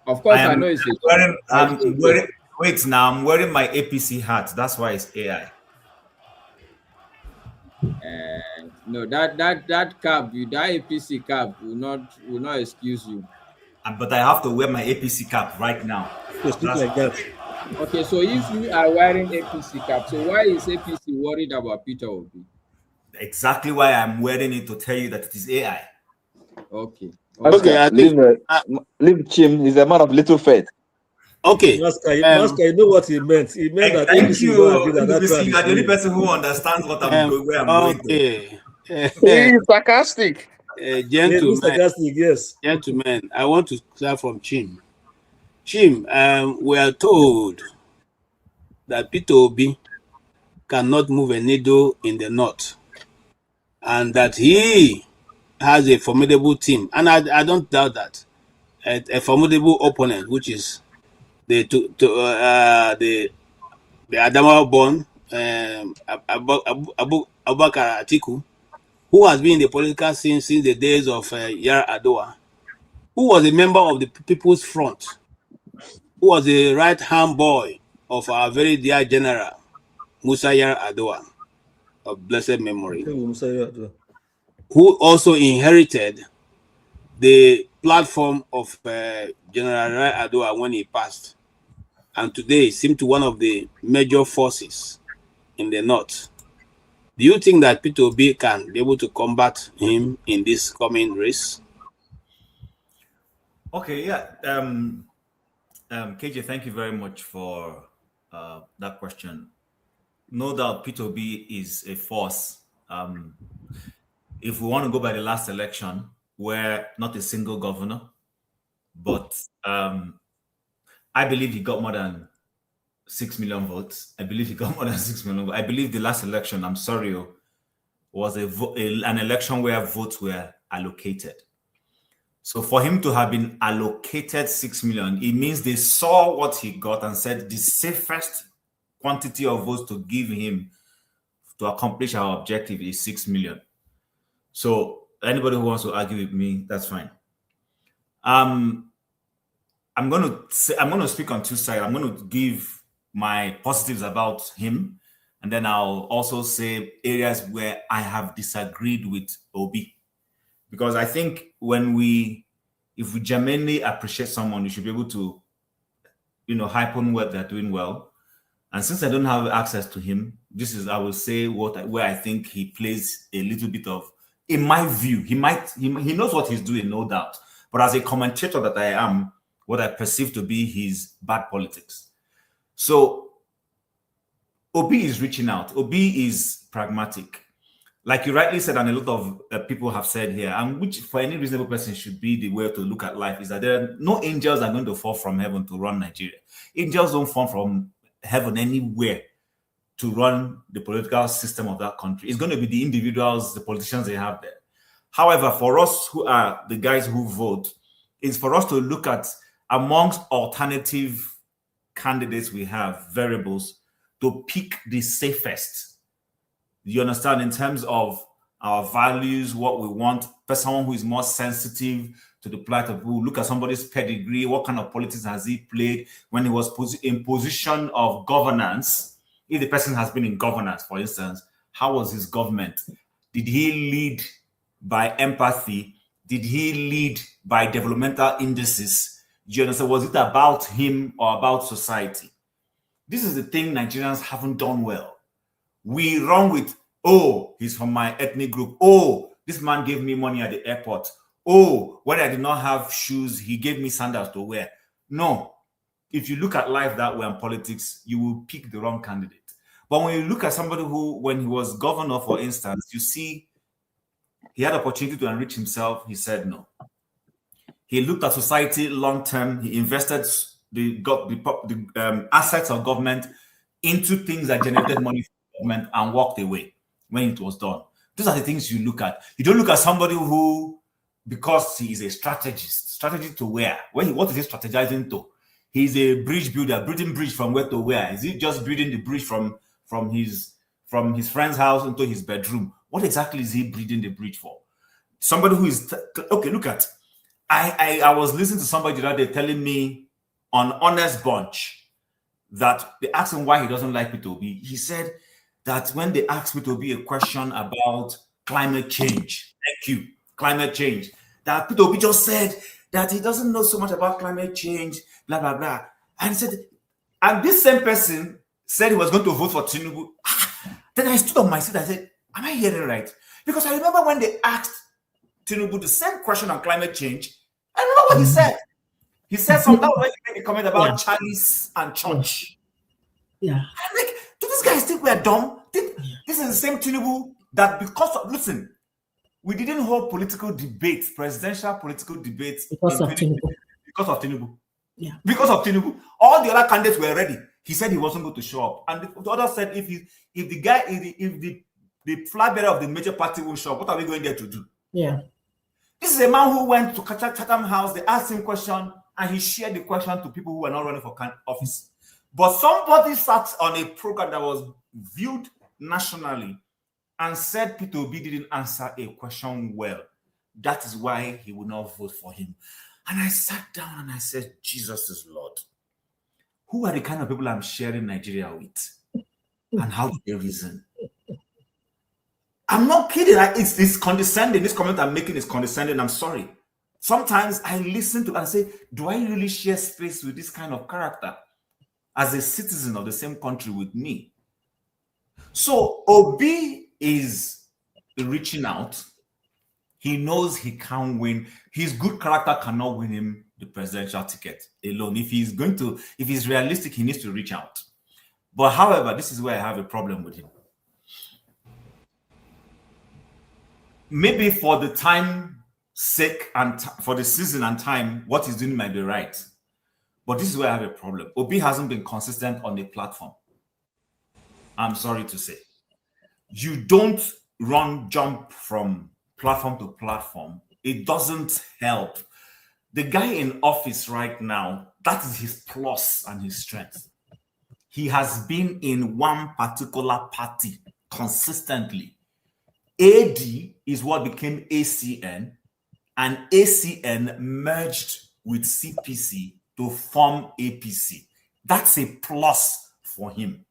Speaker 12: Of course, I know it's a
Speaker 6: wait now, I'm wearing my APC hat. That's why it's AI.
Speaker 12: No, that cap, that APC cap will not excuse you.
Speaker 6: But I have to wear my APC cap right now.
Speaker 14: To speak like that.
Speaker 12: Okay, so if you are wearing APC cap, so why is APC worried about Peter Obi?
Speaker 6: Exactly why I'm wearing it, to tell you that it is AI.
Speaker 12: Okay.
Speaker 9: Okay, I think leave Chim. He's a man of little faith.
Speaker 5: Okay.
Speaker 14: Masker, you know what he meant. He meant that
Speaker 6: Thank you.
Speaker 14: you are
Speaker 6: the only person who understands what I'm going, where I'm going to.
Speaker 2: He's sarcastic.
Speaker 5: Gentlemen,
Speaker 14: sarcastic, yes.
Speaker 5: Gentlemen, I want to start from Chim. Chim, we are told that Peter Obi cannot move a needle in the north, and that he has a formidable team, and I don't doubt that. A formidable opponent, which is the Adamawa born Abubakar Atiku, who has been in the political scene since the days of Yar Adua, who was a member of the People's Front, who was a right-hand boy of our very dear General Musa Yar Adua, of blessed memory, who also inherited the platform of General Rai Adua when he passed, and today seemed to one of the major forces in the north. Do you think that Peter Obi can be able to combat him in this coming race?
Speaker 6: Okay, yeah. KJ, thank you very much for that question. No doubt Peter Obi is a force. If we want to go by the last election, where not a single governor, but I believe he got more than 6 million votes. I believe he got more than 6 million votes. I believe the last election, I'm sorry, was an election where votes were allocated. So for him to have been allocated 6 million, it means they saw what he got and said the safest quantity of votes to give him to accomplish our objective is 6 million. So anybody who wants to argue with me, that's fine. I'm going to speak on two sides. I'm going to give my positives about him, and then I'll also say areas where I have disagreed with Obi. Because I think if we genuinely appreciate someone, we should be able to, hype on what they're doing well. And since I don't have access to him, this is, I will say, where I think he plays a little bit of, in my view, he knows what he's doing, no doubt. But as a commentator that I am, what I perceive to be his bad politics. So Obi is reaching out. Obi is pragmatic. Like you rightly said, and a lot of people have said here, and which for any reasonable person should be the way to look at life, is that there are no angels are going to fall from heaven to run Nigeria. Angels don't fall from heaven anywhere to run the political system of that country. It's going to be the individuals, the politicians they have there. However, for us who are the guys who vote, it's for us to look at amongst alternative candidates we have, variables, to pick the safest. You understand, in terms of our values, what we want, someone who is more sensitive to the plight of people. Look at somebody's pedigree. What kind of politics has he played when he was in position of governance? If the person has been in governance, for instance, how was his government? Did he lead by empathy? Did he lead by developmental indices? Do you understand? Was it about him or about society? This is the thing Nigerians haven't done well. We run with, oh, he's from my ethnic group. Oh, this man gave me money at the airport. Oh, when I did not have shoes, he gave me sandals to wear. No. If you look at life that way and politics, you will pick the wrong candidate. But when you look at somebody who, when he was governor, for instance, you see he had opportunity to enrich himself. He said no. He looked at society long term. He invested the assets of government into things that generated money for government and walked away when it was done. Those are the things you look at. You don't look at somebody who, because he is a strategist, strategy to where? What is he strategizing to? He's a bridge builder, building bridge from where to where? Is he just building the bridge from his friend's house into his bedroom? What exactly is he breeding the breed for? Somebody who is okay. Look at, I was listening to somebody the other day telling me on Honest Bunch that they asked him why he doesn't like P2B. He said that when they asked P2B a question about climate change, thank you, climate change, that P2B just said that he doesn't know so much about climate change, blah blah blah, and he said, and this same person said he was going to vote for Tinubu. Then I stood on my seat. I said, am I hearing right? Because I remember when they asked Tinubu the same question on climate change, I remember what he said. He said something, that was when he made a comment about chalice and church.
Speaker 11: Yeah.
Speaker 6: I'm like, do these guys think we're dumb? This is the same Tinubu that because of, listen, we didn't hold political debates, presidential political debates
Speaker 11: because of Tinubu.
Speaker 6: Because of Tinubu.
Speaker 11: Yeah.
Speaker 6: Because of Tinubu. All the other candidates were ready. He said he wasn't going to show up. And the other said, if the flag bearer of the major party won't show up, what are we going there to do?
Speaker 11: Yeah.
Speaker 6: This is a man who went to Chatham House. They asked him a question, and he shared the question to people who were not running for office. But somebody sat on a program that was viewed nationally and said P2B didn't answer a question well. That is why he would not vote for him. And I sat down and I said, Jesus is Lord. Who are the kind of people I'm sharing Nigeria with? And how do they reason? I'm not kidding. It's condescending. This comment I'm making is condescending. I'm sorry. Sometimes I listen to and say, do I really share space with this kind of character as a citizen of the same country with me? So Obi is reaching out. He knows he can't win. His good character cannot win him the presidential ticket alone. If he's realistic, he needs to reach out. But however, this is where I have a problem with him. Maybe for the time sake and for the season and time, what he's doing might be right. But this is where I have a problem. Obi hasn't been consistent on the platform. I'm sorry to say. You don't jump from platform to platform. It doesn't help. The guy in office right now, that is his plus and his strength. He has been in one particular party consistently. AD is what became ACN, and ACN merged with CPC to form APC. That's a plus for him.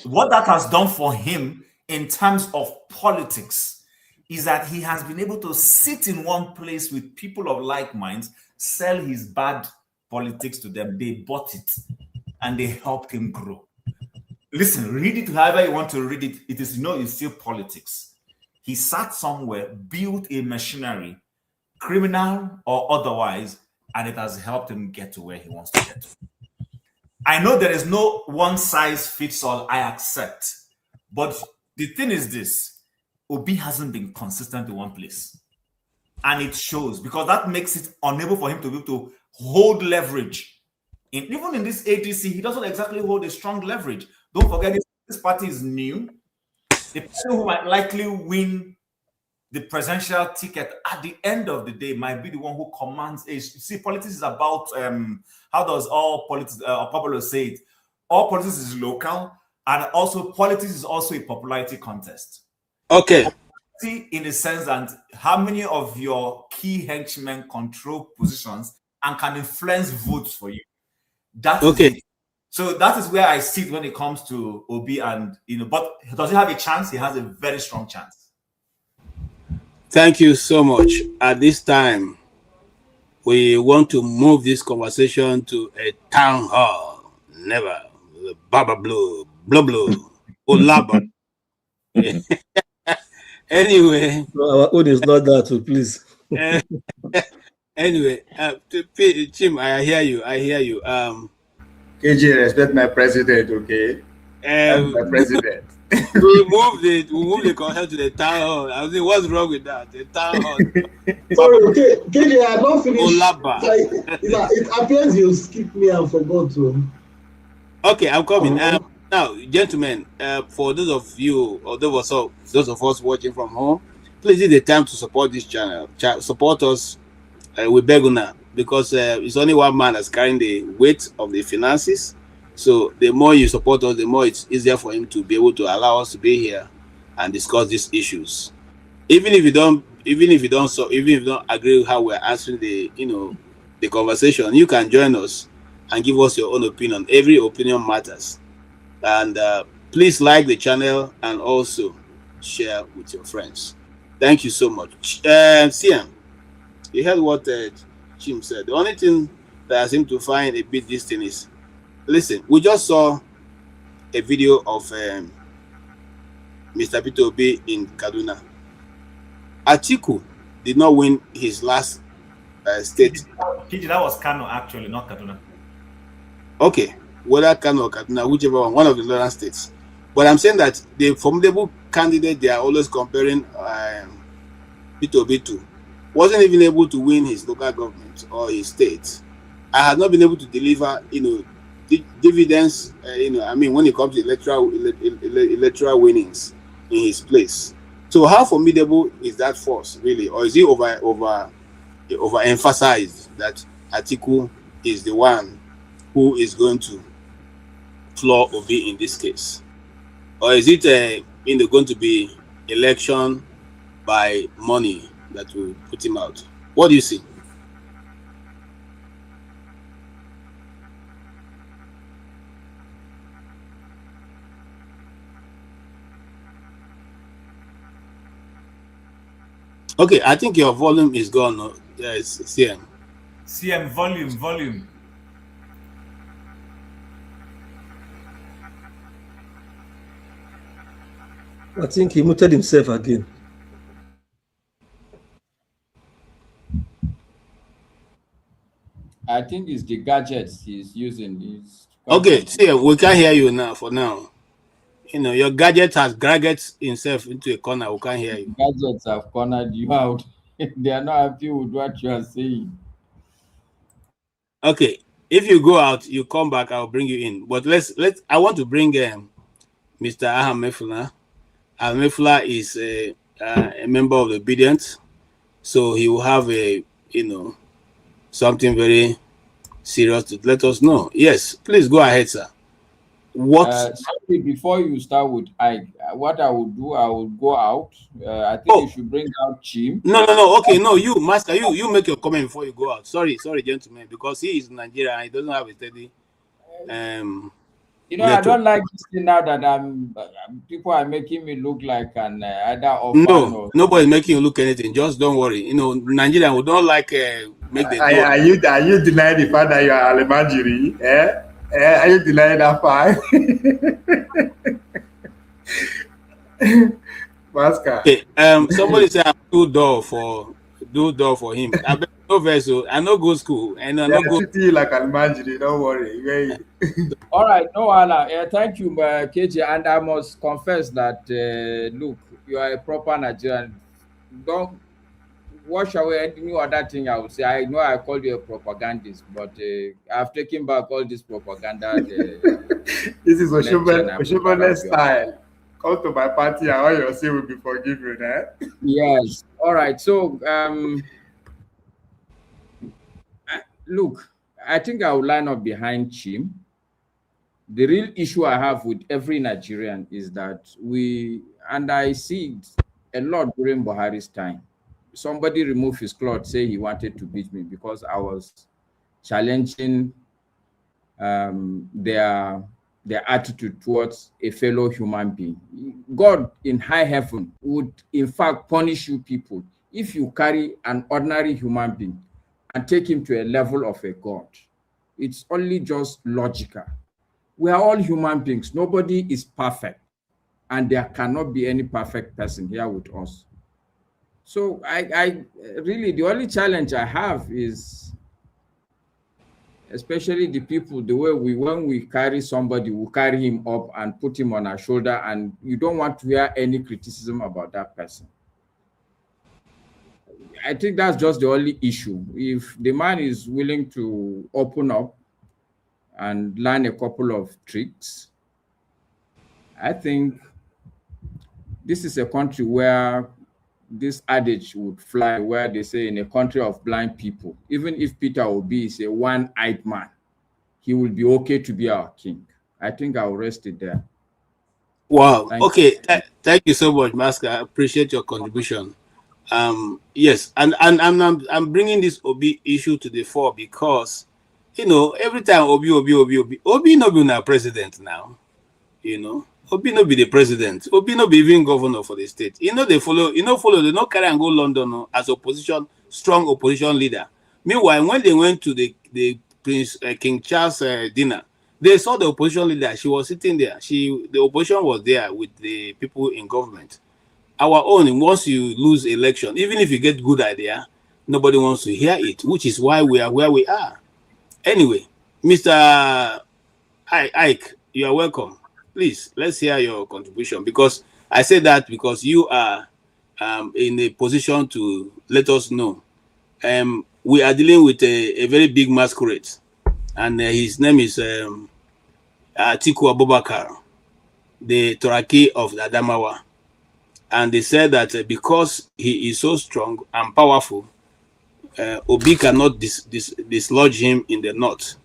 Speaker 6: What that has done for him in terms of politics is that he has been able to sit in one place with people of like minds, sell his bad politics to them. They bought it and they helped him grow. Listen, read it however you want to read it. It is, it's still politics. He sat somewhere, built a machinery, criminal or otherwise, and it has helped him get to where he wants to get to. I know there is no one size fits all, I accept. But the thing is this, Obi hasn't been consistent in one place. And it shows, because that makes it unable for him to be able to hold leverage. Even in this ADC, he doesn't exactly hold a strong leverage. Don't forget, this party is new. The person who might likely win the presidential ticket at the end of the day might be the one who commands a. See, politics is about how does all politics popular say it? All politics is local, and also politics is also a popularity contest.
Speaker 5: Okay.
Speaker 6: In the sense that how many of your key henchmen control positions and can influence votes for you. That's okay. So that is where I sit when it comes to Obi, and but does he have a chance? He has a very strong chance.
Speaker 5: Thank you so much. At this time, we want to move this conversation to a town hall. Never. Baba blue, blah blah, Olaba. Anyway.
Speaker 14: Our own is not that, so please.
Speaker 5: Anyway, Chim, I hear you.
Speaker 10: KJ, respect my president, okay? I'm my president.
Speaker 5: we moved the concept to the town hall. I was saying, what's wrong with that? The town hall.
Speaker 13: Sorry, KJ, I don't finish.
Speaker 5: Olaba.
Speaker 13: It appears you skipped me and forgot to.
Speaker 5: Okay, I'm coming. Now, gentlemen, for those of you or those of us watching from home, please take the time to support this channel. Support us with Beguna, because it's only one man that's carrying the weight of the finances. So the more you support us, the more it's easier for him to be able to allow us to be here and discuss these issues. Even if you don't agree with how we're answering the conversation, you can join us and give us your own opinion. Every opinion matters. And please like the channel and also share with your friends. Thank you so much. CM, you heard what Chim said. The only thing that I seem to find a bit distant is, listen, we just saw a video of Mr. Peter Obi in Kaduna. Atiku did not win his last state.
Speaker 6: That was Kano, actually, not Kaduna.
Speaker 5: Okay, whether Kano or Kaduna, whichever one of the northern states. But I'm saying that the formidable candidate they are always comparing Peter Obi to wasn't even able to win his local government or his state. I had not been able to deliver, dividends, I mean, when it comes to electoral winnings in his place. So how formidable is that force, really? Or is it overemphasized that Atiku is the one who is going to floor Obi in this case? Or is it going to be election by money that will put him out? What do you see? Okay, I think your volume is gone. Yes, CM.
Speaker 6: CM, volume.
Speaker 14: I think he muted himself again.
Speaker 12: I think it's the gadgets he's using.
Speaker 5: Okay, CM, we can't hear you now for now. Your gadget has dragged himself into a corner. We can't hear you.
Speaker 12: Gadgets have cornered you out. They are not happy with what you are saying.
Speaker 5: Okay, if you go out, you come back, I'll bring you in. But I want to bring Mr. Ahamefula. Ahamefula is a member of the Obedient, so he will have something very serious to let us know. Yes, please go ahead, sir.
Speaker 12: Sorry, before you start with what I would do, I would go out. I think you should bring out Chim.
Speaker 5: No. Okay, no, you, Master, you make your comment before you go out. Sorry, gentlemen, because he is Nigerian and he doesn't have a steady.
Speaker 12: I don't like this thing now that people are making me look like an either orphan.
Speaker 5: No, nobody's making you look anything. Just don't worry. Nigerian, we don't like make the.
Speaker 15: Are you denying the fact that you are Alemajiri? Are you denying that fact?
Speaker 5: Okay, somebody said do door for him. I bet no vessel. I know go school and I know go.
Speaker 15: Treat you like Alemajiri. Don't worry.
Speaker 12: All right, no Allah. Thank you, KJ. And I must confess that look, you are a proper Nigerian. Don't wash away any other thing I would say. I know I called you a propagandist, but I've taken back all this propaganda.
Speaker 15: This is Oshobole style. Come to my party and all your sin will be forgiven.
Speaker 12: Yes. All right. So, look, I think I will line up behind Chim. The real issue I have with every Nigerian is that and I see it a lot during Buhari's time. Somebody removed his cloth, say he wanted to beat me because I was challenging their attitude towards a fellow human being. God in high heaven would in fact punish you people if you carry an ordinary human being and take him to a level of a God. It's only just logical. We are all human beings. Nobody is perfect, and there cannot be any perfect person here with us. So I really, the only challenge I have is, especially the people, the way when we carry somebody, we carry him up and put him on our shoulder, and you don't want to hear any criticism about that person. I think that's just the only issue. If the man is willing to open up and learn a couple of tricks, I think this is a country where this adage would fly, where they say in a country of blind people, even if Peter Obi is a one-eyed man, he will be okay to be our king. I think I'll rest it there.
Speaker 5: Wow.
Speaker 12: Thank
Speaker 5: Okay. Thank you so much, Masker. I appreciate your contribution. Yes, and I'm bringing this Obi issue to the fore because, every time Obi no be now president now. Obi no be the president. Obi no be even governor for the state. They follow. They no carry and go London as strong opposition leader. Meanwhile, when they went to the Prince King Charles dinner, they saw the opposition leader. She was sitting there. The opposition was there with the people in government. Our own, once you lose election, even if you get good idea, nobody wants to hear it, which is why we are where we are. Anyway, Mr. Ike, you are welcome. Please, let's hear your contribution, because I say that because you are in a position to let us know. We are dealing with a very big masquerade, and his name is Atiku Abubakar, the Toraki of the Adamawa. And they said that because he is so strong and powerful, Obi cannot dislodge him in the north.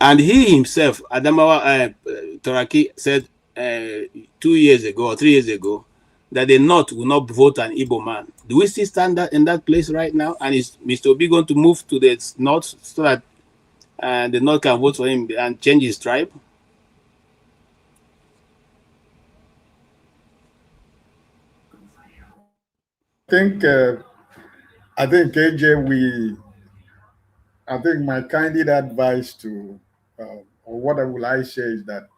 Speaker 5: And he himself, Adamawa Toraki, said 2 years ago or 3 years ago that the north will not vote an Igbo man. Do we still stand in that place right now? And is Mr. Obi going to move to the north so that the north can vote for him and change his tribe?
Speaker 7: I think AJ, I think my candid advice to, or what will I say is that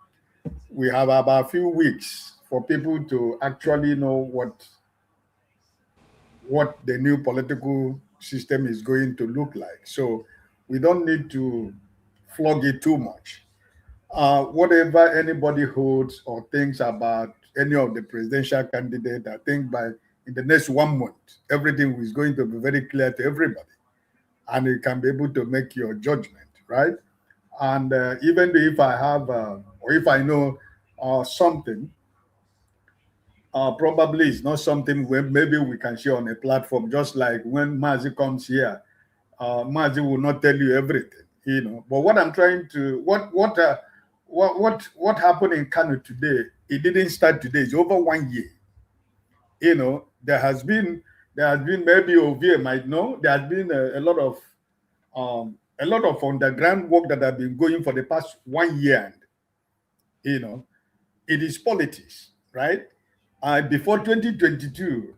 Speaker 7: we have about a few weeks for people to actually know what the new political system is going to look like. So we don't need to flog it too much. Whatever anybody holds or thinks about any of the presidential candidate, I think in the next 1 month, everything is going to be very clear to everybody, and you can be able to make your judgment, right? And even if I have, or if I know something, probably it's not something where maybe we can share on a platform. Just like when Mazi comes here, Mazi will not tell you everything. But what I'm trying to, what happened in Kano today? It didn't start today. It's over 1 year. There has been maybe Ovie might know there has been a lot of underground work that have been going for the past 1 year. And, it is politics, right? Before 2022,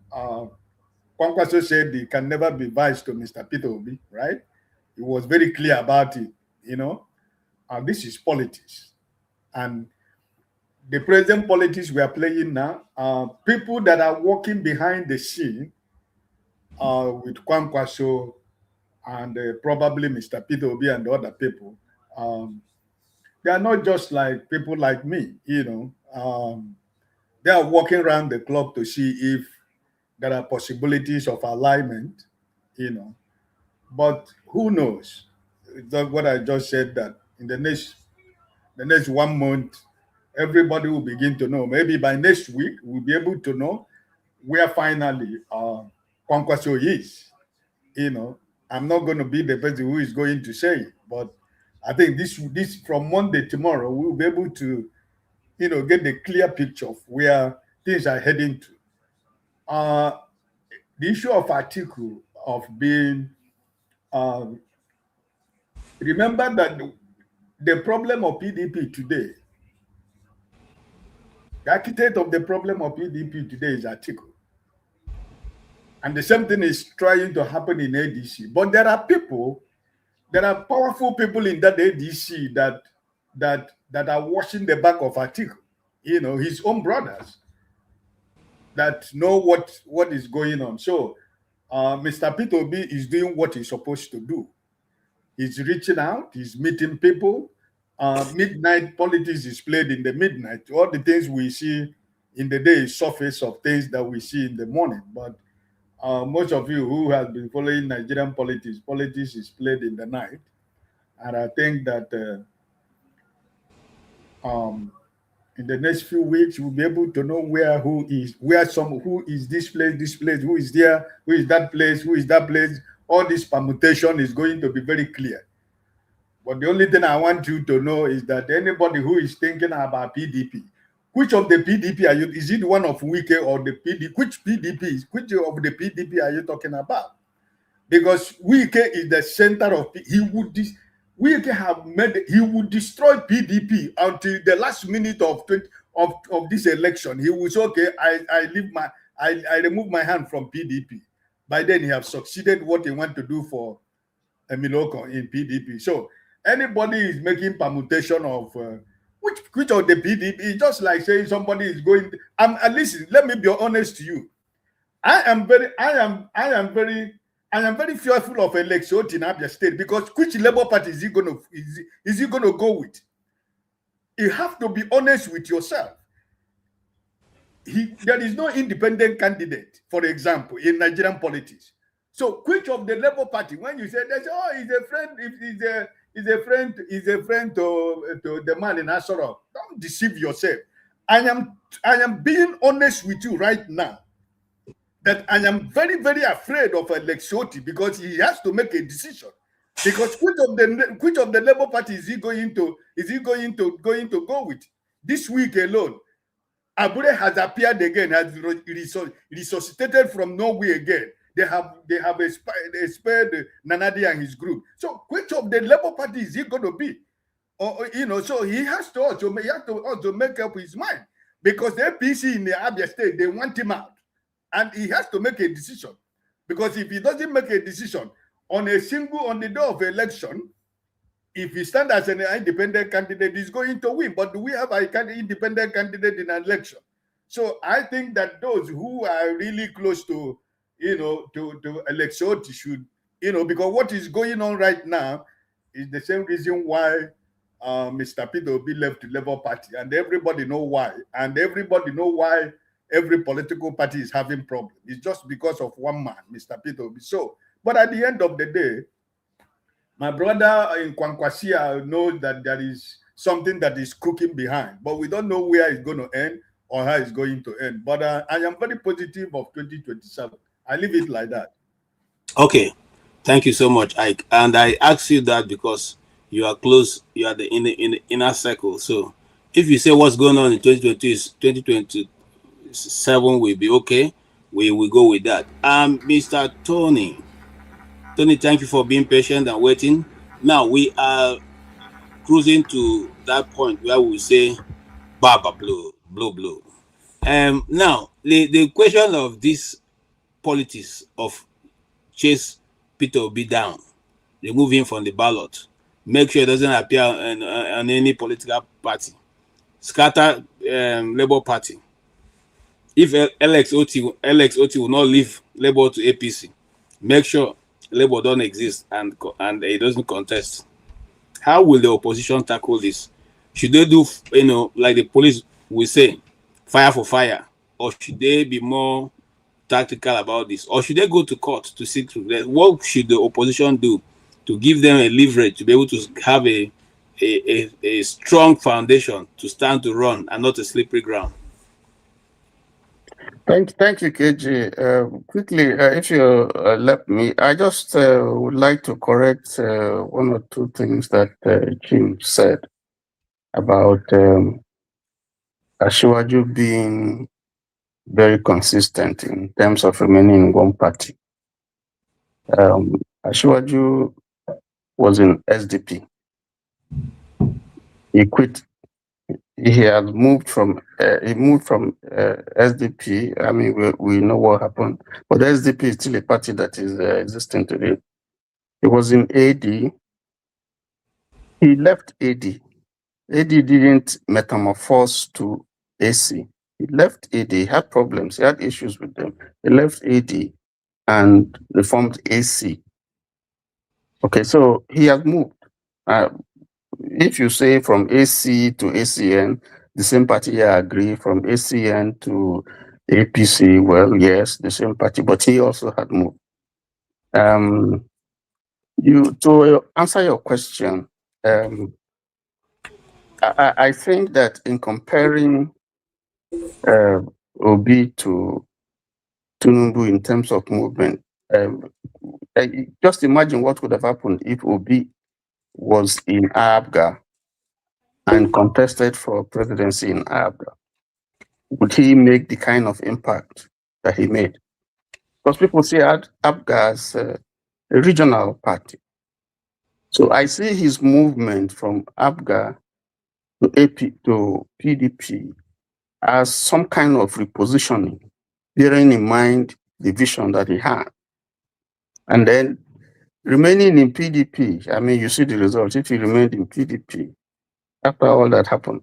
Speaker 7: Kwankwaso said he can never be vice to Mr. Peter Obi, right? He was very clear about it, this is politics. And the present politics we are playing now, people that are working behind the scene with Kwankwaso and probably Mr. Peter Obi and other people, they are not just like people like me, they are working around the clock to see if there are possibilities of alignment, But who knows? That's what I just said, that in the next 1 month, everybody will begin to know. Maybe by next week, we'll be able to know where finally Kwankwaso is. I'm not going to be the person who is going to say it, but I think this from Monday tomorrow, we'll be able to, get the clear picture of where things are heading to. The issue of Atiku of being, remember that the problem of PDP today, the architect of the problem of PDP today is Atiku. And the same thing is trying to happen in ADC. But there are powerful people in that ADC that are watching the back of Atiku, his own brothers, that know what is going on. So Mr. Peter Obi is doing what he's supposed to do. He's reaching out, he's meeting people. Midnight politics is played in the midnight. All the things we see in the day is surface of things that we see in the morning. But most of you who have been following Nigerian politics is played in the night. And I think that in the next few weeks, we'll be able to know who is this place, who is there, who is that place. All this permutation is going to be very clear. But the only thing I want you to know is that anybody who is thinking about PDP, which of the PDP are you? Is it one of Wike or the PDP? Which PDP? Which of the PDP are you talking about? Because Wike is the center of. He would destroy PDP until the last minute of this election. He was okay. I remove my hand from PDP. By then he have succeeded what he want to do for Miloko in PDP. So anybody is making permutation of which of the PDP, just like saying somebody is going. Listen, let me be honest to you. I am very fearful of election in Abia State, because which Labour Party is he going to go with? You have to be honest with yourself. There is no independent candidate, for example, in Nigerian politics. So which of the Labour Party, when you say that, oh, he's a friend, he's a friend to the man in Asoro, don't deceive yourself. I am being honest with you right now, that I am very, very afraid of Alexiotti, because he has to make a decision. Because which of the Labour Party is he going to go with? This week alone, Abure has appeared again, has resuscitated from nowhere again. They have spared Nnadi and his group. So which of the Labour Party is he going to be? So he has to also make up his mind, because the APC in the Abia State, they want him out. And he has to make a decision, because if he doesn't make a decision on the day of election, if he stands as an independent candidate, he's going to win. But do we have an independent candidate in an election? So I think that those who are really close to election should, because what is going on right now is the same reason why Mr. Peter Obi left the Labour Party, and everybody know why. And everybody know why every political party is having problems. It's just because of one man, Mr. Peter Obi. So, but at the end of the day, my brother in Kwankwasia knows that there is something that is cooking behind, but we don't know where it's going to end or how it's going to end. But I am very positive of 2027. I leave it like that.
Speaker 5: Okay, thank you so much, Ike. And I ask you that because you are close, you are in the inner circle. So if you say what's going on in 2020 is 2027 will be okay, we will go with that. Mr. Tony, thank you for being patient and waiting. Now we are cruising to that point where we say Baba blow. Now the question of this politics of chase Peter Obi down, remove him from the ballot, make sure it doesn't appear on any political party, scatter Labour Party. If Alex Oti will not leave Labour to APC, make sure Labour don't exist and it doesn't contest. How will the opposition tackle this? Should they do, like the police will say, fire for fire, or should they be more tactical about this, or should they go to court to seek to? What should the opposition do to give them a leverage to be able to have a strong foundation to stand to run and not a slippery ground?
Speaker 2: Thank you, KG. Quickly, if you let me, I just would like to correct one or two things that Jim said about Asiwaju being very consistent in terms of remaining in one party. Asiwaju was in SDP. He quit. He has moved from SDP. I mean, we know what happened, but SDP is still a party that is existing today. He was in AD. He left AD. AD didn't metamorphose to AC. He left AD. He had problems. He had issues with them. He left AD and reformed AC. Okay, so he has moved. If you say from AC to ACN, the same party, I agree. From ACN to APC, well, yes, the same party, but he also had moved. To answer your question, I think that in comparing Obi to Tinubu in terms of movement, just imagine what would have happened if Obi was in Abga and contested for presidency in Abga. would he make the kind of impact that he made? Because people see APGA as a regional party. So I see his movement from APGA to PDP as some kind of repositioning, bearing in mind the vision that he had. And then remaining in PDP, I mean, you see the result. If he remained in PDP after all that happened,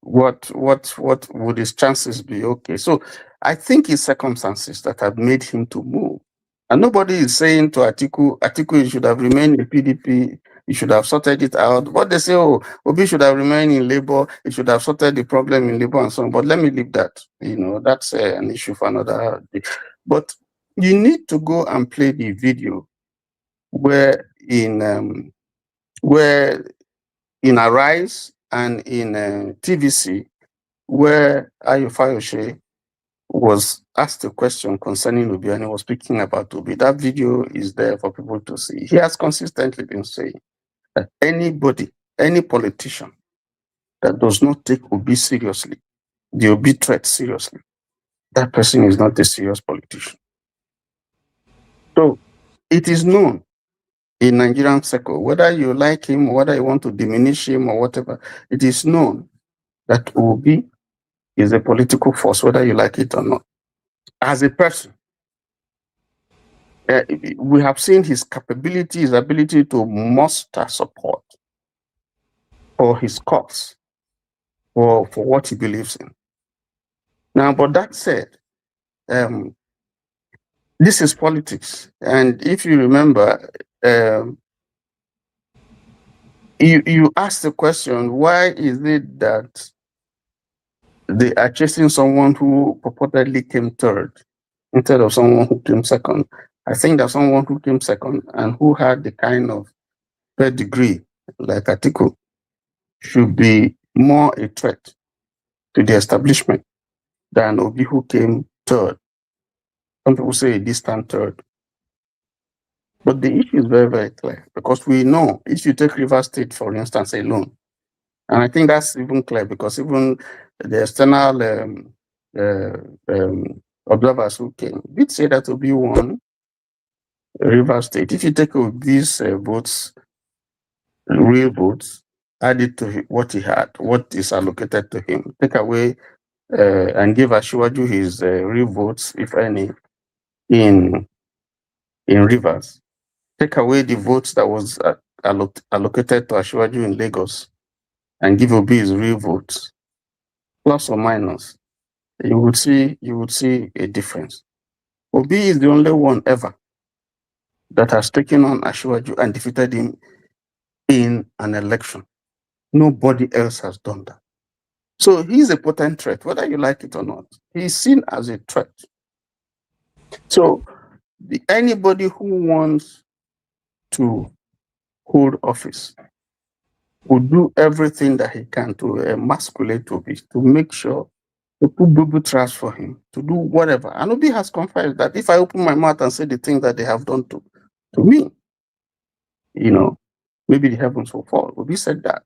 Speaker 2: what would his chances be? Okay, so I think it's circumstances that have made him to move. And nobody is saying to Atiku, you should have remained in PDP, you should have sorted it out. But they say, oh, Obi should have remained in Labour, he should have sorted the problem in Labour and so on. But let me leave that. That's an issue for another day. But you need to go and play the video where in Arise and in TVC, where Ayo Fayose was asked a question concerning Obi and he was speaking about Obi. That video is there for people to see. He has consistently been saying that anybody, any politician that does not take Obi seriously, the Obi threat seriously, that person is not a serious politician. So it is known in Nigerian circle, whether you like him, or whether you want to diminish him or whatever, it is known that Obi is a political force, whether you like it or not. As a person, we have seen his capability, his ability to muster support for his cause, for what he believes in. Now, but that said, this is politics. And if you remember, you asked the question, why is it that they are chasing someone who purportedly came third instead of someone who came second? I think that someone who came second and who had the kind of pedigree like Atiku should be more a threat to the establishment than Obi who came third. Some people say a distant third. But the issue is very, very clear because we know if you take Rivers State, for instance, alone, and I think that's even clear because even the external observers who came did say that Obi won Rivers State. If you take these votes, real votes, add it to what he had, what is allocated to him, take away and give Ashwaju his real votes, if any, in Rivers. Take away the votes that was allocated to Ashwaju in Lagos and give Obi his real votes, plus or minus. You would see a difference. Obi is the only one ever that has taken on Ashwaju and defeated him in an election. Nobody else has done that. So he's a potent threat, whether you like it or not. He's seen as a threat. So anybody who wants to hold office will do everything that he can to emasculate Obi, to make sure to put boo trash for him, to do whatever. And Obi has confessed that if I open my mouth and say the things that they have done to me, maybe the heavens will fall. Obi said that.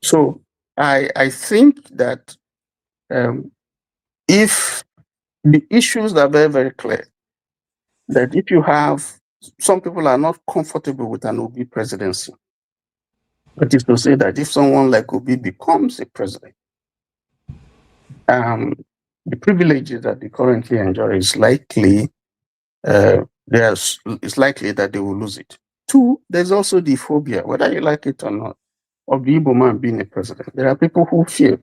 Speaker 2: So I think that if the issues are very, very clear, that if you have, some people are not comfortable with an Obi presidency. That is to say that if someone like Obi becomes a president, the privileges that they currently enjoy is likely, it's likely that they will lose it. Two, there's also the phobia, whether you like it or not, of the Igbo man being a president. There are people who feel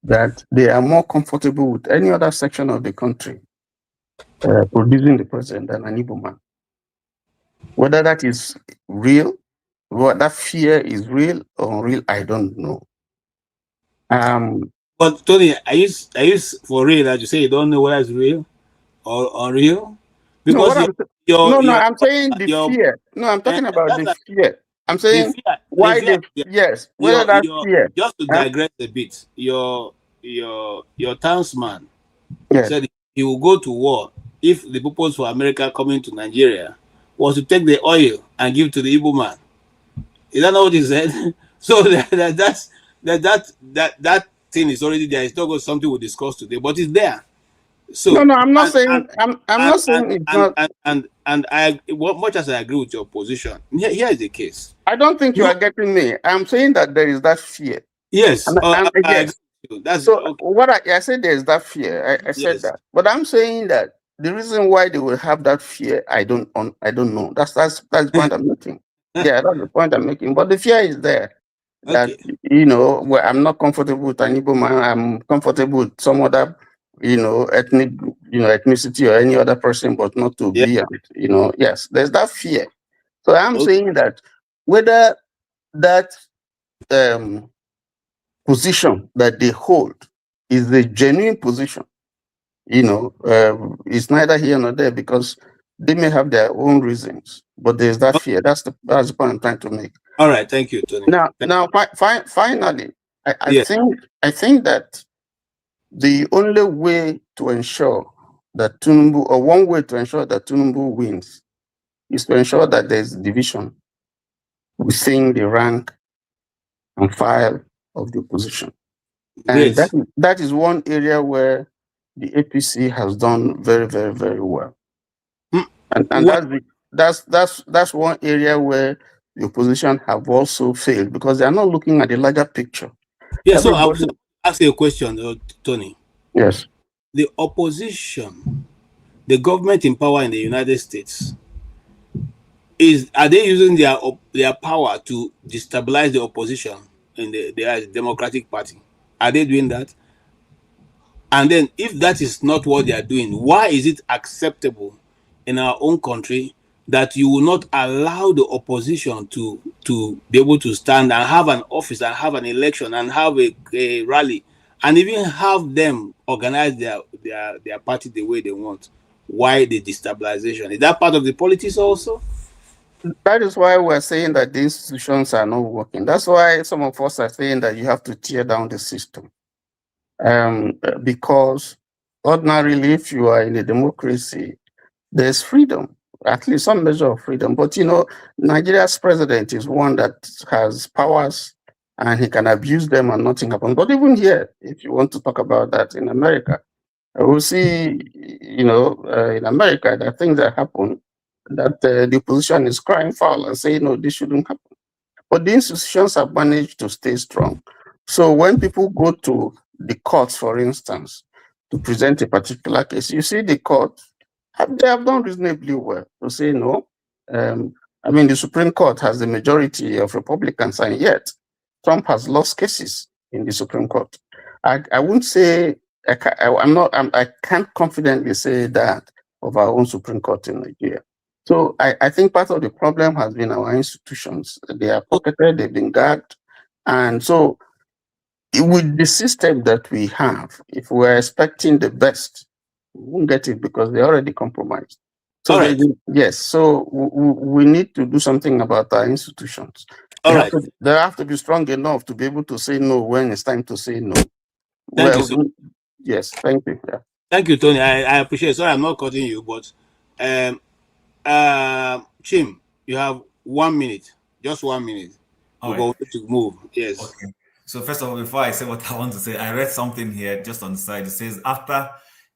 Speaker 2: that they are more comfortable with any other section of the country producing the president than an Igbo man. Whether that is real, what that fear is real or unreal, I don't know.
Speaker 5: But Tony, are you for real that you say you don't know whether it's real or unreal? Because
Speaker 2: I'm saying the fear. No, I'm talking about the fear. I'm saying why the yes, whether that fear.
Speaker 5: Just to digress a bit, your townsman said he will go to war if the purpose for America coming to Nigeria was to take the oil and give to the Igbo man. Is that not what he said? So that thing is already there. It's not something we'll discuss today, but it's there. So
Speaker 2: no, I'm not saying I'm not saying it's not.
Speaker 5: And I, much as I agree with your position, here is the case.
Speaker 2: I don't think you are getting me. I'm saying that there is that fear.
Speaker 5: Yes.
Speaker 2: Yes.
Speaker 5: That's
Speaker 2: so
Speaker 5: okay.
Speaker 2: what I said there is that fear. I said that, but I'm saying that the reason why they will have that fear, I don't know. That's the point I'm making. Yeah, that's the point I'm making. But the fear is there. That where I'm not comfortable with an Igbo man, I'm comfortable with some other, ethnicity or any other person, but not to be, yes, there's that fear. So I'm saying that whether that position that they hold is a genuine position, it's neither here nor there because they may have their own reasons, but there's that fear. That's the point I'm trying to make.
Speaker 5: All right, thank you, Tony.
Speaker 2: Finally, I think that the only way to ensure that Tinubu, or one way to ensure that Tinubu wins, is to ensure that there's division within the rank and file of the opposition. And that is one area where the APC has done very, very, very well. And that's one area where the opposition have also failed because they are not looking at the larger picture.
Speaker 5: Yeah, so I will ask you a question, Tony.
Speaker 2: Yes.
Speaker 5: The opposition, the government in power in the United States, are they using their power to destabilize the opposition in the Democratic Party? Are they doing that? And then if that is not what they are doing, why is it acceptable in our own country that you will not allow the opposition to be able to stand and have an office and have an election and have a rally and even have them organize their party the way they want? Why the destabilization? Is that part of the politics also?
Speaker 2: That is why we're saying that the institutions are not working. That's why some of us are saying that you have to tear down the system. Because ordinarily, if you are in a democracy, there's freedom, at least some measure of freedom. But Nigeria's president is one that has powers and he can abuse them and nothing happens. But even here, if you want to talk about that in America, we'll see, in America, there are things that happen that the opposition is crying foul and saying, no, this shouldn't happen. But the institutions have managed to stay strong. So when people go to the courts, for instance, to present a particular case, you see the court, they have done reasonably well to say no. The Supreme Court has the majority of Republicans, and yet Trump has lost cases in the Supreme Court. I wouldn't say, I can't confidently say that of our own Supreme Court in Nigeria. So I think part of the problem has been our institutions. They are pocketed, they've been gagged. And so with the system that we have, if we're expecting the best, we won't get it because they're already compromised. So yes, so we need to do something about our institutions. They have to be strong enough to be able to say no when it's time to say no. Yes, thank you. Yeah.
Speaker 5: Thank you, Tony. I appreciate it. Sorry, I'm not cutting you, but Chim, you have 1 minute, just 1 minute. We're going to move. Yes.
Speaker 6: Okay. So first of all, before I say what I want to say, I read something here just on the side. It says after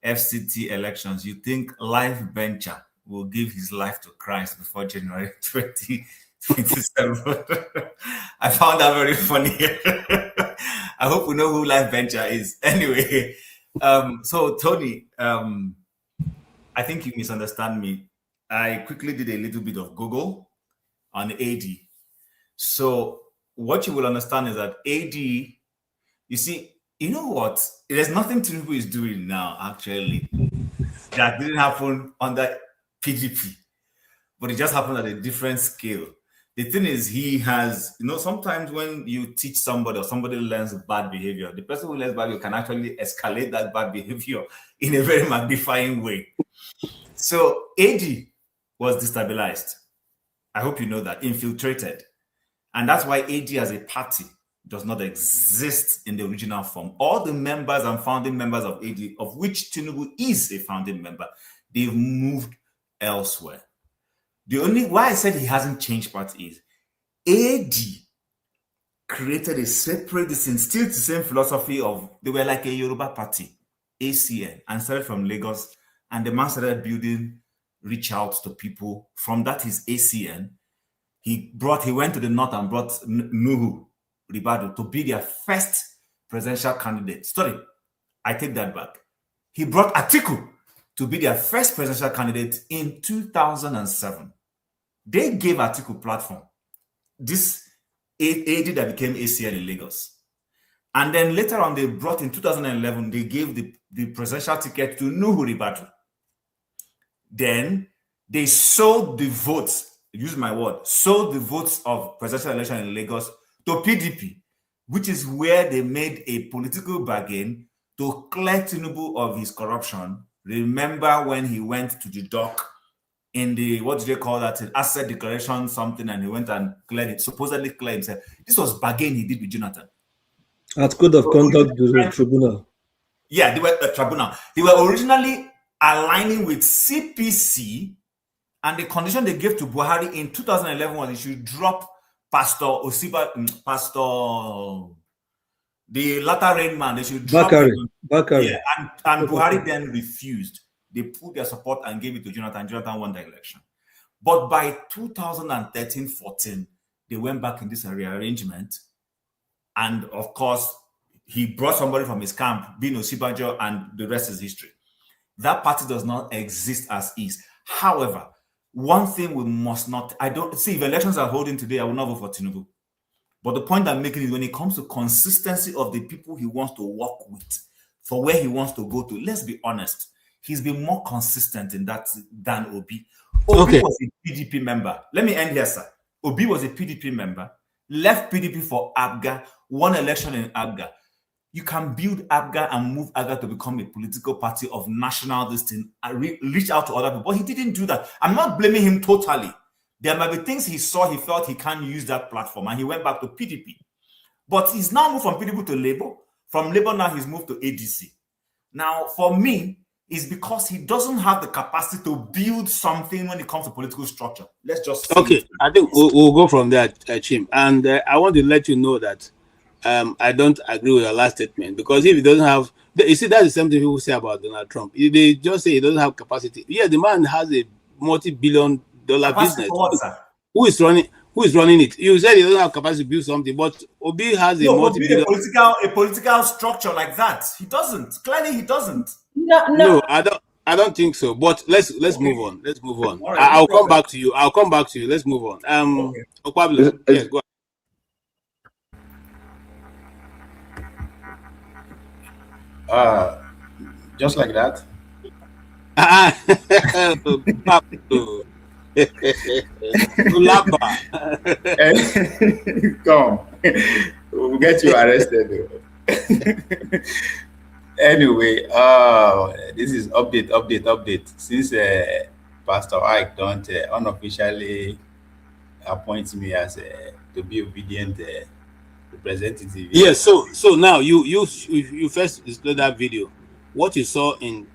Speaker 6: FCT elections, you think Life Venture will give his life to Christ before January 2027. I found that very funny. I hope we know who Life Venture is. Anyway, so Tony, I think you misunderstand me. I quickly did a little bit of Google on AD. So what you will understand is that AD, you see, you know what? There's nothing Tinubu is doing now, actually, that didn't happen under PDP, but it just happened at a different scale. The thing is, he has, sometimes when you teach somebody or somebody learns bad behavior, the person who learns bad behavior can actually escalate that bad behavior in a very magnifying way. So AD was destabilized. I hope you know that, infiltrated. And that's why AD as a party does not exist in the original form. All the members and founding members of AD, of which Tinubu is a founding member, they've moved elsewhere. The only why I said he hasn't changed party is AD created a separate, still the same philosophy of, they were like a Yoruba party, ACN, and started from Lagos. And the man started building reach out to people. From that, his ACN, he went to the north and brought Nuhu Ribadu to be their first presidential candidate. Sorry, I take that back. He brought Atiku to be their first presidential candidate in 2007. They gave Atiku platform. This AD that became ACN in Lagos. And then later on, they brought in 2011, they gave the presidential ticket to Nuhu Ribadu. Then they sold the votes, use my word, sold the votes of presidential election in Lagos to PDP, which is where they made a political bargain to clear Tinubu of his corruption. Remember when he went to the dock in the, what do they call that, asset declaration something, and he went and cleared it, supposedly cleared himself. This was bargain he did with Jonathan.
Speaker 14: At Code of Conduct Tribunal.
Speaker 6: Yeah, they were the tribunal. They were originally aligning with CPC, and the condition they gave to Buhari in 2011 was he should drop Pastor the latter rain man. They should drop him.
Speaker 14: Bakari.
Speaker 6: Yeah, and Buhari then refused. They put their support and gave it to Jonathan. Jonathan won the election. But by 2013-14, they went back in this rearrangement. And of course, he brought somebody from his camp, Bino Sibajo, and the rest is history. That party does not exist as is. However, one thing we must not, I don't see if elections are holding today, I will not vote for Tinubu. But the point I'm making is when it comes to consistency of the people he wants to work with, for where he wants to go to, let's be honest, he's been more consistent in that than Obi. Obi was a PDP member. Let me end here, sir. Obi was a PDP member, left PDP for ABGA, won election in ABGA. You can build ABGA and move ABGA to become a political party of national distinct and reach out to other people. But he didn't do that. I'm not blaming him totally. There might be things he saw, he felt he can't use that platform, and he went back to PDP. But he's now moved from PDP to Labour. From Labour now, he's moved to ADC. Now, for me, it's because he doesn't have the capacity to build something when it comes to political structure. Let's just
Speaker 5: okay. I think we'll go from there, Chim. And I want to let you know that I don't agree with your last statement, because if he doesn't have, you see, that's the same thing people say about Donald Trump. They just say he doesn't have capacity. Yeah, the man has a multi-billion-dollar business. Who is running it? You said he doesn't have capacity to build something, but Obi has a multi-billion.
Speaker 6: A political structure like that. He doesn't. Clearly, he doesn't.
Speaker 5: No, I don't think so. But let's move on. Let's move on. Right, I'll come back to you. Let's move on. Okwablo, yes, go
Speaker 10: ahead. Just like that. Come, we'll get you arrested. Anyway, this is update. Since Pastor Ike don't unofficially appoint me as to be obedient representative.
Speaker 5: Yes. So now you first display that video. What you saw in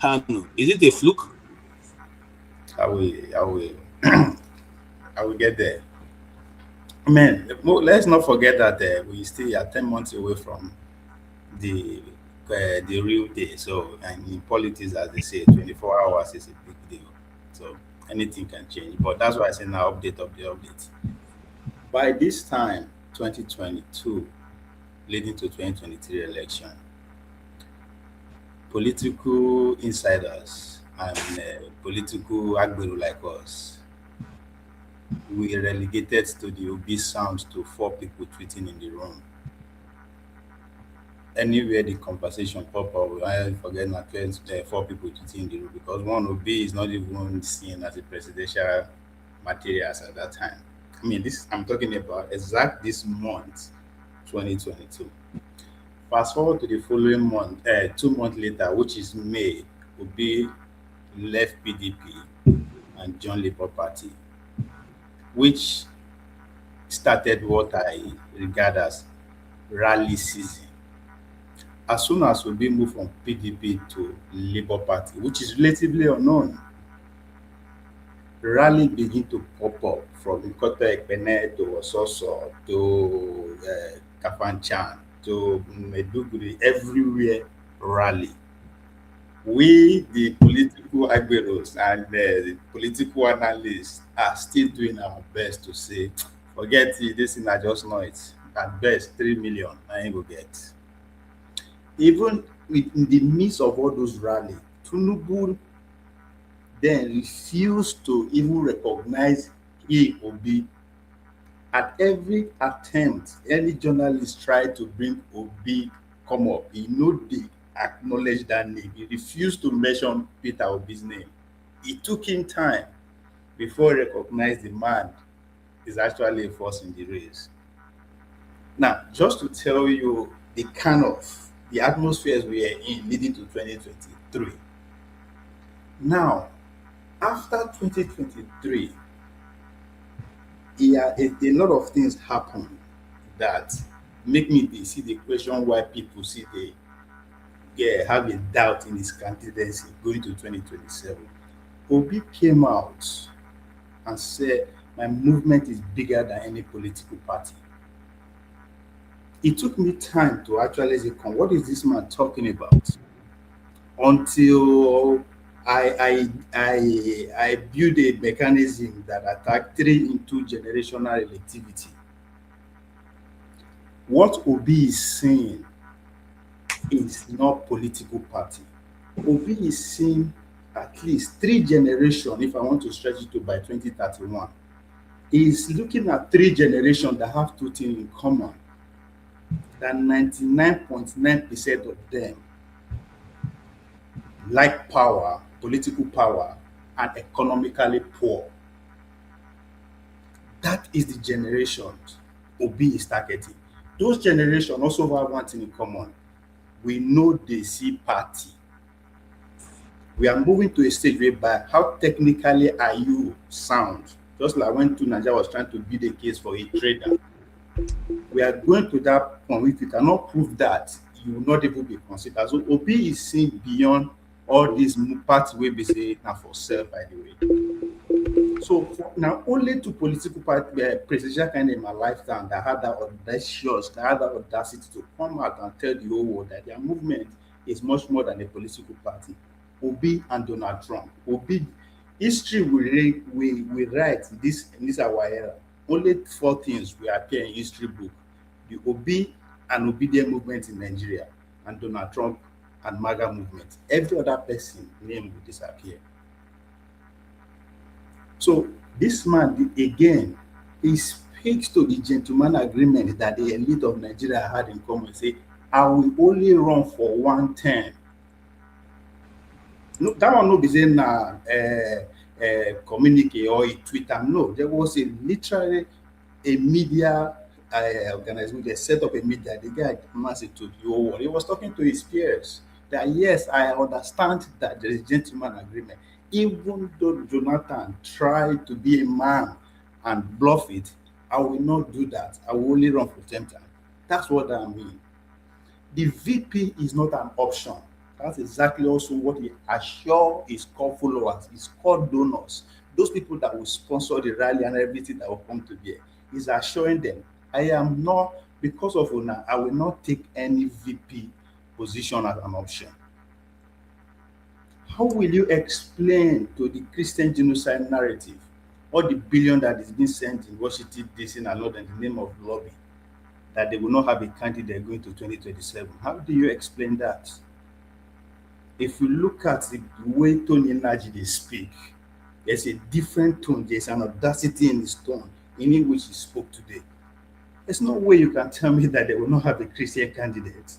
Speaker 5: Kano, is it a fluke?
Speaker 10: I will get there. Man, let's not forget that we still are 10 months away from the real day. So, and in politics, as they say, 24 hours is a big deal. So anything can change. But that's why I say now update. By this time, 2022, leading to 2023 election, political insiders and political agberu like us, we relegated to the obese sound to 4 people tweeting in the room. Anywhere the conversation pop up, I forget not 4 people tweeting in the room, because one obese is not even seen as a presidential materials at that time. I mean, this I'm talking about exact this month, 2022. Fast forward to the following month, 2 months later, which is May, Obi left PDP and joined Labour Party, which started what I regard as rally season. As soon as Obi moved from PDP to Labour Party, which is relatively unknown, rally begin to pop up from Ikoto Ekpene to Ososo to Kafanchan to Meduguri, everywhere rally. We, the political agberos and the political analysts, are still doing our best to say, forget it, this is not just noise. At best, 3 million, I ain't go get. Even in the midst of all those rally, Tinubu then refused to even recognize he Obi. At every attempt, any journalist tried to bring Obi come up, he no dey acknowledge that name. He refused to mention Peter Obi's name. It took him time before he recognized the man is actually a force in the race. Now, just to tell you the kind of the atmospheres we are in leading to 2023. Now, after 2023, a lot of things happen that make me see the question why people see they have a doubt in his candidacy going to 2027. Obi came out and said, my movement is bigger than any political party. It took me time to actually say, what is this man talking about? Until I build a mechanism that attack 3 into generational relativity. What Obi is saying is not political party. Obi is saying at least 3 generations, if I want to stretch it to by 2031, is looking at 3 generations that have 2 things in common. That 99.9% of them like power, political power, and economically poor. That is the generation Obi is targeting. Those generations also have one thing in common. We know they see party. We are moving to a stage whereby how technically are you sound? Just like when Tony Nnadi was trying to build a case for a trader. We are going to that point. If you cannot prove that, you will not even be considered. So Obi is seeing beyond all these parts wey be say na for sale, by the way. So now only two political party presidential candidate in my lifetime that had that audacity to come out and tell the whole world that their movement is much more than a political party. Obi and Donald Trump. Obi, history will write this our era. Only 4 things will appear in history book: the Obi and Obedient movement in Nigeria, and Donald Trump and MAGA movement. Every other person name will disappear. So this man again, he speaks to the gentleman agreement that the elite of Nigeria had in common. Say, I will only run for 1 term. No, that one no be saying communique or a Twitter. No, there was literally a media organization. They set up a media. The guy massive to the whole world. He was talking to his peers that yes, I understand that there is gentleman agreement. Even though Jonathan tried to be a man and bluff it, I will not do that. I will only run for 10 times. That's what I mean. The VP is not an option. That's exactly also what he assures his core followers, his core donors, those people that will sponsor the rally and everything that will come to bear. He's assuring them, I am not, because of Una, I will not take any VP position as an option. How will you explain to the Christian genocide narrative all the billion that is being sent in Washington, D.C. and London in the name of lobby, that they will not have a candidate going to 2027? How do you explain that? If you look at the way Tony Nnadi speak, there's a different tone, there's an audacity in his tone, in which he spoke today. There's no way you can tell me that they will not have a Christian candidate.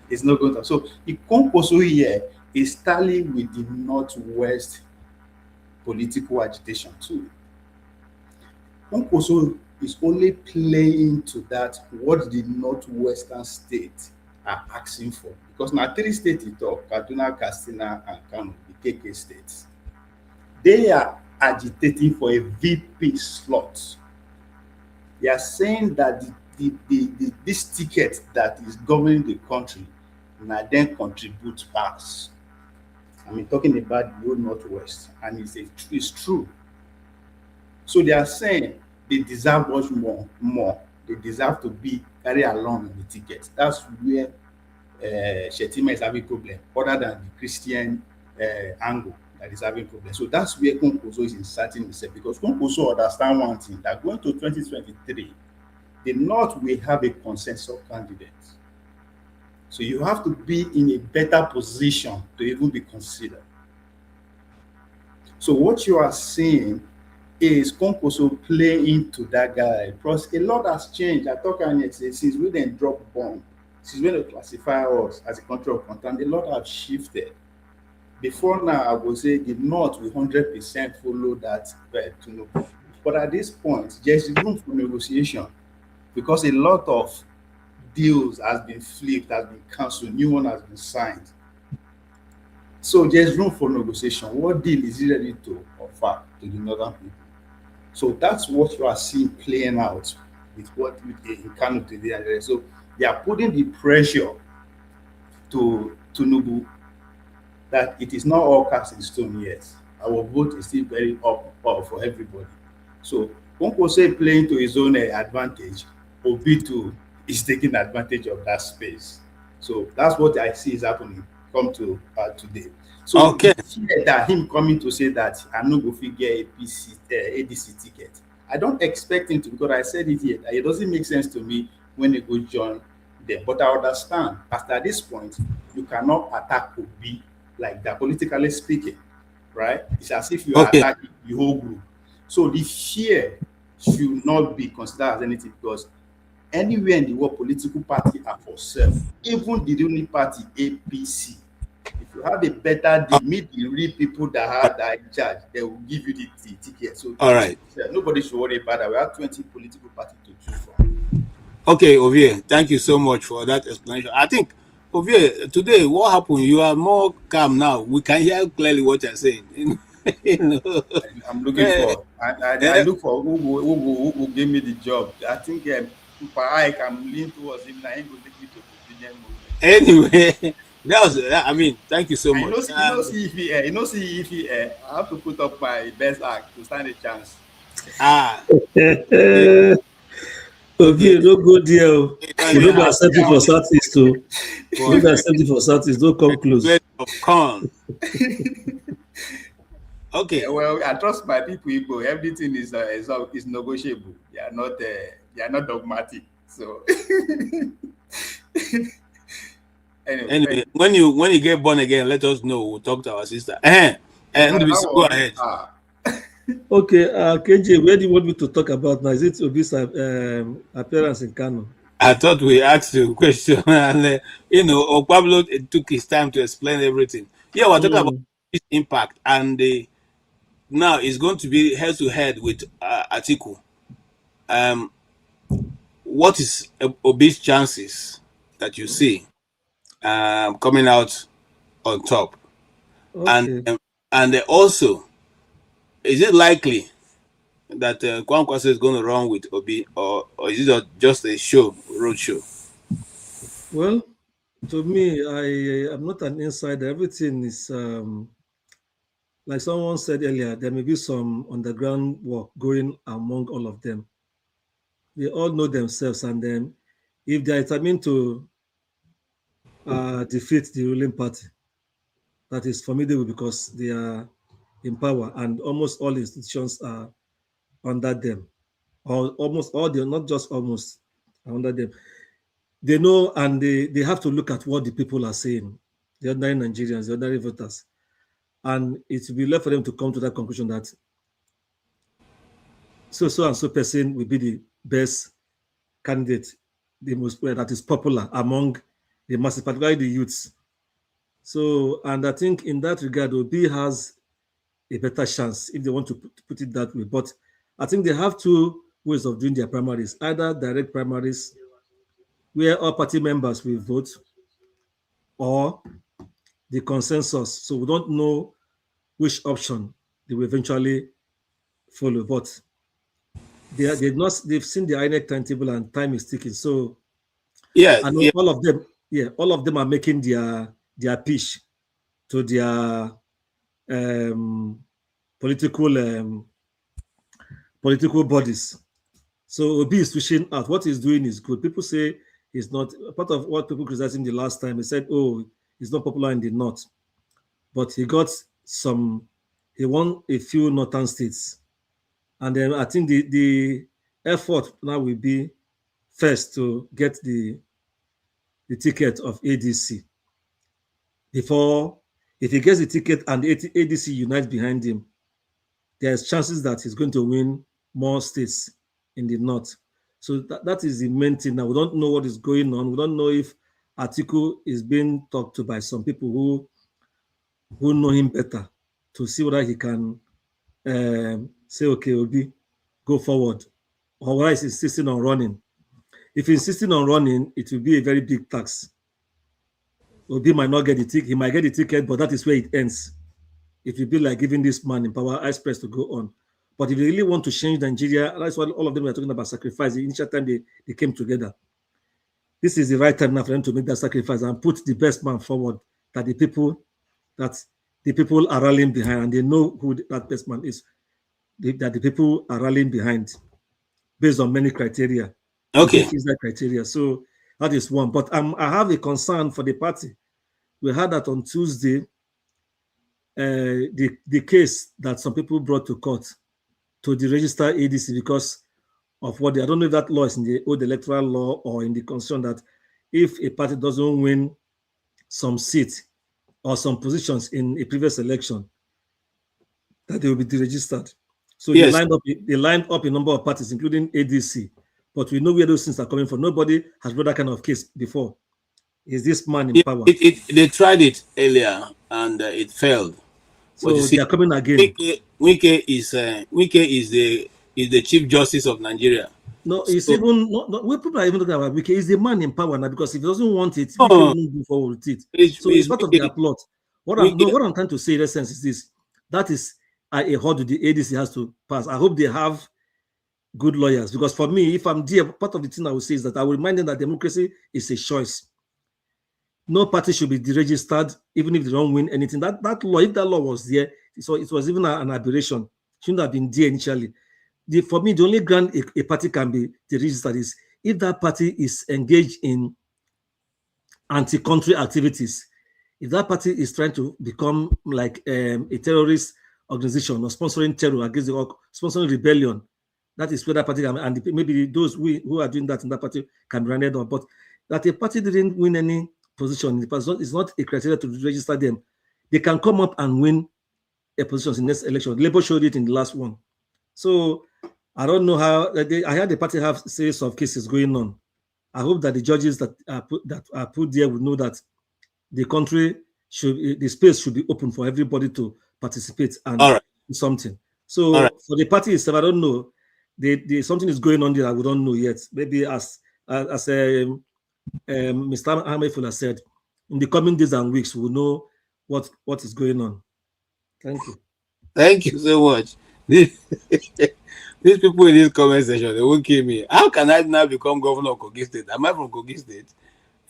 Speaker 10: It's not going to. So Okonkwo here is tallying with the Northwest political agitation too. Okonkwo is only playing to that what the Northwestern states are asking for. Because now 3 states you talk, Kaduna, Katsina, and Kano, the KK states. They are agitating for a VP slot. They are saying that this ticket that is governing the country now then contribute pass. I mean, talking about the old Northwest, and it's true. So they are saying they deserve much more. They deserve to be carried along on the ticket. That's where Shetima is having problem, other than the Christian angle that is having problem. So that's where Okonkwo is inserting himself, because Okonkwo understand one thing, that going to 2023, the North will have a consensus candidate. So you have to be in a better position to even be considered. So what you are seeing is Okonkwo play into that guy, because a lot has changed. I talk and say since we then drop bomb, since when they classify us as a country of content, a lot have shifted. Before now, I would say the North will 100% follow that Tinubu. But at this point, there's room for negotiation, because a lot of deals has been flipped, has been cancelled, new one has been signed. So there's room for negotiation. What deal is he ready to offer to the northern people? So that's what you are seeing playing out with what in Kano today. So they are putting the pressure to Tinubu that it is not all cast in stone yet. Our vote is still very up for everybody. So Okonkwo playing to his own advantage, Obi is taking advantage of that space. So that's what I see is happening. Come to today. So
Speaker 5: okay,
Speaker 10: that him coming to say that I'm not going to get a ADC ticket. I don't expect him to, because I said it here. It doesn't make sense to me when they go join them. But I understand after this point, you cannot attack Obi like that, politically speaking, right? It's as if you are attacking the whole group. So the fear should not be considered as anything, because anywhere in the world, political party are for self. Even the ruling party, APC, if you have a better deal, meet the real people that are in charge, they will give you the ticket. So
Speaker 5: all right,
Speaker 10: nobody should worry about that. We have 20 political parties to choose from.
Speaker 5: Okay, Ovie, thank you so much for that explanation. I think, Ovie, today, what happened? You are more calm now. We can hear clearly what you're saying.
Speaker 10: I'm looking for, I look for who gave me the job. I think I can lean towards him now. He will take me to the Indian movement.
Speaker 5: Anyway, that was, I mean, thank you so much.
Speaker 10: See if he, I have to put up my best act to stand a chance.
Speaker 14: Okay, don't go there. You don't accept it for Southeast too. You don't accept it for Southeast. Don't come close.
Speaker 5: Of corn. Okay.
Speaker 10: Well, I trust my people. Everything is negotiable. They are not dogmatic. So
Speaker 5: anyway, when you get born again, let us know. We'll talk to our sister. Go ahead.
Speaker 14: Okay, KJ, where do you want me to talk about now? Is it Obi's appearance in Kano?
Speaker 5: I thought we asked you a question, and Pablo took his time to explain everything. Yeah, we're talking about his impact, and now it's going to be head to head with Atiku. What is Obi's chances that you see coming out on top? Okay. And also, is it likely that Kwankwasa is going to run with Obi, or is it just a road show?
Speaker 14: Well, to me, I am not an insider. Everything is like someone said earlier. There may be some underground work going among all of them. They all know themselves, and then if they are determined to defeat the ruling party, that is formidable because they are in power, and almost all institutions are under them, or almost all, they're not just almost under them. They know, and they have to look at what the people are saying, the ordinary Nigerians, the ordinary voters, and it will be left for them to come to that conclusion that so and so person will be the best candidate, the most that is popular among the masses, particularly the youths. So, and I think in that regard, Obi has a better chance if they want to put it that way. But I think they have two ways of doing their primaries: either direct primaries, where all party members will vote, or the consensus. So we don't know which option they will eventually follow. But they've seen the INEC timetable, and time is ticking. So I know all of them are making their pitch. to their political bodies. So Obi is switching out. What he's doing is good. People say he's not part of what people criticized him the last time. He said, "Oh, he's not popular in the north," but he got some. He won a few northern states, and then I think the effort now will be first to get the ticket of ADC before. If he gets the ticket and the ADC unites behind him, there's chances that he's going to win more states in the north. So that is the main thing. Now we don't know what is going on. We don't know if Atiku is being talked to by some people who know him better to see whether he can say, okay, Obi, go forward, or whether he's insisting on running. If he's insisting on running, it will be a very big tax. Obi might not get the ticket. He might get the ticket, but that is where it ends. It will be like giving this man in power express to go on. But if they really want to change Nigeria, that's why all of them are talking about sacrifice. The initial time they came together. This is the right time now for them to make that sacrifice and put the best man forward that the people are rallying behind, and they know who that best man is. That the people are rallying behind based on many criteria.
Speaker 5: Okay.
Speaker 14: Is that criteria. So that is one. But I have a concern for the party. We had that on Tuesday. The case that some people brought to court to the registered ADC because of what I don't know if that law is in the old electoral law or in the constitution, that if a party doesn't win some seats or some positions in a previous election, that they will be deregistered. So
Speaker 5: yes.
Speaker 14: They lined up a number of parties, including ADC, but we know where those things are coming from. Nobody has brought that kind of case before. Is this man in power?
Speaker 5: They tried it earlier and it failed.
Speaker 14: So they are coming again.
Speaker 5: Wike is the Chief Justice of Nigeria.
Speaker 14: No, it's even not. We people are even talking about Wike. He's the man in power now, because if he doesn't want it, Wike won't go forward with it. It's part of their plot. What I'm trying to say in essence is this: that is a hurdle the ADC has to pass. I hope they have good lawyers, because for me, if I'm there, part of the thing I will say is that I will remind them that democracy is a choice. No party should be deregistered, even if they don't win anything. That law, if that law was there, so it was even an aberration. Shouldn't have been there initially. For me, the only ground a party can be deregistered is if that party is engaged in anti-country activities. If that party is trying to become like a terrorist organization or sponsoring terror against sponsoring rebellion, that is where that party can, and maybe those who are doing that in that party can be rounded up. But that a party didn't win any position in the past, it's not a criteria to register them. They can come up and win a position in this election. Labour showed it in the last one. So I don't know how. I heard the party have series of cases going on. I hope that the judges that are put there will know that the country the space should be open for everybody to participate and do something. So for the party itself, I don't know. Something is going on there. We don't know yet. Maybe as Mr. Ahmed Fuller said, in the coming days and weeks, we'll know what is going on. Thank you.
Speaker 5: Thank you so much. These people in this comment section, they won't kill me. How can I now become governor of Kogi State? Am I from Kogi State?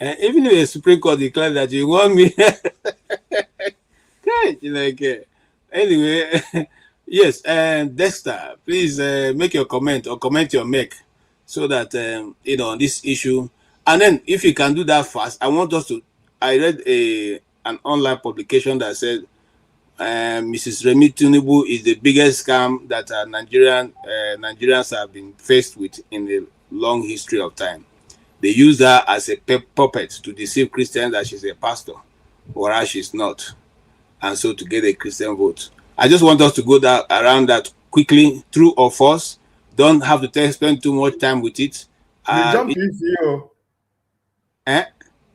Speaker 5: Even if the Supreme Court declared that you want me, anyway, yes. Dexter, please make your comment or comment your make so that on this issue. And then, if you can do that fast, I want us to. I read an online publication that said Mrs. Remi Tinubu is the biggest scam that Nigerians have been faced with in the long history of time. They use her as a puppet to deceive Christians that she's a pastor, whereas she's not, and so to get a Christian vote. I just want us to go around that quickly, true or false. Don't have to spend too much time with it.
Speaker 7: You jump in here.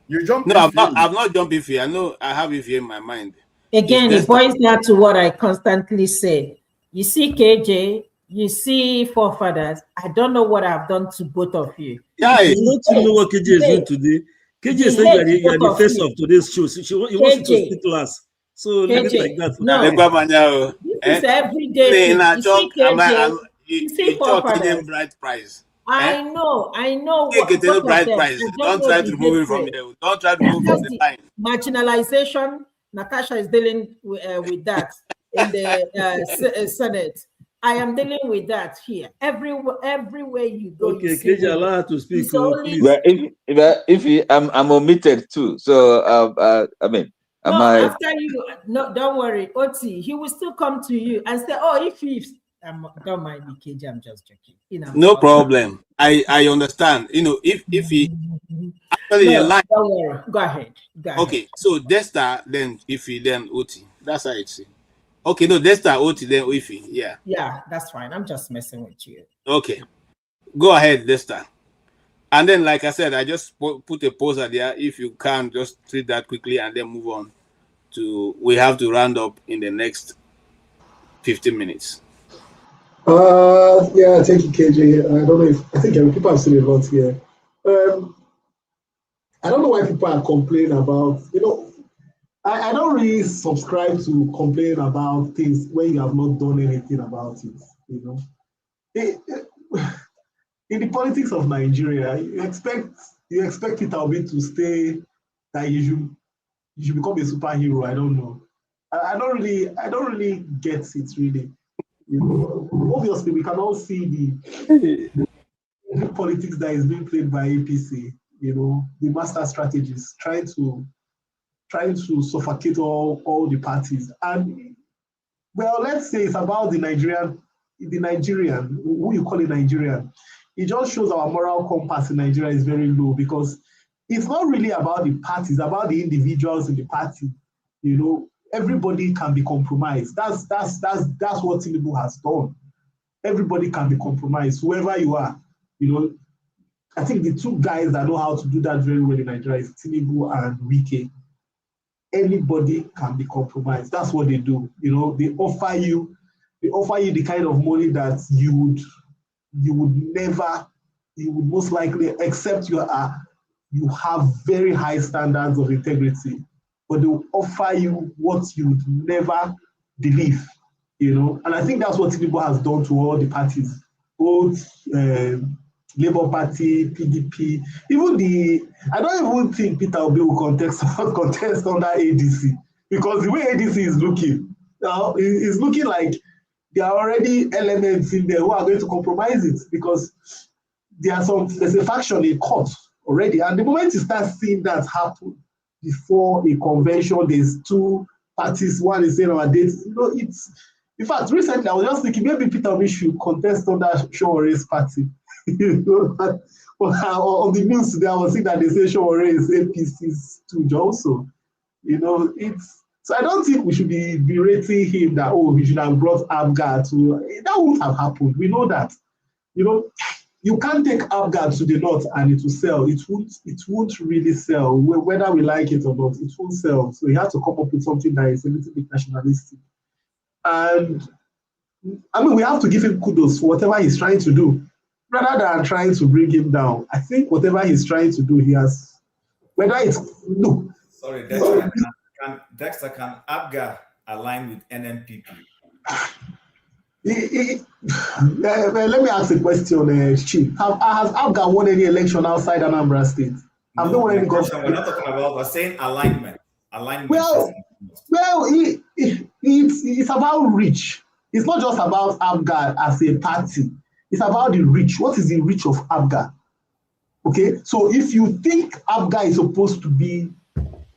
Speaker 7: You jump.
Speaker 5: No, I've not jumped in here. I know I have it here in my mind.
Speaker 11: Again, it boils down to what I constantly say. You see, KJ, you see, forefathers. I don't know what I've done to both of you.
Speaker 14: Yeah, you don't know what KJ is doing today. KJ is saying you are the face of today's show. He wants you to speak last. So leave it like that.
Speaker 11: No, this is every day.
Speaker 5: You see, KJ, bright prize.
Speaker 11: I know.
Speaker 5: Bright prize. Don't try to remove it from here. Don't try to remove it from the line.
Speaker 11: Marginalization Natasha is dealing with that in the Senate. I am dealing with that here. Everywhere you go,
Speaker 14: okay,
Speaker 11: you see.
Speaker 14: KJ, allow her to speak. Please.
Speaker 9: Well, if I'm omitted too, so I mean,
Speaker 11: no,
Speaker 9: I?
Speaker 11: After you, no, don't worry, Oti, he will still come to you and say, "Oh, if don't mind me, KJ, I'm just joking." You know,
Speaker 5: no problem. I understand. You know, if he actually
Speaker 11: no,
Speaker 5: a line.
Speaker 11: don't worry. Go ahead.
Speaker 5: Okay, so Desta, then Ify, then Oti. That's how it's. Okay, no, Desta, Oti, then Ify. Yeah.
Speaker 11: Yeah, that's fine. I'm just messing with you.
Speaker 5: Okay, go ahead, Desta. And then, like I said, I just put a pause at there. If you can, just treat that quickly and then move on to. We have to round up in the next 15 minutes.
Speaker 13: Yeah, thank you, KJ. I think people have seen a lot here. I don't know why people are complaining about, I don't really subscribe to complain about things when you have not done anything about it, in the politics of Nigeria, you expect Peter Obi to stay, that you should become a superhero. I don't know. I don't really get it really. Obviously, we can all see the politics that is being played by APC. The master strategies trying to suffocate all the parties. And well, let's say it's about the Nigerian, who you call a Nigerian. It just shows our moral compass in Nigeria is very low, because it's not really about the parties, it's about the individuals in the party. Everybody can be compromised. That's what Tinubu has done. Everybody can be compromised, whoever you are. I think the two guys that know how to do that very well in Nigeria is Tinubu and Wike. Anybody can be compromised. That's what they do. They offer you the kind of money that you would most likely, except you have very high standards of integrity, but they will offer you what you would never believe. And I think that's what Tinubu has done to all the parties, both Labour Party, PDP, I don't even think Peter Obi will contest under ADC, because the way ADC is looking now, it's looking like there are already elements in there who are going to compromise it, because there's a faction in court already, and the moment you start seeing that happen before a convention, there's two parties, one is saying our dates, in fact, recently I was just thinking maybe Peter Obi should contest under Showore's party. On the news today, I was seeing that they say Showore is APC's too also. So I don't think we should be berating him that, we should have brought Abgar to. That won't have happened. We know that. You can't take Abgar to the north and it will sell. It won't really sell, whether we like it or not. It won't sell. So you have to come up with something that is a little bit nationalistic. And we have to give him kudos for whatever he's trying to do, rather than trying to bring him down. I think whatever he's trying to do, he has, whether it's no.
Speaker 6: Sorry, Dexter, can Abga align with NNPP?
Speaker 13: Let me ask a question, Chief. Has Abga won any election outside Anambra State? We're
Speaker 6: not talking about, we're saying alignment.
Speaker 13: Well, it's about reach. It's not just about Abga as a party. It's about the reach. What is the reach of Abga? Okay, so if you think Abga is supposed to be,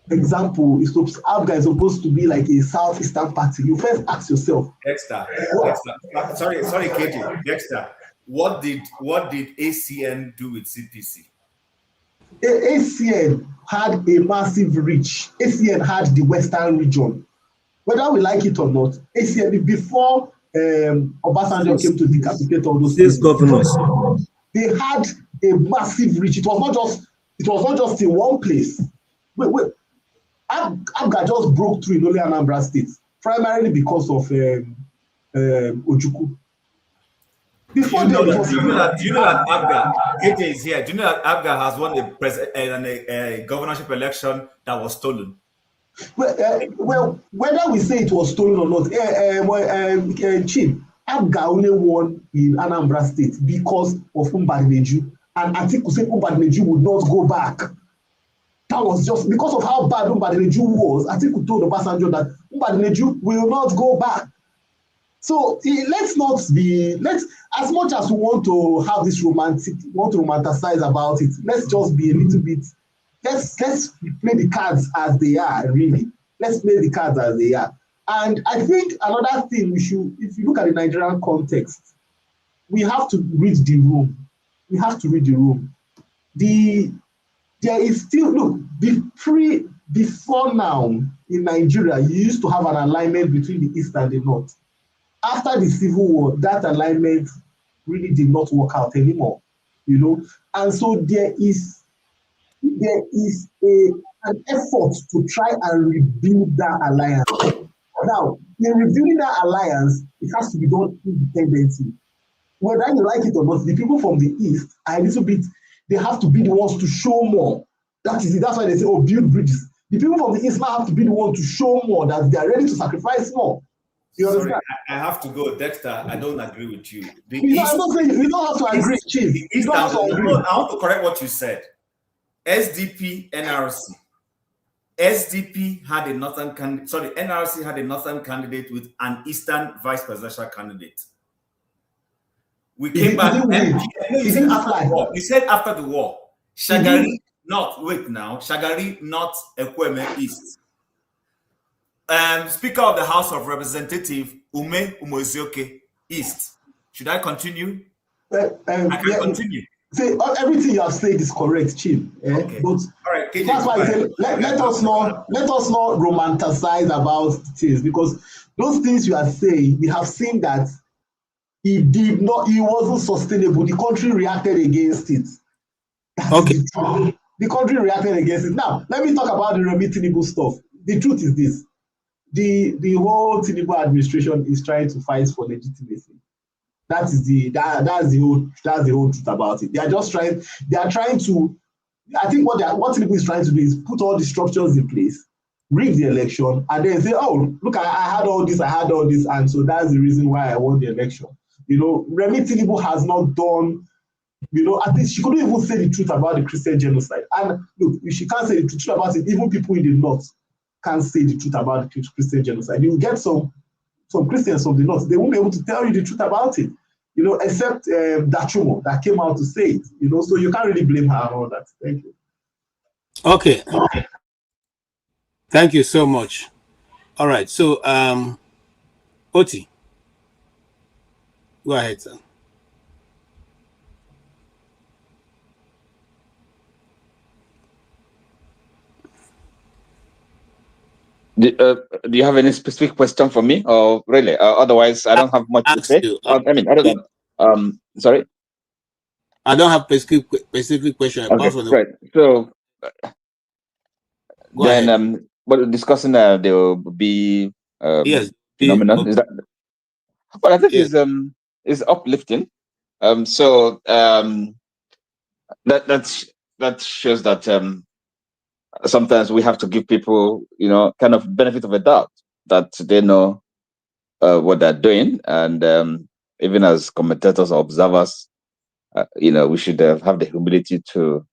Speaker 13: Abga is supposed to be like a Southeastern party, you first ask yourself.
Speaker 6: Dexter. Sorry, KJ. Dexter, what did ACN do with CPC?
Speaker 13: ACN had a massive reach. ACN had the Western region. Whether we like it or not, ACN, before Obasanjo came to decapitate all those
Speaker 14: states governors,
Speaker 13: they had a massive reach. It was not just in one place. Abga just broke through in only Anambra State, primarily because of Ojukwu.
Speaker 6: Do you know that Abga, KJ is here. Do you know that Abga has won a governorship election that was stolen?
Speaker 13: Well, whether we say it was stolen or not, Chief, Abga only won in Anambra State because of Mbadineju, and Atiku said Mbadineju would not go back. Jonathan was just, because of how bad Mbadineju was, I think we told Obasanjo that Mbadineju will not go back. So let's not be, as much as we want to have this romanticize about it, let's just be a little bit, let's play the cards as they are, really. Let's play the cards as they are. And I think another thing we should, if you look at the Nigerian context, we have to read the room. We have to read the room. There is still, look, before now in Nigeria, you used to have an alignment between the East and the North. After the Civil War, that alignment really did not work out anymore, you know. And so there is an effort to try and rebuild that alliance. Now, in rebuilding that alliance, it has to be done independently. Whether you like it or not, the people from the East are a little bit, they have to be the ones to show more. That is it. That's why they say, oh, build bridges. The people from the East now have to be the ones to show more, that they are ready to sacrifice more. You
Speaker 6: Sorry,
Speaker 13: understand?
Speaker 6: I have to go. Dexter, I don't agree with you.
Speaker 13: I'm not saying you don't have to agree, Chief. You don't have to agree.
Speaker 6: I want to correct what you said. SDP, NRC. SDP had a northern candidate. Sorry, NRC had a northern candidate with an eastern vice presidential candidate. We came back. You said after the war. Shagari, not wait now. Shagari, not Ekweme East. Speaker of the House of Representatives, Ume Umozioke East. Should I continue? I can continue.
Speaker 13: See, everything you have said is correct, Chief.
Speaker 6: Okay.
Speaker 13: But
Speaker 6: all right, KJ,
Speaker 13: that's why I say let us not romanticize about things, because those things you are saying, we have seen that it wasn't sustainable. The country reacted against it.
Speaker 5: Okay.
Speaker 13: The country reacted against it. Now, let me talk about the Remi Tinubu stuff. The truth is this. The whole Tinubu administration is trying to fight for legitimacy. That's the whole truth about it. They are trying to, I think what Tinubu is trying to do is put all the structures in place, rig the election, and then say, oh, look, I had all this, and so that's the reason why I won the election. You know, Remi Tinubu has not done, you know, at least she couldn't even say the truth about the Christian genocide. And look, if she can't say the truth about it, even people in the North can't say the truth about the Christian genocide. You will get some Christians from the North, they won't be able to tell you the truth about it, you know, except Dachumo that came out to say it, you know, so you can't really blame her on all that. Thank you.
Speaker 5: Okay. Thank you so much. All right. So, Oti, go ahead, sir.
Speaker 9: Do you have any specific question for me, or really? Otherwise, I don't have much to say. I mean, other than sorry,
Speaker 5: I don't have specific question apart from
Speaker 9: right. So then, what we're discussing there will be
Speaker 5: yes,
Speaker 9: phenomenon. Is that? Well, I think is uplifting. So that shows that sometimes we have to give people, you know, kind of benefit of a doubt that they know what they're doing, and even as commentators or observers, you know, we should have the humility to,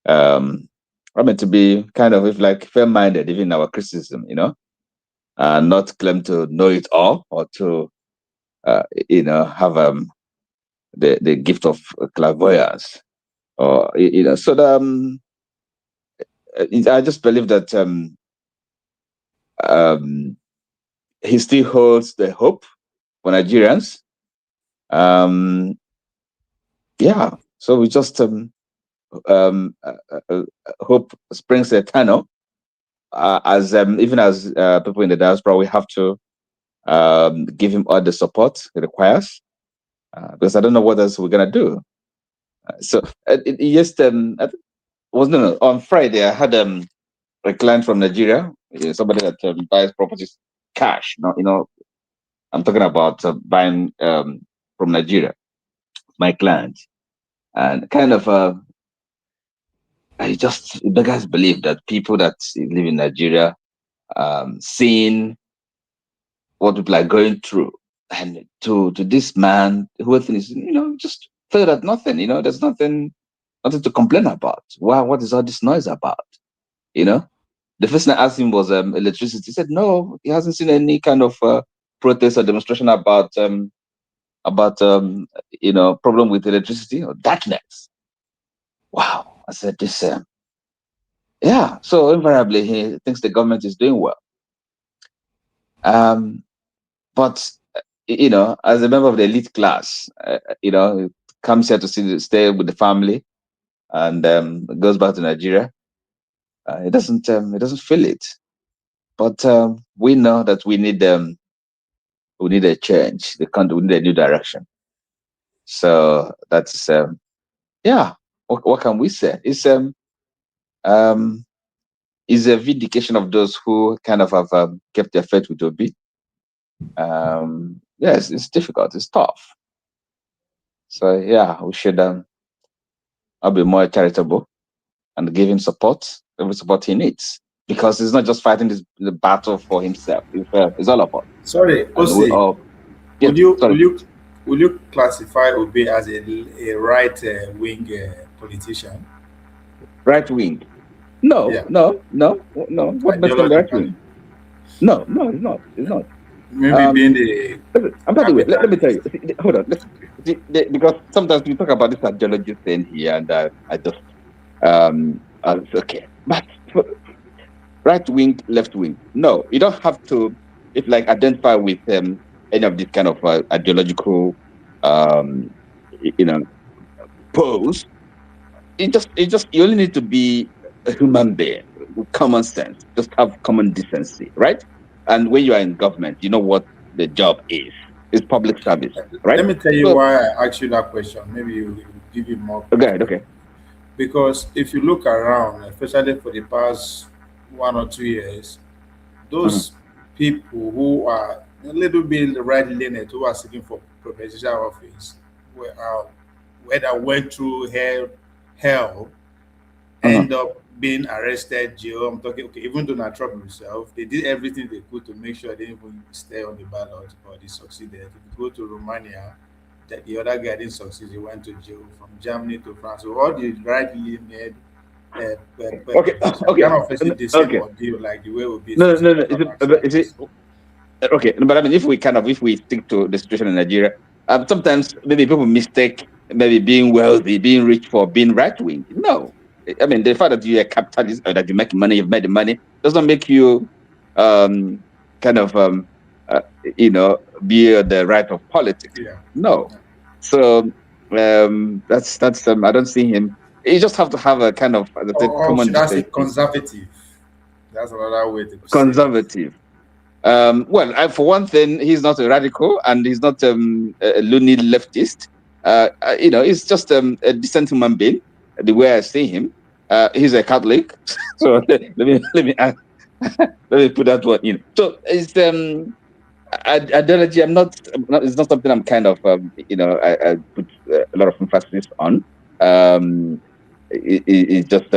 Speaker 9: to be kind of, if like, fair-minded, even in our criticism, you know, and not claim to know it all or to, you know, have the gift of clairvoyance, or you know. So I just believe that he still holds the hope for Nigerians. Yeah, so we just hope springs eternal. As even as people in the diaspora, we have to give him all the support he requires, because I don't know what else we're gonna do. On Friday I had a client from Nigeria, somebody that buys properties cash. You know, I'm talking about buying from Nigeria. My client, and kind of I just beggars believe that people that live in Nigeria, seeing what people are going through, and to this man, who is, you know, just feel that nothing, you know, there's nothing to complain about. Wow, what is all this noise about? You know, the first thing I asked him was electricity. He said no, he hasn't seen any kind of protest or demonstration about problem with electricity or darkness. Wow, I said this. Yeah, so invariably he thinks the government is doing well. But as a member of the elite class, comes here to stay with the family, and goes back to Nigeria. It doesn't feel it. But we know that we need a change. The country, we need a new direction. So that's What can we say? It's is a vindication of those who kind of have kept their faith with Obi. Yes, it's difficult. It's tough. So yeah, we should I'll be more charitable and give him every support he needs, because he's not just fighting the battle for himself. It's all of us.
Speaker 10: Sorry, Ose, will you classify Obi as a right wing politician?
Speaker 9: Right wing? No, yeah. no. What makes him right wing? No, it's not. It's not.
Speaker 10: Maybe being the.
Speaker 9: By the way, let me tell you. Hold on, because sometimes we talk about this ideology thing here, and I just okay, but right wing, left wing. No, you don't have to. If identify with any of these kind of ideological, pose. You only need to be a human being with common sense. Just have common decency, right? And when you are in government, you know what the job is. It's public service, right?
Speaker 10: Let me tell you why I asked you that question. Maybe you will give you more.
Speaker 9: Okay.
Speaker 10: Because if you look around, especially for the past 1 or 2 years, those people who are a little bit right-leaning, who are seeking for presidential office, whether went through hell, end up being arrested, jail. I'm talking, okay, even Donald Trump himself, they did everything they could to make sure they didn't even stay on the ballot, or they succeeded. If you go to Romania, that the other guy didn't succeed, he went to jail. From Germany to France, so all the right-leaning kind of facing the same ordeal, like the way we'll be.
Speaker 9: No. Is it okay? But I mean, if we stick to the situation in Nigeria, sometimes maybe people mistake maybe being wealthy, being rich for being right wing. No, I mean, the fact that you're a capitalist or that you make money, you've made the money, doesn't make you be the right of politics.
Speaker 10: Yeah.
Speaker 9: No. So that's I don't see him. You just have to have a kind of common.
Speaker 10: Should I say conservative? That's another way to
Speaker 9: conservative. Well, for one thing, he's not a radical and he's not a loony leftist. He's just a decent human being. The way I see him, he's a Catholic. So let me put that one in. So it's ideology. It's not something I'm kind of I put a lot of emphasis on. It's just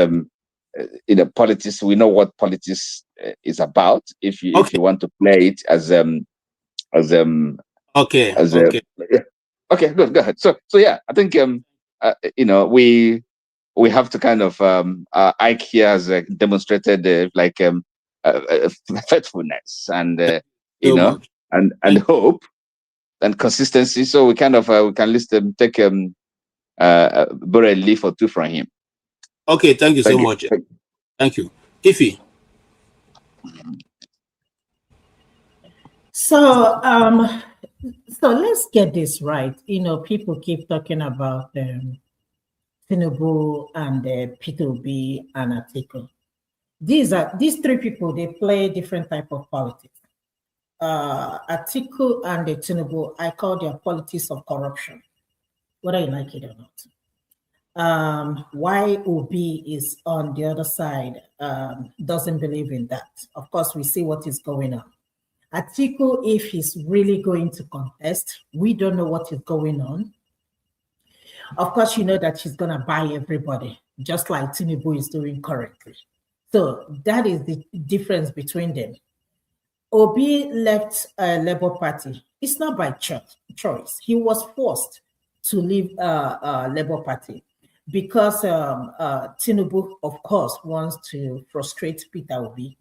Speaker 9: politics. We know what politics is about. If you want to play it as okay, good, go ahead. So yeah, I think we have to kind of Ike here has demonstrated faithfulness and and hope and consistency. So we kind of we can take borrow a leaf or two from him.
Speaker 5: Okay, thank you so much. Thank you. Iffy.
Speaker 11: So let's get this right. People keep talking about Tinubu and P2B and Atiku. These three people, they play different type of politics. Atiku and Tinubu, I call their politics of corruption, whether you like it or not. Why Obi is on the other side doesn't believe in that. Of course, we see what is going on. Atiku, if he's really going to contest, we don't know what is going on. Of course, you know that she's going to buy everybody, just like Tinubu is doing currently. So that is the difference between them. Obi left Labour Party. It's not by choice. He was forced to leave Labour Party. because Tinubu, of course, wants to frustrate Peter Obi.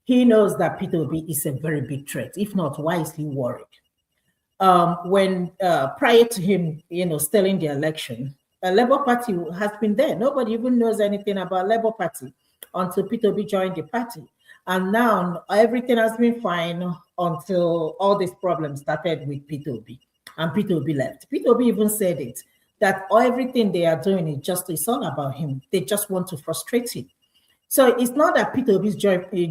Speaker 11: He knows that Peter Obi is a very big threat. If not, why is he worried? When prior to him, stealing the election, a Labour Party has been there. Nobody even knows anything about Labour Party until Peter Obi joined the party. And now everything has been fine until all these problems started with Peter Obi. And Peter Obi left. Peter Obi even said it, that everything they are doing it's all about him. They just want to frustrate him. So it's not that Peter Obi is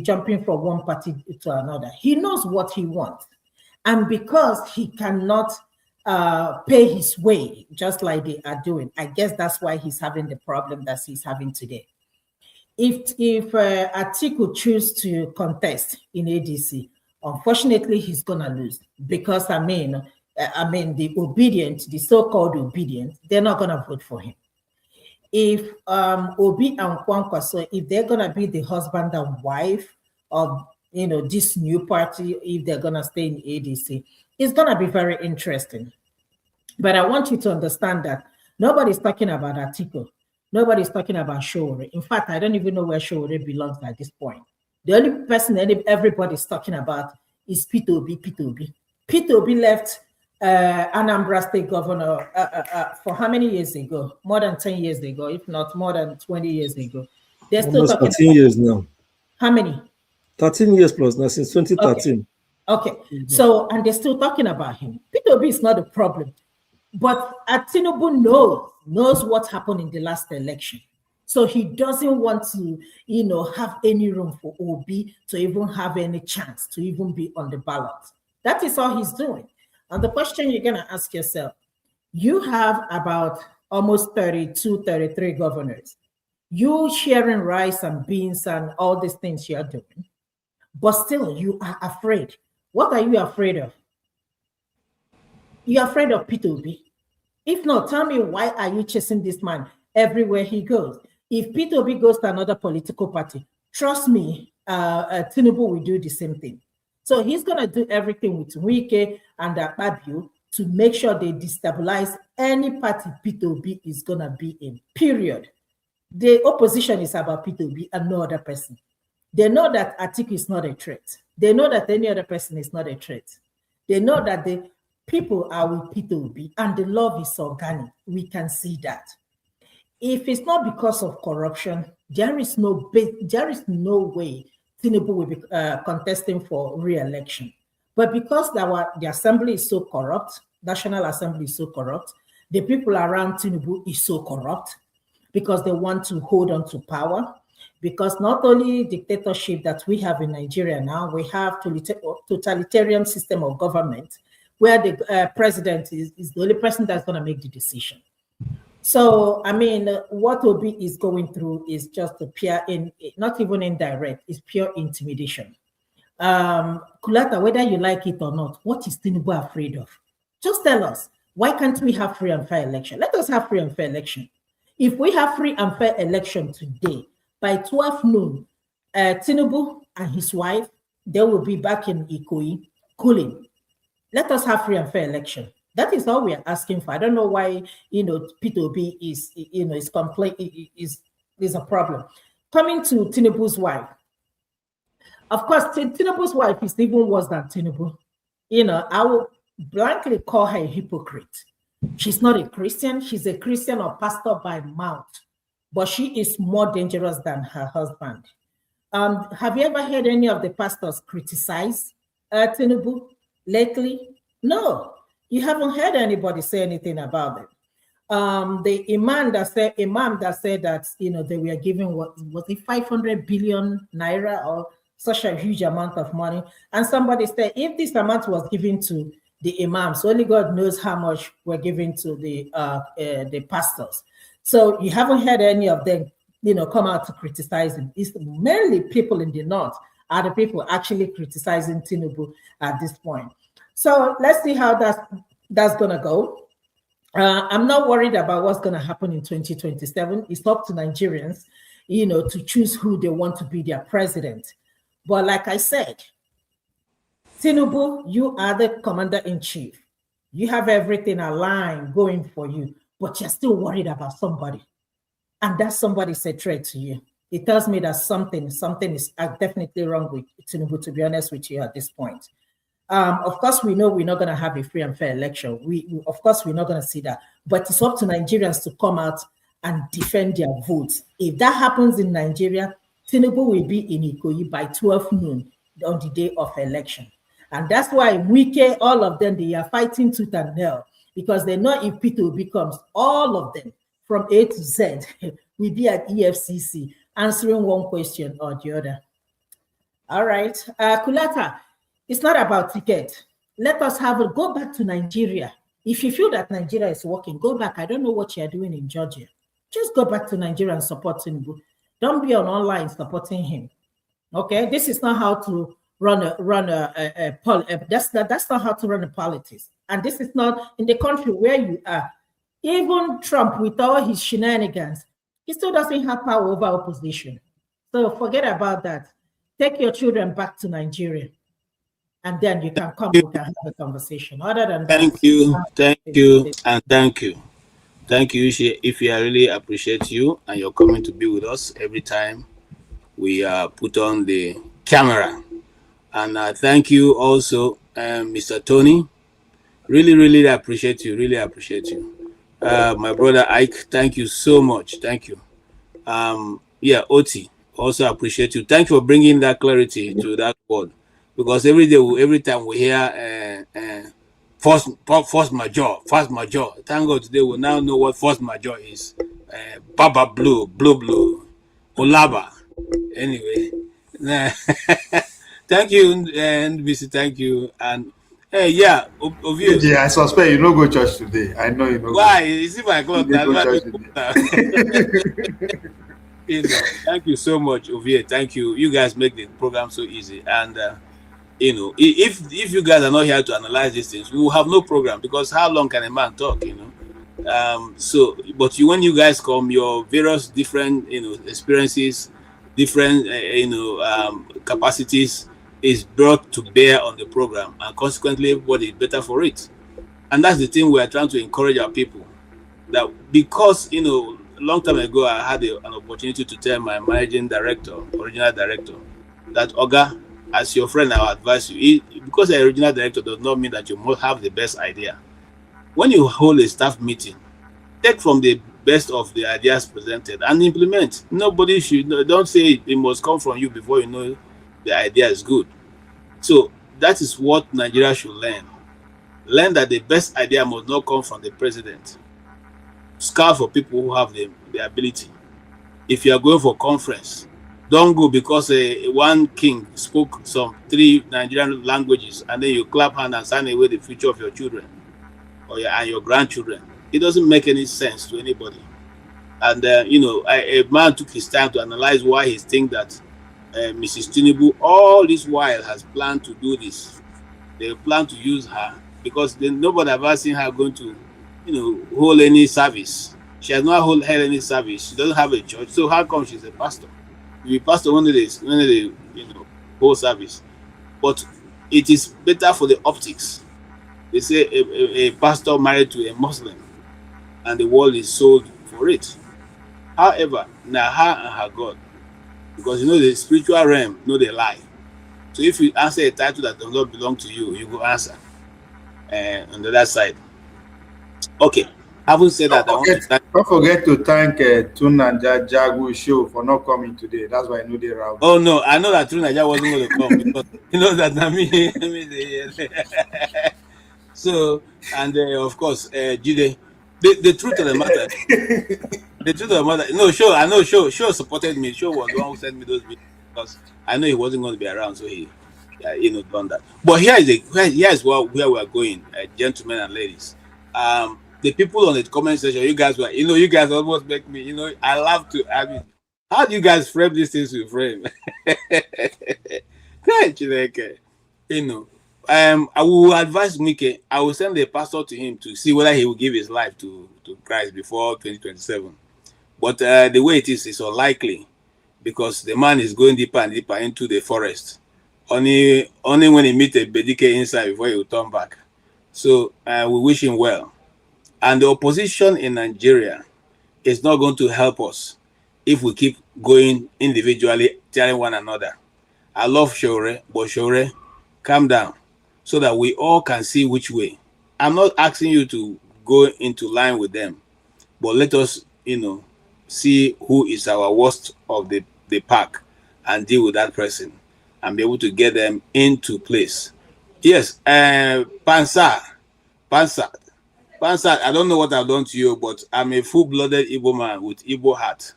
Speaker 11: jumping from one party to another. He knows what he wants. And because he cannot pay his way, just like they are doing, I guess that's why he's having the problem that he's having today. If Atiku choose to contest in ADC, unfortunately, he's going to lose. Because, the obedient, the so-called obedient, they're not going to vote for him. If Obi and Kwankwaso, if they're going to be the husband and wife of this new party, if they're going to stay in ADC, it's going to be very interesting. But I want you to understand that nobody's talking about Atiku. Nobody's talking about Showore. In fact, I don't even know where Showore belongs at this point. The only person everybody's talking about is Peter Obi. Peter Obi left Anambra State Governor for how many years ago? More than 10 years ago, if not more than 20 years ago. They're still
Speaker 14: almost
Speaker 11: talking
Speaker 14: 13 years now.
Speaker 11: How many?
Speaker 14: 13 years plus now, since 2013.
Speaker 11: Okay. So, and they're still talking about him. Peter Obi is not a problem. But Tinubu knows what happened in the last election. So he doesn't want to, have any room for Obi to even have any chance to even be on the ballot. That is all he's doing. And the question you're going to ask yourself, you have about almost 32, 33 governors. You sharing rice and beans and all these things you're doing, but still you are afraid. What are you afraid of? You're afraid of Peter Obi. If not, tell me, why are you chasing this man everywhere he goes? If Peter Obi goes to another political party, trust me, Tinubu will do the same thing. So he's going to do everything with Wike and Akpabio to make sure they destabilize any party Peter Obi is going to be in, period. The opposition is about Peter Obi and no other person. They know that Atiku is not a threat. They know that any other person is not a threat. They know that the people are with Peter Obi and the love is organic. We can see that. If it's not because of corruption, there is no way Tinubu will be contesting for re-election. But because the assembly is so corrupt, National Assembly is so corrupt, the people around Tinubu is so corrupt because they want to hold on to power. Because not only dictatorship that we have in Nigeria now, we have totalitarian system of government where the president is the only person that's going to make the decision. So, what Obi is going through is just a pure, not even indirect, it's pure intimidation. Kulata, whether you like it or not, what is Tinubu afraid of? Just tell us, why can't we have free and fair election? Let us have free and fair election. If we have free and fair election today, by 12 noon, Tinubu and his wife, they will be back in Ikoyi, cooling. Let us have free and fair election. That is all we are asking for. I don't know why, Peter Obi is a problem. Coming to Tinubu's wife. Of course, Tinubu's wife is even worse than Tinubu. I will blankly call her a hypocrite. She's not a Christian. She's a Christian or pastor by mouth, but she is more dangerous than her husband. Have you ever heard any of the pastors criticize Tinubu lately? No. You haven't heard anybody say anything about it. The imam that said that they were giving was it 500 billion naira or such a huge amount of money, and somebody said if this amount was given to the imams, only God knows how much were given to the pastors. So you haven't heard any of them come out to criticize him. It's mainly people in the north are the people actually criticizing Tinubu at this point. So let's see how that's going to go. I'm not worried about what's going to happen in 2027. It's up to Nigerians, to choose who they want to be their president. But like I said, Tinubu, you are the commander-in-chief. You have everything aligned going for you, but you're still worried about somebody. and that somebody's a threat to you, it tells me that something is definitely wrong with Tinubu, to be honest with you at this point. Of course, we know we're not going to have a free and fair election. Of course, we're not going to see that. But it's up to Nigerians to come out and defend their votes. If that happens in Nigeria, Tinubu will be in Ikoyi by 12 noon on the day of election. And that's why Wike, all of them, they are fighting tooth and nail, because they know if P2B comes, all of them from A to Z will be at EFCC answering one question or the other. All right. Kulata, it's not about ticket. Let us go back to Nigeria. If you feel that Nigeria is working, go back. I don't know what you're doing in Georgia. Just go back to Nigeria and support Tinubu. Don't be on online supporting him. Okay, this is not how to run that's not how to run a politics. And this is not in the country where you are. Even Trump, with all his shenanigans, he still doesn't have power over opposition. So forget about that. Take your children back to Nigeria, and then you can come, we can have a conversation. Other than that,
Speaker 5: thank you, and thank you. Thank you, Ify. I really appreciate you and your coming to be with us every time we put on the camera. And thank you also, Mr. Tony. Really, really appreciate you. Really appreciate you. My brother Ike, thank you so much. Thank you. Yeah, Oti, also appreciate you. Thank you for bringing that clarity to that word. Because every time we hear force majeure. Thank God today we now know what force majeure is. Baba blue, Olaba. Anyway, thank you, and BC, thank you. And hey, yeah, Ovio.
Speaker 15: Yeah, I suspect you don't go church today. I know you know.
Speaker 5: Why? Is it my clock? You know, thank you so much, Ovio. Thank you. You guys make the program so easy. And you know, if you guys are not here to analyze these things, we will have no program, because how long can a man talk? You know. So, but when you guys come, your various different experiences, different capacities is brought to bear on the program, and consequently everybody is better for it. And that's the thing we are trying to encourage our people, that because a long time ago I had an opportunity to tell my original director that, Oga, as your friend, I advise you, because the original director does not mean that you must have the best idea. When you hold a staff meeting, take from the best of the ideas presented and implement. Nobody should, don't say it must come from you before you know the idea is good. So that is what Nigeria should learn. Learn that the best idea must not come from the president. Scout for people who have the ability. If you are going for conference, don't go because one king spoke some 3 Nigerian languages and then you clap hand and sign away the future of your children and your grandchildren. It doesn't make any sense to anybody. And a man took his time to analyze why he thinks that Mrs. Tinubu all this while has planned to do this. They plan to use her because nobody have ever seen her going to hold any service. She has not held any service. She doesn't have a church. So how come she's a pastor? You pastor one of the whole service. But it is better for the optics. They say a pastor married to a Muslim and the world is sold for it. However, now her and her God, because the spiritual realm know they lie. So if you answer a title that does not belong to you, you go answer on the other side. Okay. Having said that,
Speaker 15: don't forget to thank Tony Nnadi Jagu show for not coming today. That's why I know they're around.
Speaker 5: Oh no, I know that Tony Nnadi wasn't going to come because he knows that me. So, and of course, Jide, the truth of the matter, no, sure, I know, sure supported me. Sure was the one who sent me those videos because I know he wasn't going to be around, so he, done that. But here is where we are going, gentlemen and ladies. The people on the comment section, you guys were, you guys almost make me, I love to. I mean, how do you guys frame these things to frame? I will advise Mike. I will send the pastor to him to see whether he will give his life to Christ before 2027. But the way it is unlikely because the man is going deeper and deeper into the forest. Only when he meets a Bedike inside before he will turn back. So we wish him well. And the opposition in Nigeria it's not going to help us if we keep going individually, telling one another, I love Shore, but Shore, calm down, so that we all can see which way. I'm not asking you to go into line with them, but let us, see who is our worst of the pack and deal with that person and be able to get them into place. Yes, Pansa, I don't know what I've done to you, but I'm a full-blooded Igbo man with Igbo heart.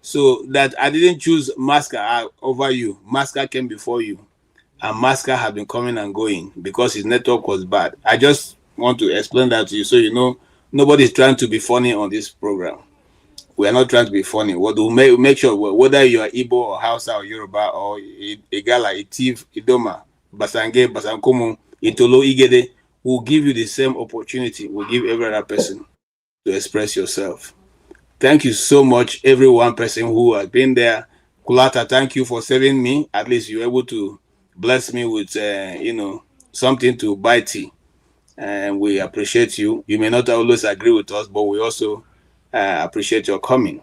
Speaker 5: So that I didn't choose Masker over you. Masker came before you. And Masker have been coming and going because his network was bad. I just want to explain that to you so you know nobody's trying to be funny on this program. We are not trying to be funny. What will make sure whether you are Igbo or Hausa or Yoruba or Igala, Itiv, Idoma, Basange, Basankumu, Itolo, Igede, will give you the same opportunity. We'll give every other person to express yourself. Thank you so much, every one person who has been there. Kulata, thank you for saving me. At least you're able to bless me with, something to buy tea. And we appreciate you. You may not always agree with us, but we also appreciate your coming.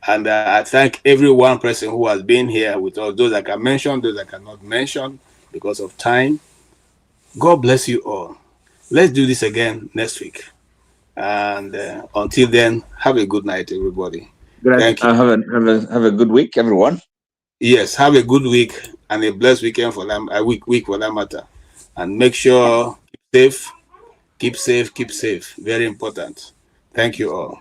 Speaker 5: And I thank every one person who has been here with us, those I can mention, those I cannot mention because of time. God bless you all. Let's do this again next week. And until then, have a good night, everybody. Thank you.
Speaker 9: Have a good week, everyone.
Speaker 5: Yes, have a good week and a blessed weekend for them, a week for that matter. And make sure keep safe. Very important. Thank you all.